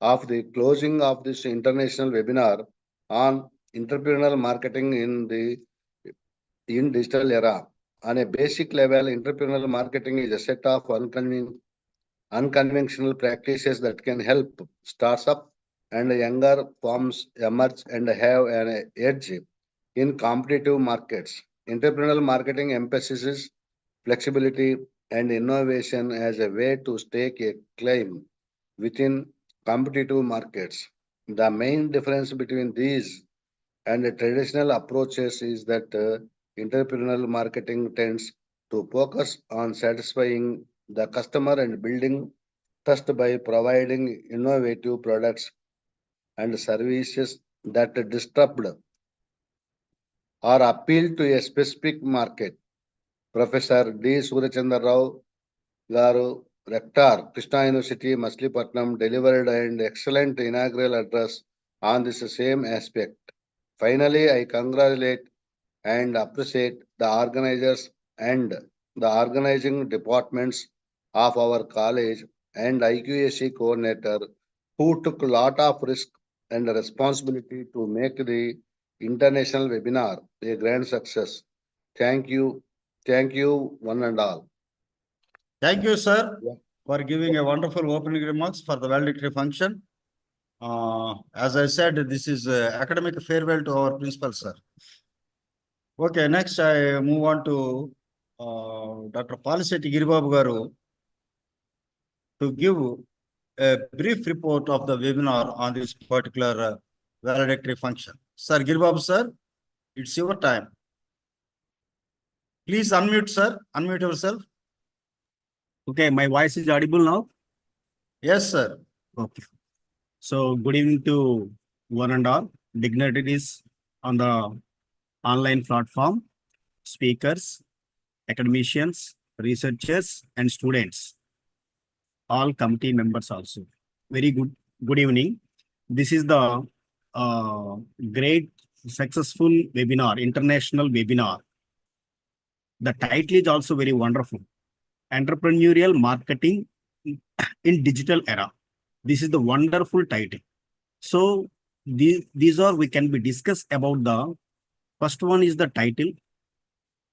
of the closing of this international webinar on entrepreneurial marketing in digital era. On a basic level, entrepreneurial marketing is a set of unconventional practices that can help startups and younger firms emerge and have an edge in competitive markets. Entrepreneurial marketing emphasizes flexibility and innovation as a way to stake a claim within competitive markets. The main difference between these and the traditional approaches is that entrepreneurial marketing tends to focus on satisfying the customer and building trust by providing innovative products and services that disrupt or appeal to a specific market. Professor D. Surachandra Rao Garu, Rector, Krishna University, Machilipatnam, delivered an excellent inaugural address on this same aspect. Finally, I congratulate and appreciate the organizers and the organizing departments of our college and IQAC coordinator who took a lot of risk and responsibility to make the international webinar a grand success. Thank you, one and all. Thank you, sir, for giving a wonderful opening remarks for the valedictory function. As I said, this is academic farewell to our principal, sir. Okay, next I move on to Dr. Paliseti Giribabu Garu to give a brief report of the webinar on this particular valedictory function. Sir Giribabu, sir, it's your time. Please unmute, sir. Unmute yourself. Okay, my voice is audible now? Yes, sir. Okay. So, good evening to one and all dignitaries on the online platform, speakers, academicians, researchers, and students, all committee members also. Very good evening. This is the great successful webinar, international webinar. The title is also very wonderful. Entrepreneurial marketing in digital era. This is the wonderful title. So these are we can be discussed about the first one is the title,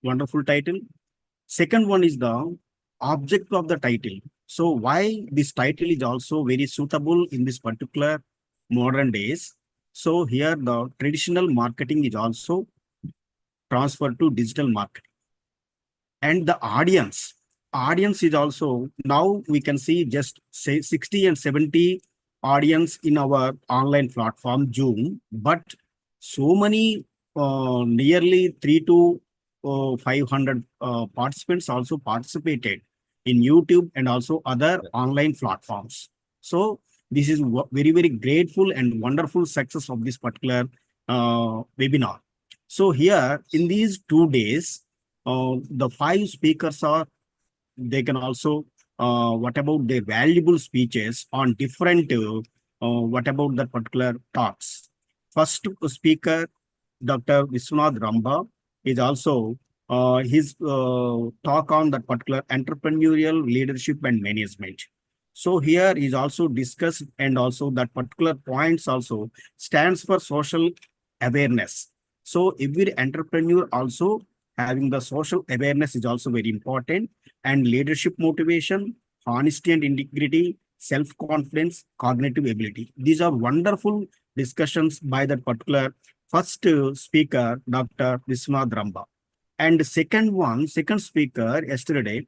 wonderful title. Second one is the object of the title. So why this title is also very suitable in this particular modern days. So here the traditional marketing is also transferred to digital marketing. And the audience is also, now we can see just say 60 and 70 audience in our online platform Zoom, but so many nearly 300 to 500 participants also participated in YouTube and also other online platforms. So this is very, very grateful and wonderful success of this particular webinar. So here in these 2 days, the 5 speakers are, they can also, what about their valuable speeches on different, what about the particular talks. First speaker, Dr. Viswanath Ramba, is also his talk on that particular entrepreneurial leadership and management. So here is also discussed, and also that particular points also stands for social awareness. So every entrepreneur also having the social awareness is also very important, and leadership motivation, honesty and integrity, self-confidence, cognitive ability. These are wonderful discussions by that particular first speaker, Dr. Viswanath Ramba. And second speaker yesterday,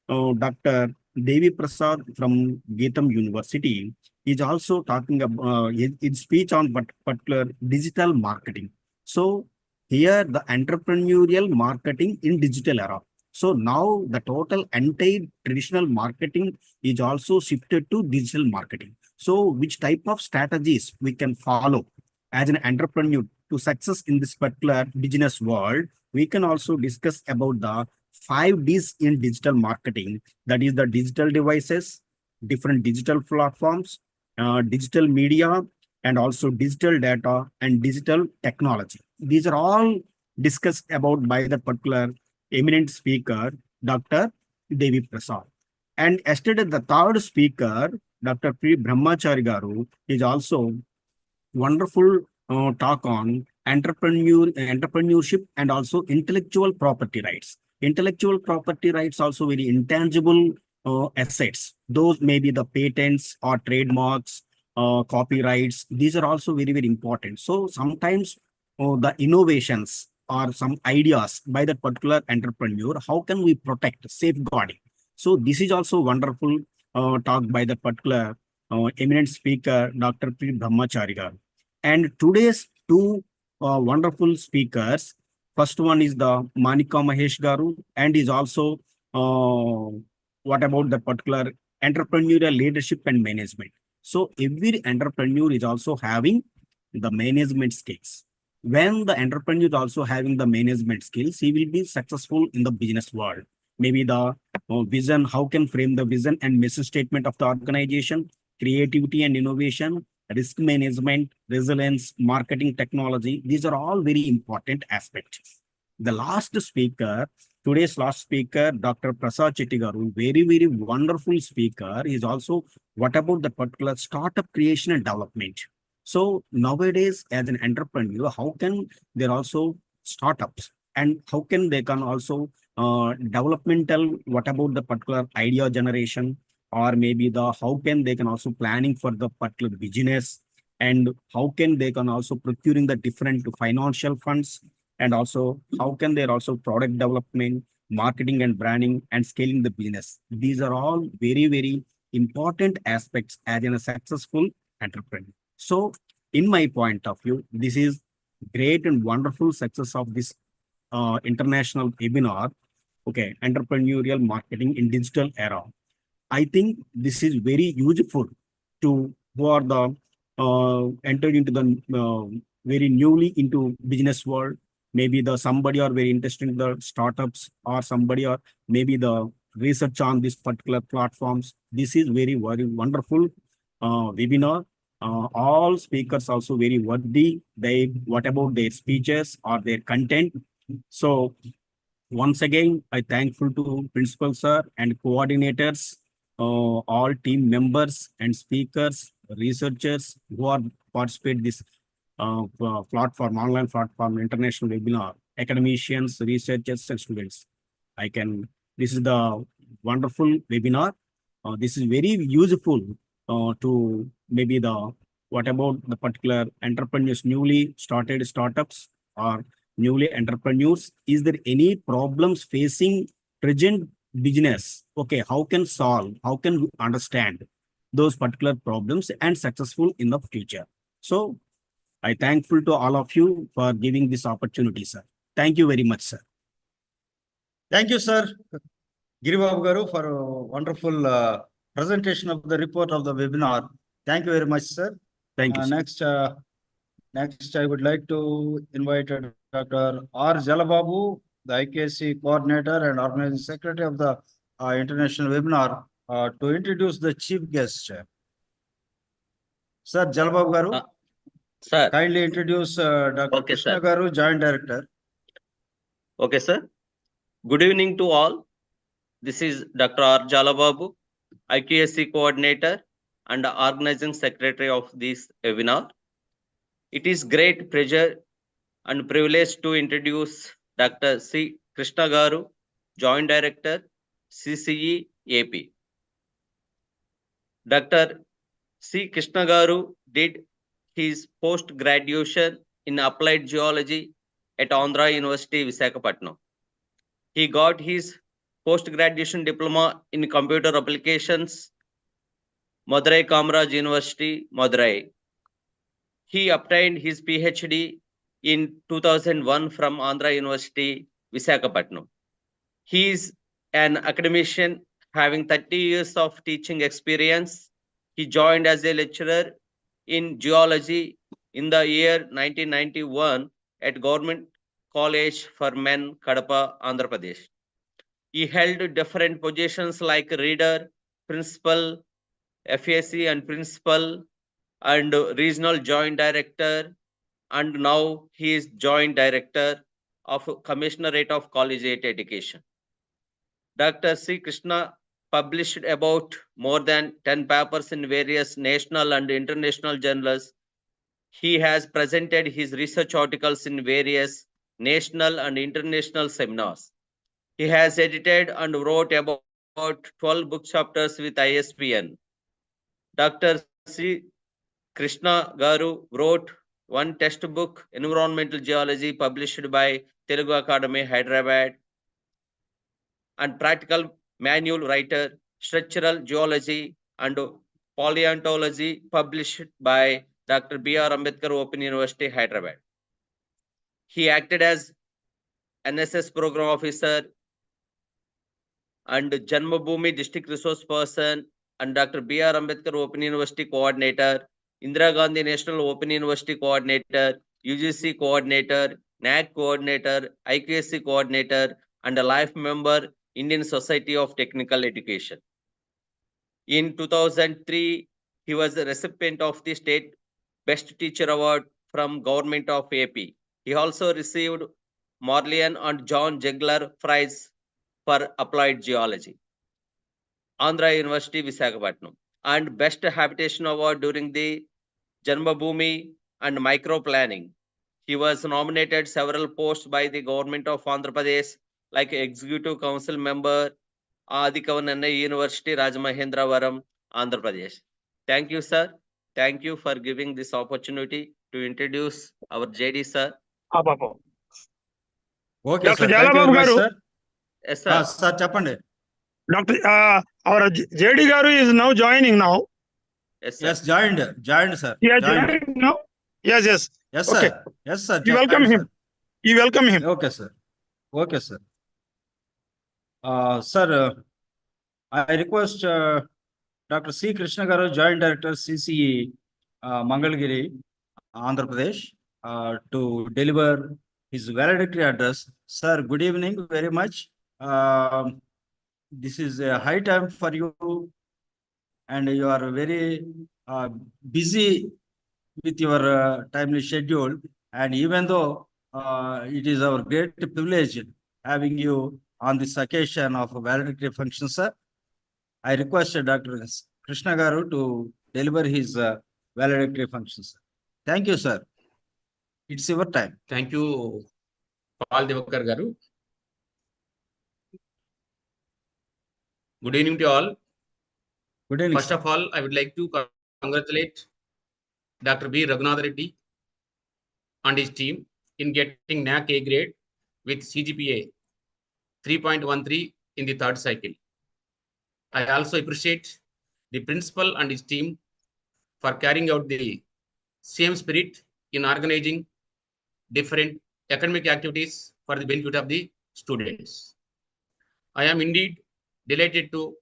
Dr. Devi Prasad from Geetam University is also talking about his speech on particular digital marketing. So here the entrepreneurial marketing in digital era. So now the total entire traditional marketing is also shifted to digital marketing. So which type of strategies we can follow as an entrepreneur to success in this particular business world, we can also discuss about the 5 Ds in digital marketing. That is the digital devices, different digital platforms, digital media, and also digital data and digital technology. These are all discussed about by the particular eminent speaker, Dr. Devi Prasad. And yesterday, the third speaker, Dr. P. Brahmachari Garu, is also wonderful talk on entrepreneurship and also intellectual property rights. Intellectual property rights also very intangible assets. Those may be the patents or trademarks, copyrights. These are also very, very important. So sometimes the innovations or some ideas by that particular entrepreneur, how can we protect, safeguarding? So this is also wonderful talk by the particular eminent speaker, Dr. P. Brahmachari Garu. And today's two wonderful speakers, first one is the Manika Mahesh Garu, and is also what about the particular entrepreneurial leadership and management. So every entrepreneur is also having the management skills. When the entrepreneur is also having the management skills, he will be successful in the business world. Maybe the vision, how can frame the vision and mission statement of the organization, creativity and innovation, risk management, resilience, marketing technology. These are all very important aspects. The last speaker, today's last speaker, Dr. Prasad Chettigaru, very, very wonderful speaker, is also what about the particular startup creation and development. So nowadays, as an entrepreneur, how can there also startups, and how can they can also developmental, what about the particular idea generation, or maybe the how can they can also planning for the particular business, and how can they can also procuring the different financial funds, and also how can they also product development, marketing and branding, and scaling the business. These are all very, very important aspects as in a successful entrepreneur. So in my point of view, this is great and wonderful success of this international webinar. Okay, entrepreneurial marketing in digital era. I think this is very useful to who are the entered into the very newly into business world. Maybe the somebody are very interested in the startups, or somebody or maybe the research on this particular platforms. This is very, very wonderful webinar. All speakers also very worthy. They what about their speeches or their content. So once again, I thankful to principal sir and coordinators, all team members and speakers, researchers who are participate this platform, online platform, international webinar, academicians, researchers, and students. This is the wonderful webinar. This is very useful to maybe the, what about the particular entrepreneurs, newly started startups or newly entrepreneurs. Is there any problems facing present business? Okay, how can solve, how can we understand those particular problems and successful in the future? So I thankful to all of you for giving this opportunity, sir. Thank you very much, sir. Thank you, sir. Giribabu Garu, for a wonderful presentation of the report of the webinar. Thank you very much, sir. Thank you, sir. Next, I would like to invite Dr. R. Jalababu, the IKC coordinator and organizing secretary of the international webinar, to introduce the chief guest. Sir Jalababu Garu, Sir. kindly introduce Dr. Okay, Krishna sir. Garu, Joint Director. Okay, sir. Good evening to all. This is Dr. R. Jalababu, IQSC coordinator and organizing secretary of this webinar. It is great pleasure and privilege to introduce Dr. C. Krishna Garu, Joint Director, CCE AP. Dr. C. Krishna Garu did his post-graduation in applied geology at Andhra University, Visakhapatnam. He got his post-graduation diploma in computer applications, Madurai Kamaraj University, Madurai. He obtained his PhD in 2001 from Andhra University, Visakhapatnam. He is an academician having 30 years of teaching experience. He joined as a lecturer in geology in the year 1991 at Government College for Men, Kadapa, Andhra Pradesh. He held different positions like reader, principal, FAC and principal, and regional joint director, and now he is joint director of Commissionerate of Collegiate Education. Dr. C. Krishna published about more than 10 papers in various national and international journals. He has presented his research articles in various national and international seminars. He has edited and wrote about 12 book chapters with ISBN. Dr. C. Krishna Garu wrote one textbook, Environmental Geology, published by Telugu Academy, Hyderabad, and practical manual writer, Structural Geology and Paleontology, published by Dr. B.R. Ambedkar Open University, Hyderabad. He acted as NSS Program Officer and Janmabhoomi District Resource Person and Dr. B.R. Ambedkar Open University Coordinator, Indira Gandhi National Open University Coordinator, UGC Coordinator, NAC Coordinator, IQSC Coordinator, and a life member, Indian Society of Technical Education. In 2003, he was the recipient of the State Best Teacher Award from Government of AP. He also received Marlian and John Jegler Prize for Applied Geology, Andhra University, Visakhapatnam, and Best Habitation Award during the Janmabhoomi and Micro Planning. He was nominated several posts by the government of Andhra Pradesh, like Executive Council Member, Adikavananna University, Rajamahendravaram, Andhra Pradesh. Thank you, sir. Thank you for giving this opportunity to introduce our JD, sir. Okay, Dr. sir. Thank you very Jalababu much, Garu. sir. Yes, sir. Sir, Chapande. Dr. Our JD Garu is now joining now. Yes, sir. Yes, joined, sir. He has Joined. joined now. Yes, yes. Yes, Okay. sir. Yes, sir. You welcome Joined, him. sir. You welcome him. Okay, sir. Okay, sir. Sir, I request Dr. C. Krishna Garu, Joint Director, CCE, Mangalgiri, Andhra Pradesh, to deliver his valedictory address. Sir, good evening very much. This is a high time for you, and you are very busy with your timely schedule. And even though it is our great privilege having you on this occasion of a valedictory function, sir, I request Dr. Krishna Garu to deliver his valedictory function, sir. Thank you, sir. It's your time. Thank you, Paul Devakar Garu. Good evening to all. Good evening. First of all, I would like to congratulate Dr. B. Raghunath Reddy and his team in getting NAC A grade with CGPA 3.13 in the third cycle. I also appreciate the principal and his team for carrying out the same spirit in organizing different academic activities for the benefit of the students. I am indeed delighted to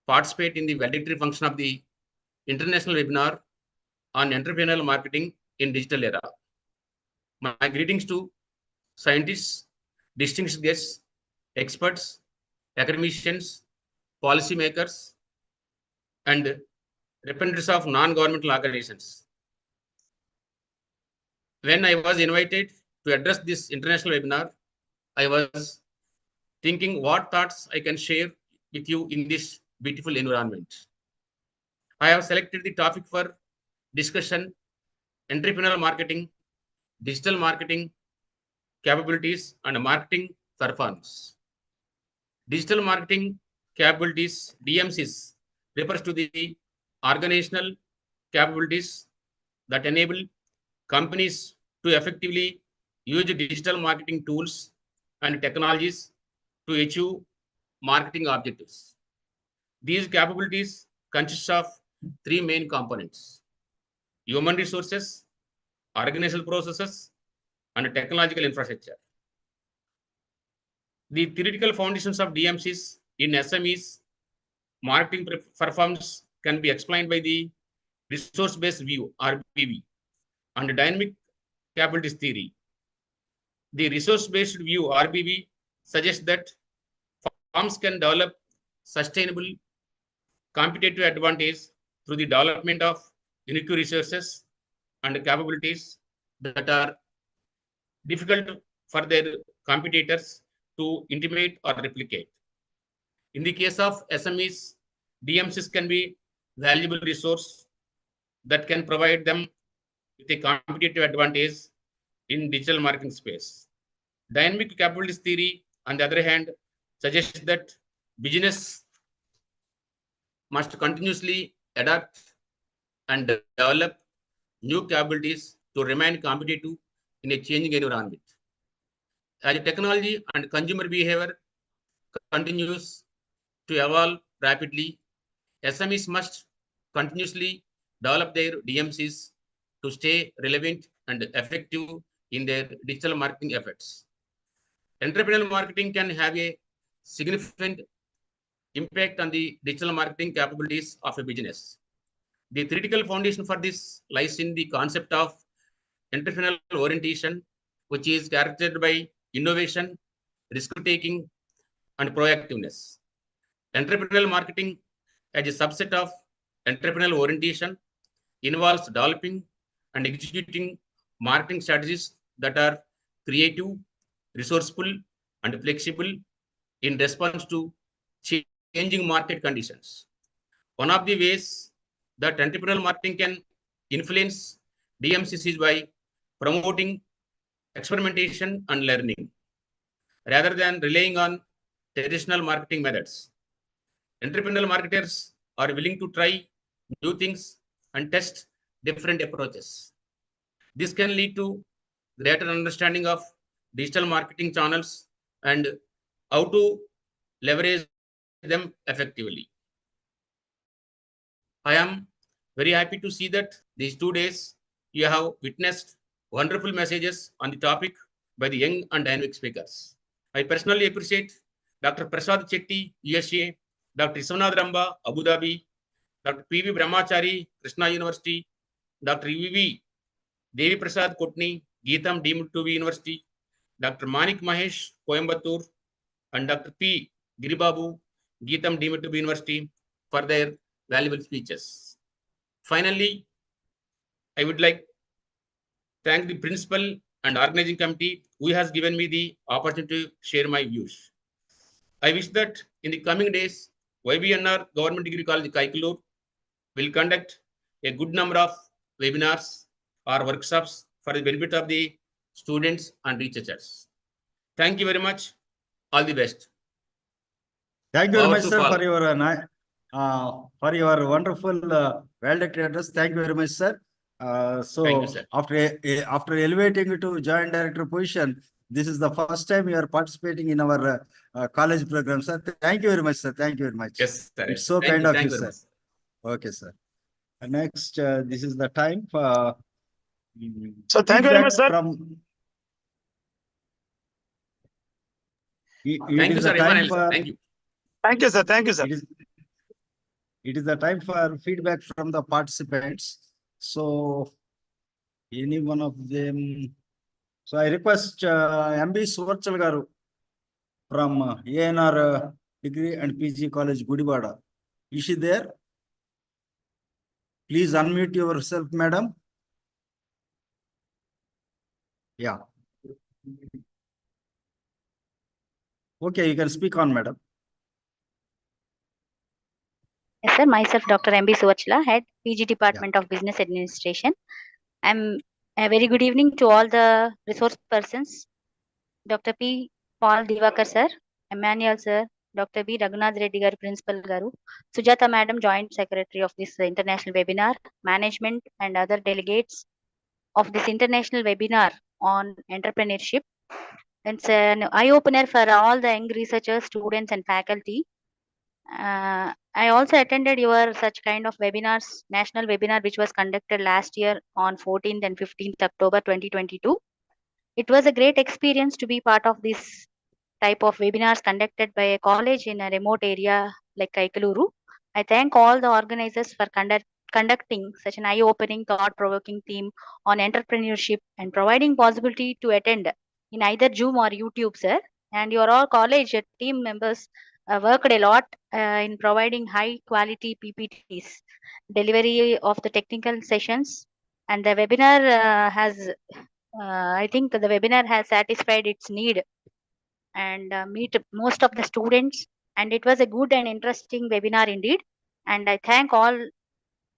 participate in the valedictory function of the international webinar on entrepreneurial marketing in digital era. My greetings to scientists, distinguished guests, experts, academicians, policymakers, and representatives of non-governmental organizations. When I was invited to address this international webinar, I was thinking what thoughts I can share with you in this beautiful environment. I have selected the topic for discussion: entrepreneurial marketing, digital marketing capabilities, and marketing performance. Digital marketing capabilities, DMCs, refers to the organizational capabilities that enable companies to effectively use digital marketing tools and technologies to achieve marketing objectives. These capabilities consist of three main components: human resources, organizational processes, and technological infrastructure. The theoretical foundations of DMCs in SMEs marketing performance can be explained by the resource-based view, RBV, and dynamic capabilities theory. The resource-based view, RBV, suggests that firms can develop sustainable competitive advantage through the development of unique resources and capabilities that are difficult for their competitors to intimate or replicate. In the case of SMEs, DMCs can be valuable resource that can provide them with a competitive advantage in digital marketing space. Dynamic capabilities theory, on the other hand, suggests that business must continuously adapt and develop new capabilities to remain competitive in a changing environment. As technology and consumer behavior continues to evolve rapidly, SMEs must continuously develop their DMCs to stay relevant and effective in their digital marketing efforts. Entrepreneurial marketing can have a significant impact on the digital marketing capabilities of a business. The theoretical foundation for this lies in the concept of entrepreneurial orientation, which is characterized by innovation, risk-taking, and proactiveness. Entrepreneurial marketing, as a subset of entrepreneurial orientation, involves developing and executing marketing strategies that are creative, resourceful, and flexible in response to changing market conditions. One of the ways that entrepreneurial marketing can influence DMCs is by promoting experimentation and learning rather than relying on traditional marketing methods. Entrepreneurial marketers are willing to try new things and test different approaches. This can lead to greater understanding of digital marketing channels and how to leverage them effectively. I am very happy to see that these 2 days you have witnessed wonderful messages on the topic by the young and dynamic speakers. I personally appreciate Dr. Prasad Chetty, USA, Dr. Iswanath Ramba, Abu Dhabi, Dr. P.V. Brahmachari, Krishna University, Dr. E.V. Devi Prasad Kotni, Geetam deemed to be University, Dr. Manik Mahesh, Coimbatore, and Dr. P. Giribabu, Geetam deemed to be University, for their valuable speeches. Finally, I would like to thank the principal and organizing committee who has given me the opportunity to share my views. I wish that in the coming days, YBNR Government Degree College Kaikalur will conduct a good number of webinars or workshops for the benefit of the students and researchers. Thank you very much. All the best. Thank you very Power much, to sir, Paul. for your wonderful, well-directed address. Thank you very much, sir. Thank you, sir. After elevating you to joint director position, this is the first time you are participating in our college program, sir. Thank you very much, sir. Thank you very much. Yes, sir. It's so Thank kind you. of Thank you, very sir. much. Okay, sir. Next, this is the time for So thank you very much, feedback sir. from. Thank you, sir. Thank you. Thank you, sir. Thank you, sir. It is the time for feedback from the participants. So, any one of them So I request MB Suvarchal Garu from ANR Degree and PG College, Gudivada. Is she there? Please unmute yourself, madam. Yeah. Okay, you can speak on, madam. Yes, sir. Myself, Dr. M.B. Suvarchala, Head PG Department of Business Administration. I'm a very good evening to all the resource persons. Dr. P. Paul Divakar, sir, Emmanuel, sir, Dr. B. Raghunath Reddy Garu, Principal Garu, Sujata Madam, Joint Secretary of this international webinar, management and other delegates of this international webinar on entrepreneurship. It's an eye-opener for all the young researchers, students and faculty. I also attended your such kind of webinars, national webinar, which was conducted last year on 14th and 15th October 2022. It was a great experience to be part of this type of webinars conducted by a college in a remote area like Kaikaluru. I thank all the organizers for conducting such an eye-opening, thought-provoking theme on entrepreneurship and providing possibility to attend in either Zoom or YouTube, sir. And your all college team members worked a lot in providing high-quality PPTs, delivery of the technical sessions, and the webinar I think the webinar has satisfied its need and meet most of the students, and it was a good and interesting webinar indeed. And I thank all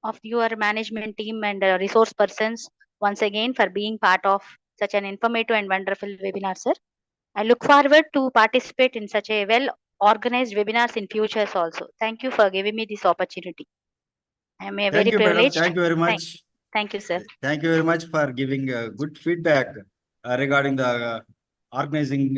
of your management team and resource persons once again for being part of such an informative and wonderful webinar, sir. I look forward to participate in such a well organized webinars in futures also. Thank you for giving me this opportunity. I am very you, madam. privileged. Thank you very much. Thank you, sir. Thank you very much for giving good feedback regarding the organizing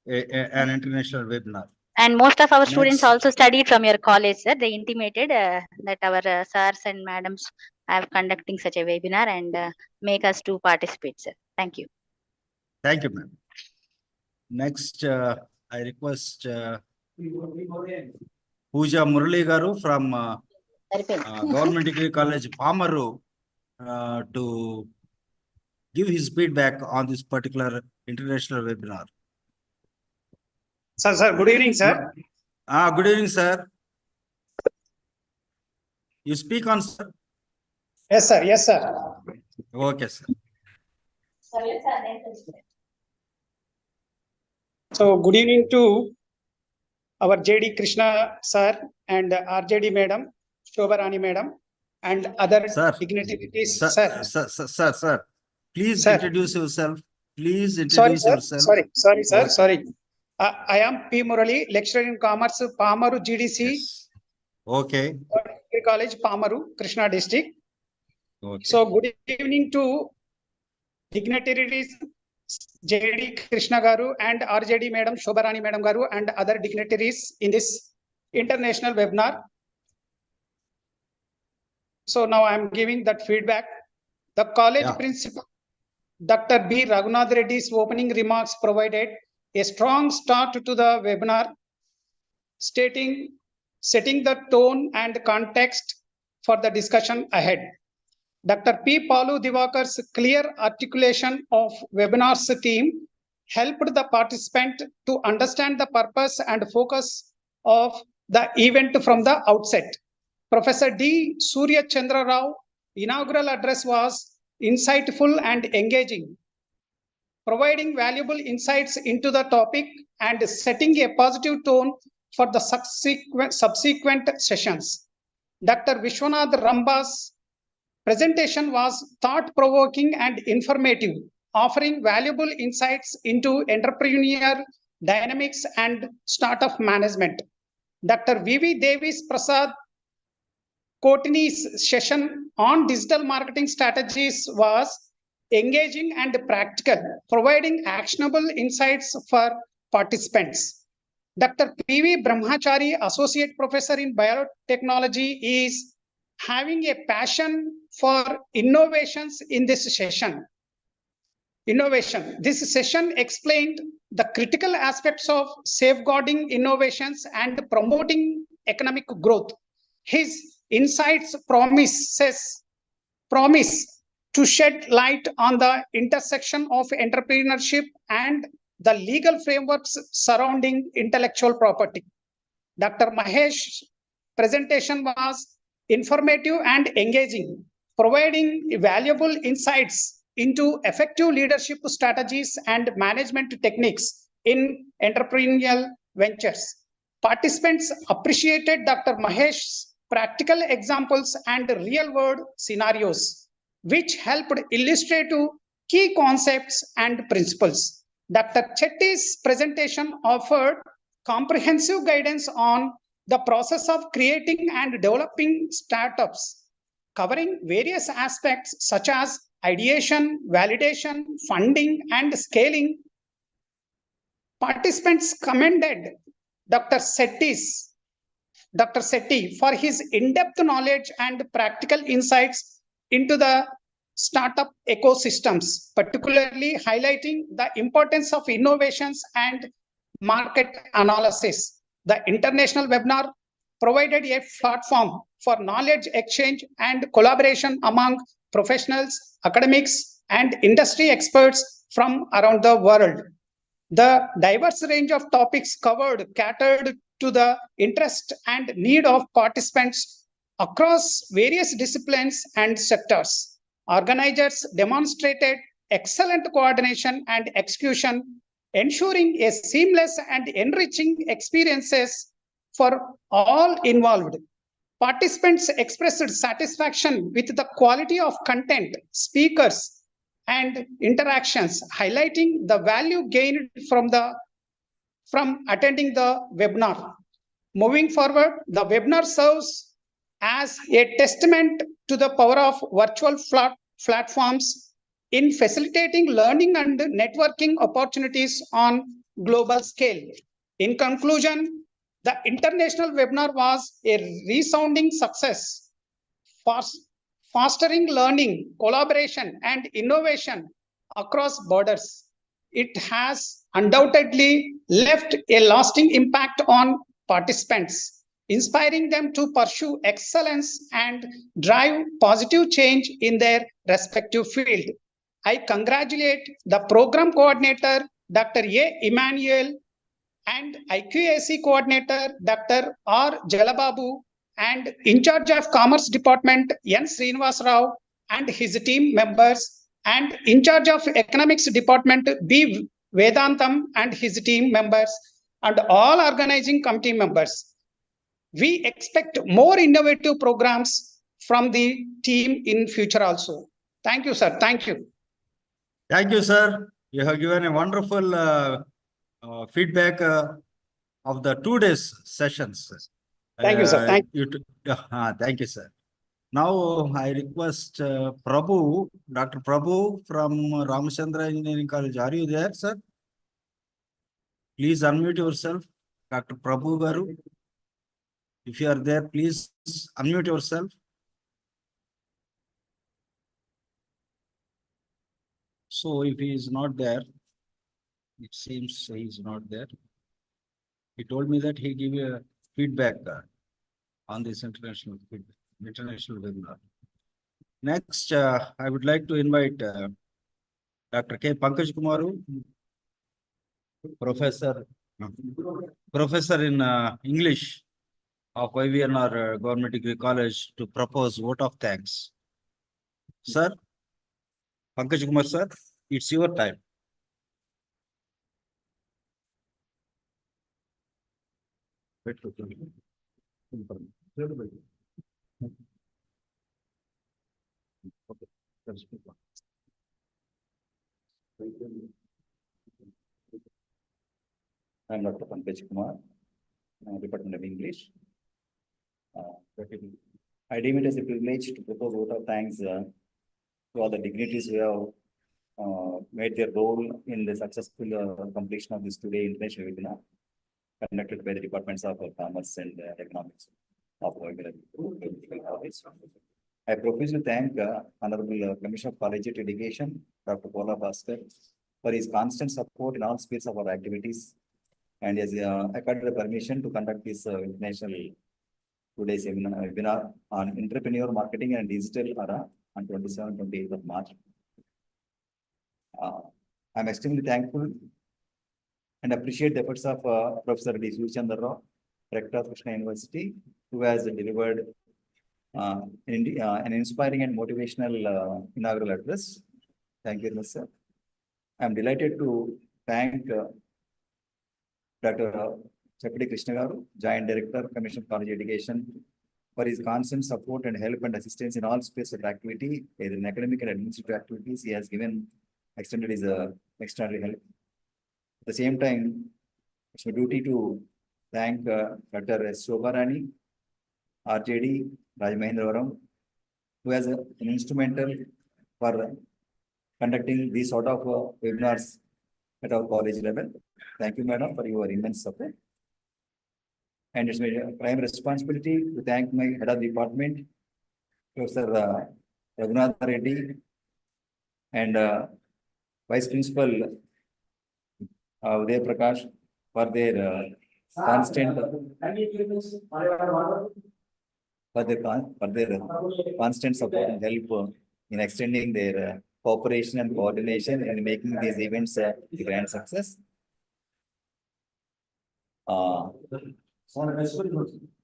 an international webinar. And most of our students also studied from your college, sir. They intimated that our sirs and madams are conducting such a webinar and make us to participate, sir. Thank you. Thank you, ma'am. Next, I request Pooja Murali Garu from Government Degree College, Pamaru, to give his feedback on this particular international webinar. Sir, good evening, sir. Good evening, sir. You speak on, sir? Yes, sir. Yes, sir. Okay, sir. So, good evening to our JD Krishna sir and RJD madam, Shobharani madam, and other dignitaries, sir. Sir. Please introduce yourself. Please Sorry, introduce sir. yourself. Sorry. I am P. Murali, lecturer in commerce, Pamaru GDC. Yes. Okay. College, Pamaru, Krishna district. Okay. So, good evening to dignitaries, JD Krishna Garu and RJD Madam, Shobharani Madam Garu, and other dignitaries in this international webinar. So now I am giving that feedback. The college principal, Dr. B. Raghunath Reddy's opening remarks provided a strong start to the webinar, setting the tone and context for the discussion ahead. Dr. P. Palu Divakar's clear articulation of webinar's theme helped the participant to understand the purpose and focus of the event from the outset. Professor D. Surya Chandra Rao inaugural address was insightful and engaging, providing valuable insights into the topic and setting a positive tone for the subsequent sessions. Dr. Vishwanath Ramba's presentation was thought-provoking and informative, offering valuable insights into entrepreneurial dynamics and startup management. Dr. V.V. Davis Prasad Kotini's session on digital marketing strategies was engaging and practical, providing actionable insights for participants. Dr. P.V. Brahmachari, Associate Professor in Biotechnology, is having a passion for innovations in this session. This session explained the critical aspects of safeguarding innovations and promoting economic growth. His insights promise to shed light on the intersection of entrepreneurship and the legal frameworks surrounding intellectual property. Dr. Mahesh's presentation was informative and engaging, providing valuable insights into effective leadership strategies and management techniques in entrepreneurial ventures. Participants appreciated Dr. Mahesh's practical examples and real-world scenarios, which helped illustrate key concepts and principles. Dr. Chetty's presentation offered comprehensive guidance on the process of creating and developing startups, covering various aspects such as ideation, validation, funding, and scaling. Participants commended Dr. Setti for his in-depth knowledge and practical insights into the startup ecosystems, particularly highlighting the importance of innovations and market analysis. The international webinar provided a platform for knowledge exchange and collaboration among professionals, academics, and industry experts from around the world. The diverse range of topics covered catered to the interest and need of participants across various disciplines and sectors. Organizers demonstrated excellent coordination and execution, ensuring a seamless and enriching experiences for all involved. Participants expressed satisfaction with the quality of content, speakers, and interactions, highlighting the value gained from attending the webinar. Moving forward, the webinar serves as a testament to the power of virtual platforms in facilitating learning and networking opportunities on global scale. In conclusion, the international webinar was a resounding success, fostering learning, collaboration, and innovation across borders. It has undoubtedly left a lasting impact on participants, inspiring them to pursue excellence and drive positive change in their respective field. I congratulate the program coordinator, Dr. A. Emmanuel, and IQAC coordinator, Dr. R. Jalababu, and in charge of Commerce Department, N. Srinivas Rao, and his team members, and in charge of Economics Department, B. Vedantam, and his team members, and all organizing committee members. We expect more innovative programs from the team in future also. Thank you, sir. Thank you. Thank you, sir. You have given a wonderful feedback of the 2 days sessions. Thank you, sir. Thank you, sir. Now I request Prabhu, Dr. Prabhu from Ramachandra Engineering College. Are you there, sir? Please unmute yourself, Dr. Prabhu Garu. If you are there, please unmute yourself. So if he is not there, it seems he is not there. He told me that he gave a feedback on this international webinar. Next, I would like to invite Dr. K. Pankaj Kumaru, Professor in English of YVNR Government Degree College, to propose vote of thanks. Sir, Pankaj Kumar sir, it's your time. I'm Dr. Pankaj Kumar, Department of English. I deem it as a privilege to propose vote of thanks to all the dignitaries who have made their role in the successful completion of this today international webinar conducted by the Departments of Commerce and Economics of College. I propose to thank Honorable Commissioner of Collegiate Education, Dr. Pola Bhaskar, for his constant support in all spheres of our activities, and has accorded the permission to conduct this international today's webinar on entrepreneurial marketing and digital era on 28th of March. I'm extremely thankful and appreciate the efforts of Professor D. Surchandra Rao, Rector of Krishna University, who has delivered an inspiring and motivational inaugural address. Thank you very much, sir. I'm delighted to thank Dr. Chapati Krishna Garu, Joint Director, Commission College Education, for his constant support and help and assistance in all spaces of activity, either in academic and administrative activities. He has extended his extraordinary help. At the same time, it's my duty to thank Dr. S. Shobharani, RJD, Rajamahendravaram, who has an instrumental for conducting these sort of webinars at our college level. Thank you, madam, for your immense support. And it's my prime responsibility to thank my head of department, Professor Raghunath Reddy, and Vice Principal Uday Prakash for their constant support and help in extending their cooperation and coordination in making these events a grand success.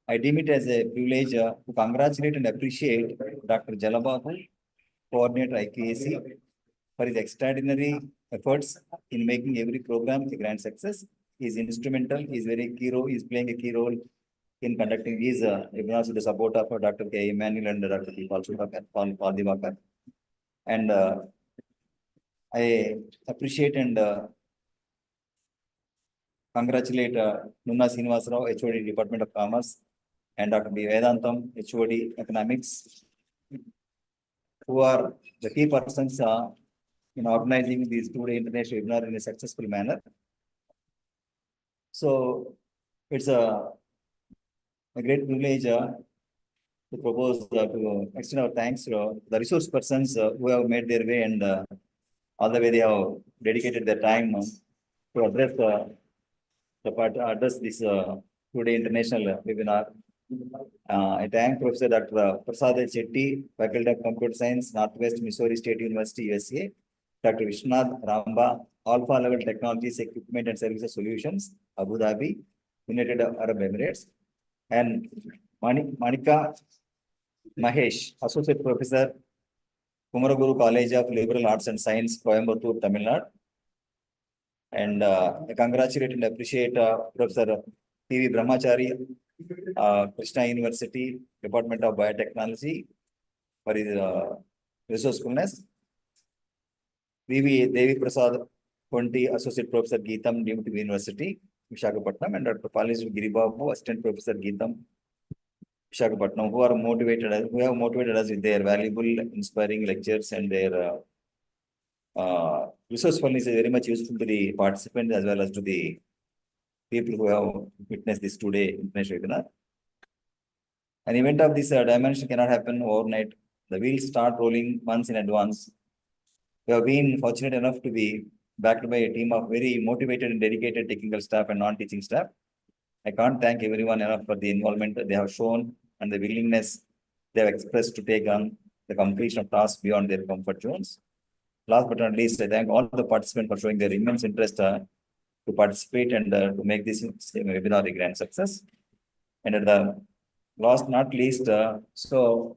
I deem it as a privilege to congratulate and appreciate Dr. Jalababu, Coordinator IQAC, for his extraordinary efforts in making every program a grand success. He is instrumental. He is playing a key role in conducting these webinars with the support of Dr. K. Emmanuel and Dr. P. Paul Divakar. And I appreciate and congratulate Nunna Srinivasarao, HOD Department of Commerce, and Dr. B. Vedantam, HOD Economics, who are the key persons in organizing these two-day international webinar in a successful manner. So it's a great privilege to propose to extend our thanks to the resource persons who have made their way and all the way they have dedicated their time to address this two-day international webinar. I thank Professor Dr. Prasad Chetty, Faculty of Computer Science, Northwest Missouri State University, USA, Dr. Vishwanath Ramba, Alpha Level Technologies, Equipment and Services Solutions, Abu Dhabi, United Arab Emirates, and Manika Mahesh, Associate Professor, Kumaraguru College of Liberal Arts and Science, Coimbatore, Tamil Nadu. And I congratulate and appreciate Professor P.V. Brahmachari, Krishna University, Department of Biotechnology, for his resourcefulness. V.V. Devi Prasad Ponti, Associate Professor Geetam, Deemed University, Visakhapatnam, and Dr. Palis Giribabu, Assistant Professor Geetam, Visakhapatnam, who have motivated us with their valuable, inspiring lectures, and their resourcefulness is very much useful to the participants as well as to the people who have witnessed this today international webinar. An event of this dimension cannot happen overnight. The wheels start rolling months in advance. We have been fortunate enough to be backed by a team of very motivated and dedicated technical staff and non-teaching staff. I can't thank everyone enough for the involvement that they have shown and the willingness they have expressed to take on the completion of tasks beyond their comfort zones. Last but not least, I thank all the participants for showing their immense interest to participate and to make this webinar a grand success. And at the last but not least, so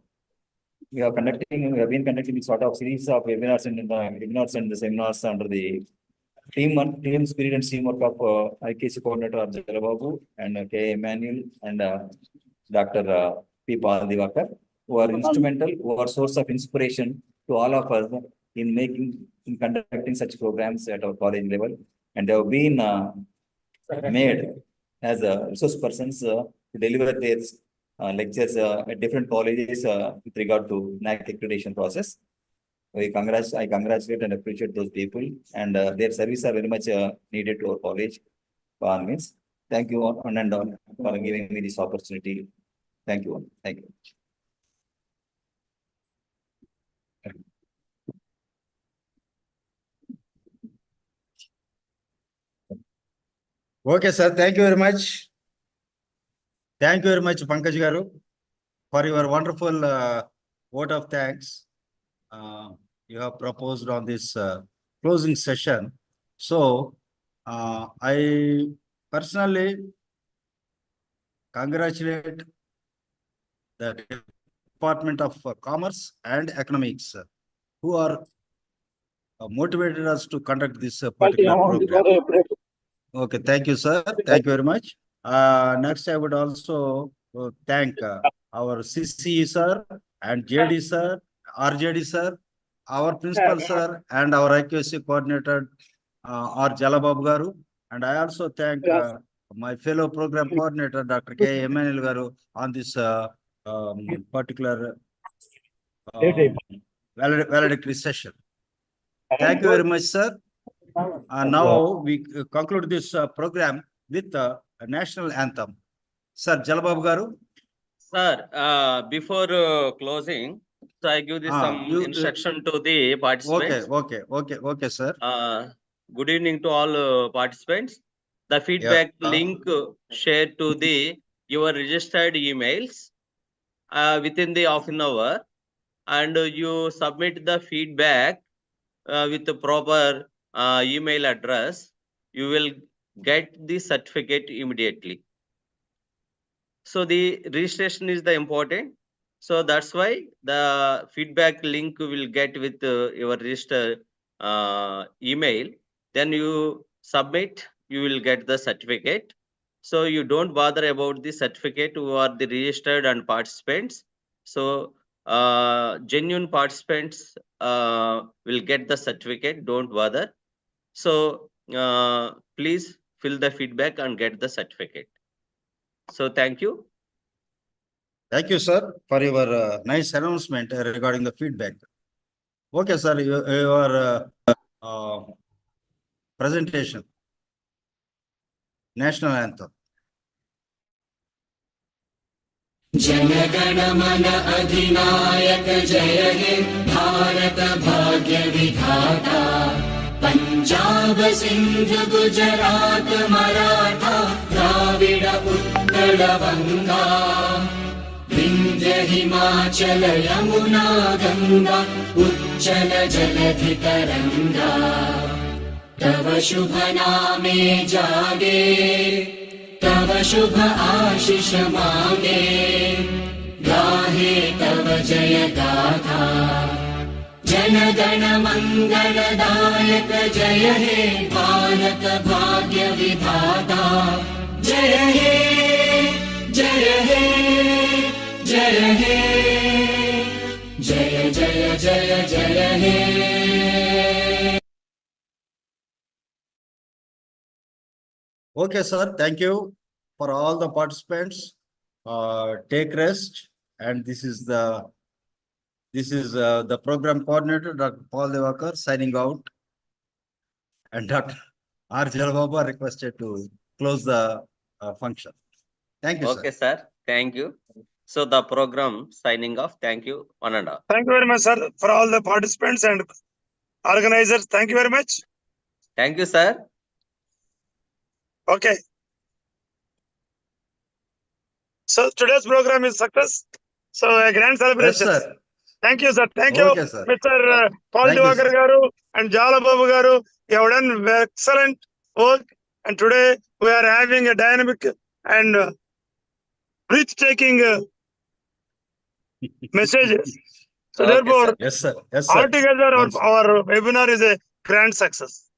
we have been conducting this sort of series of webinars and the seminars under the team spirit and teamwork of IKC coordinator Jalababu and K. Emmanuel and Dr. P. Paul Divakar, who are instrumental, who are source of inspiration to all of us in conducting such programs at our college level, and they have been made as resource persons to deliver their lectures at different colleges with regard to NAAC accreditation process. I congratulate and appreciate those people, and their service are very much needed to our college. Means, thank you on and on for giving me this opportunity. Thank you. Thank you. Okay, sir. Thank you very much. Thank you very much, Pankaj Garu, for your wonderful vote of thanks. you have proposed on this closing session. So I personally congratulate the Department of Commerce and Economics who are motivated us to conduct this particular program. Okay, thank you, sir. Thank you very much. Next, I would also thank our CC sir and JD sir, RJD sir, our principal sir, and our IQC coordinator, R. Jalababu Garu. And I also thank my fellow program coordinator, Dr. K. Emmanuel Garu, on this particular valedictory session. Thank you very much, sir. Now we conclude this program with a national anthem. Sir, Jalababu Garu. Sir, before closing, so I give this some instruction to the participants. Okay, sir. Good evening to all participants. The feedback link shared to your registered emails within the half an hour, and you submit the feedback with the proper email address. You will get the certificate immediately. So the registration is the important. So that's why the feedback link will get with your registered email. Then you submit, you will get the certificate. So you don't bother about the certificate who are the registered and participants. So genuine participants will get the certificate. Don't bother. So please fill the feedback and get the certificate. So thank you. Thank you, sir, for your nice announcement regarding the feedback. Okay, sir, your presentation, national anthem. जनगण मन अधिनायक जय हे भारत भाग्य विधाता पंजाब सिंध गुजरात मराठा द्राविड उत्कल बंगा विंध्य हिमाचल यमुना गंगा उच्चल जलधि तरंगा तव शुभ नामे जागे तव शुभ आशीष मांगे गाहे तव जय गाथा जन गण मंगलदायक जय हे भारत भाग्य विधाता जय हे जय हे जय हे जय जय जय जय हे Okay, sir. Thank you for all the participants. Take rest. And this is the program coordinator, Dr. Paul Devakar, signing out. And Dr. R. Jalababa requested to close the function. Thank you, sir. Okay, sir. Thank you. So the program signing off. Thank you, one and all. Thank you very much, sir, for all the participants and organizers. Thank you very much. Thank you, sir. Okay. So today's program is success. So a grand celebration. Yes, sir. Thank you, sir. Thank Okay, you, sir. Mr. Paul Thank you, Devakar sir. Garu and Jalababu Garu. You have done excellent work. And today we are having a dynamic and breathtaking messages. So Okay, therefore, sir. Yes, sir. Yes, sir. altogether Once- our webinar is a grand success.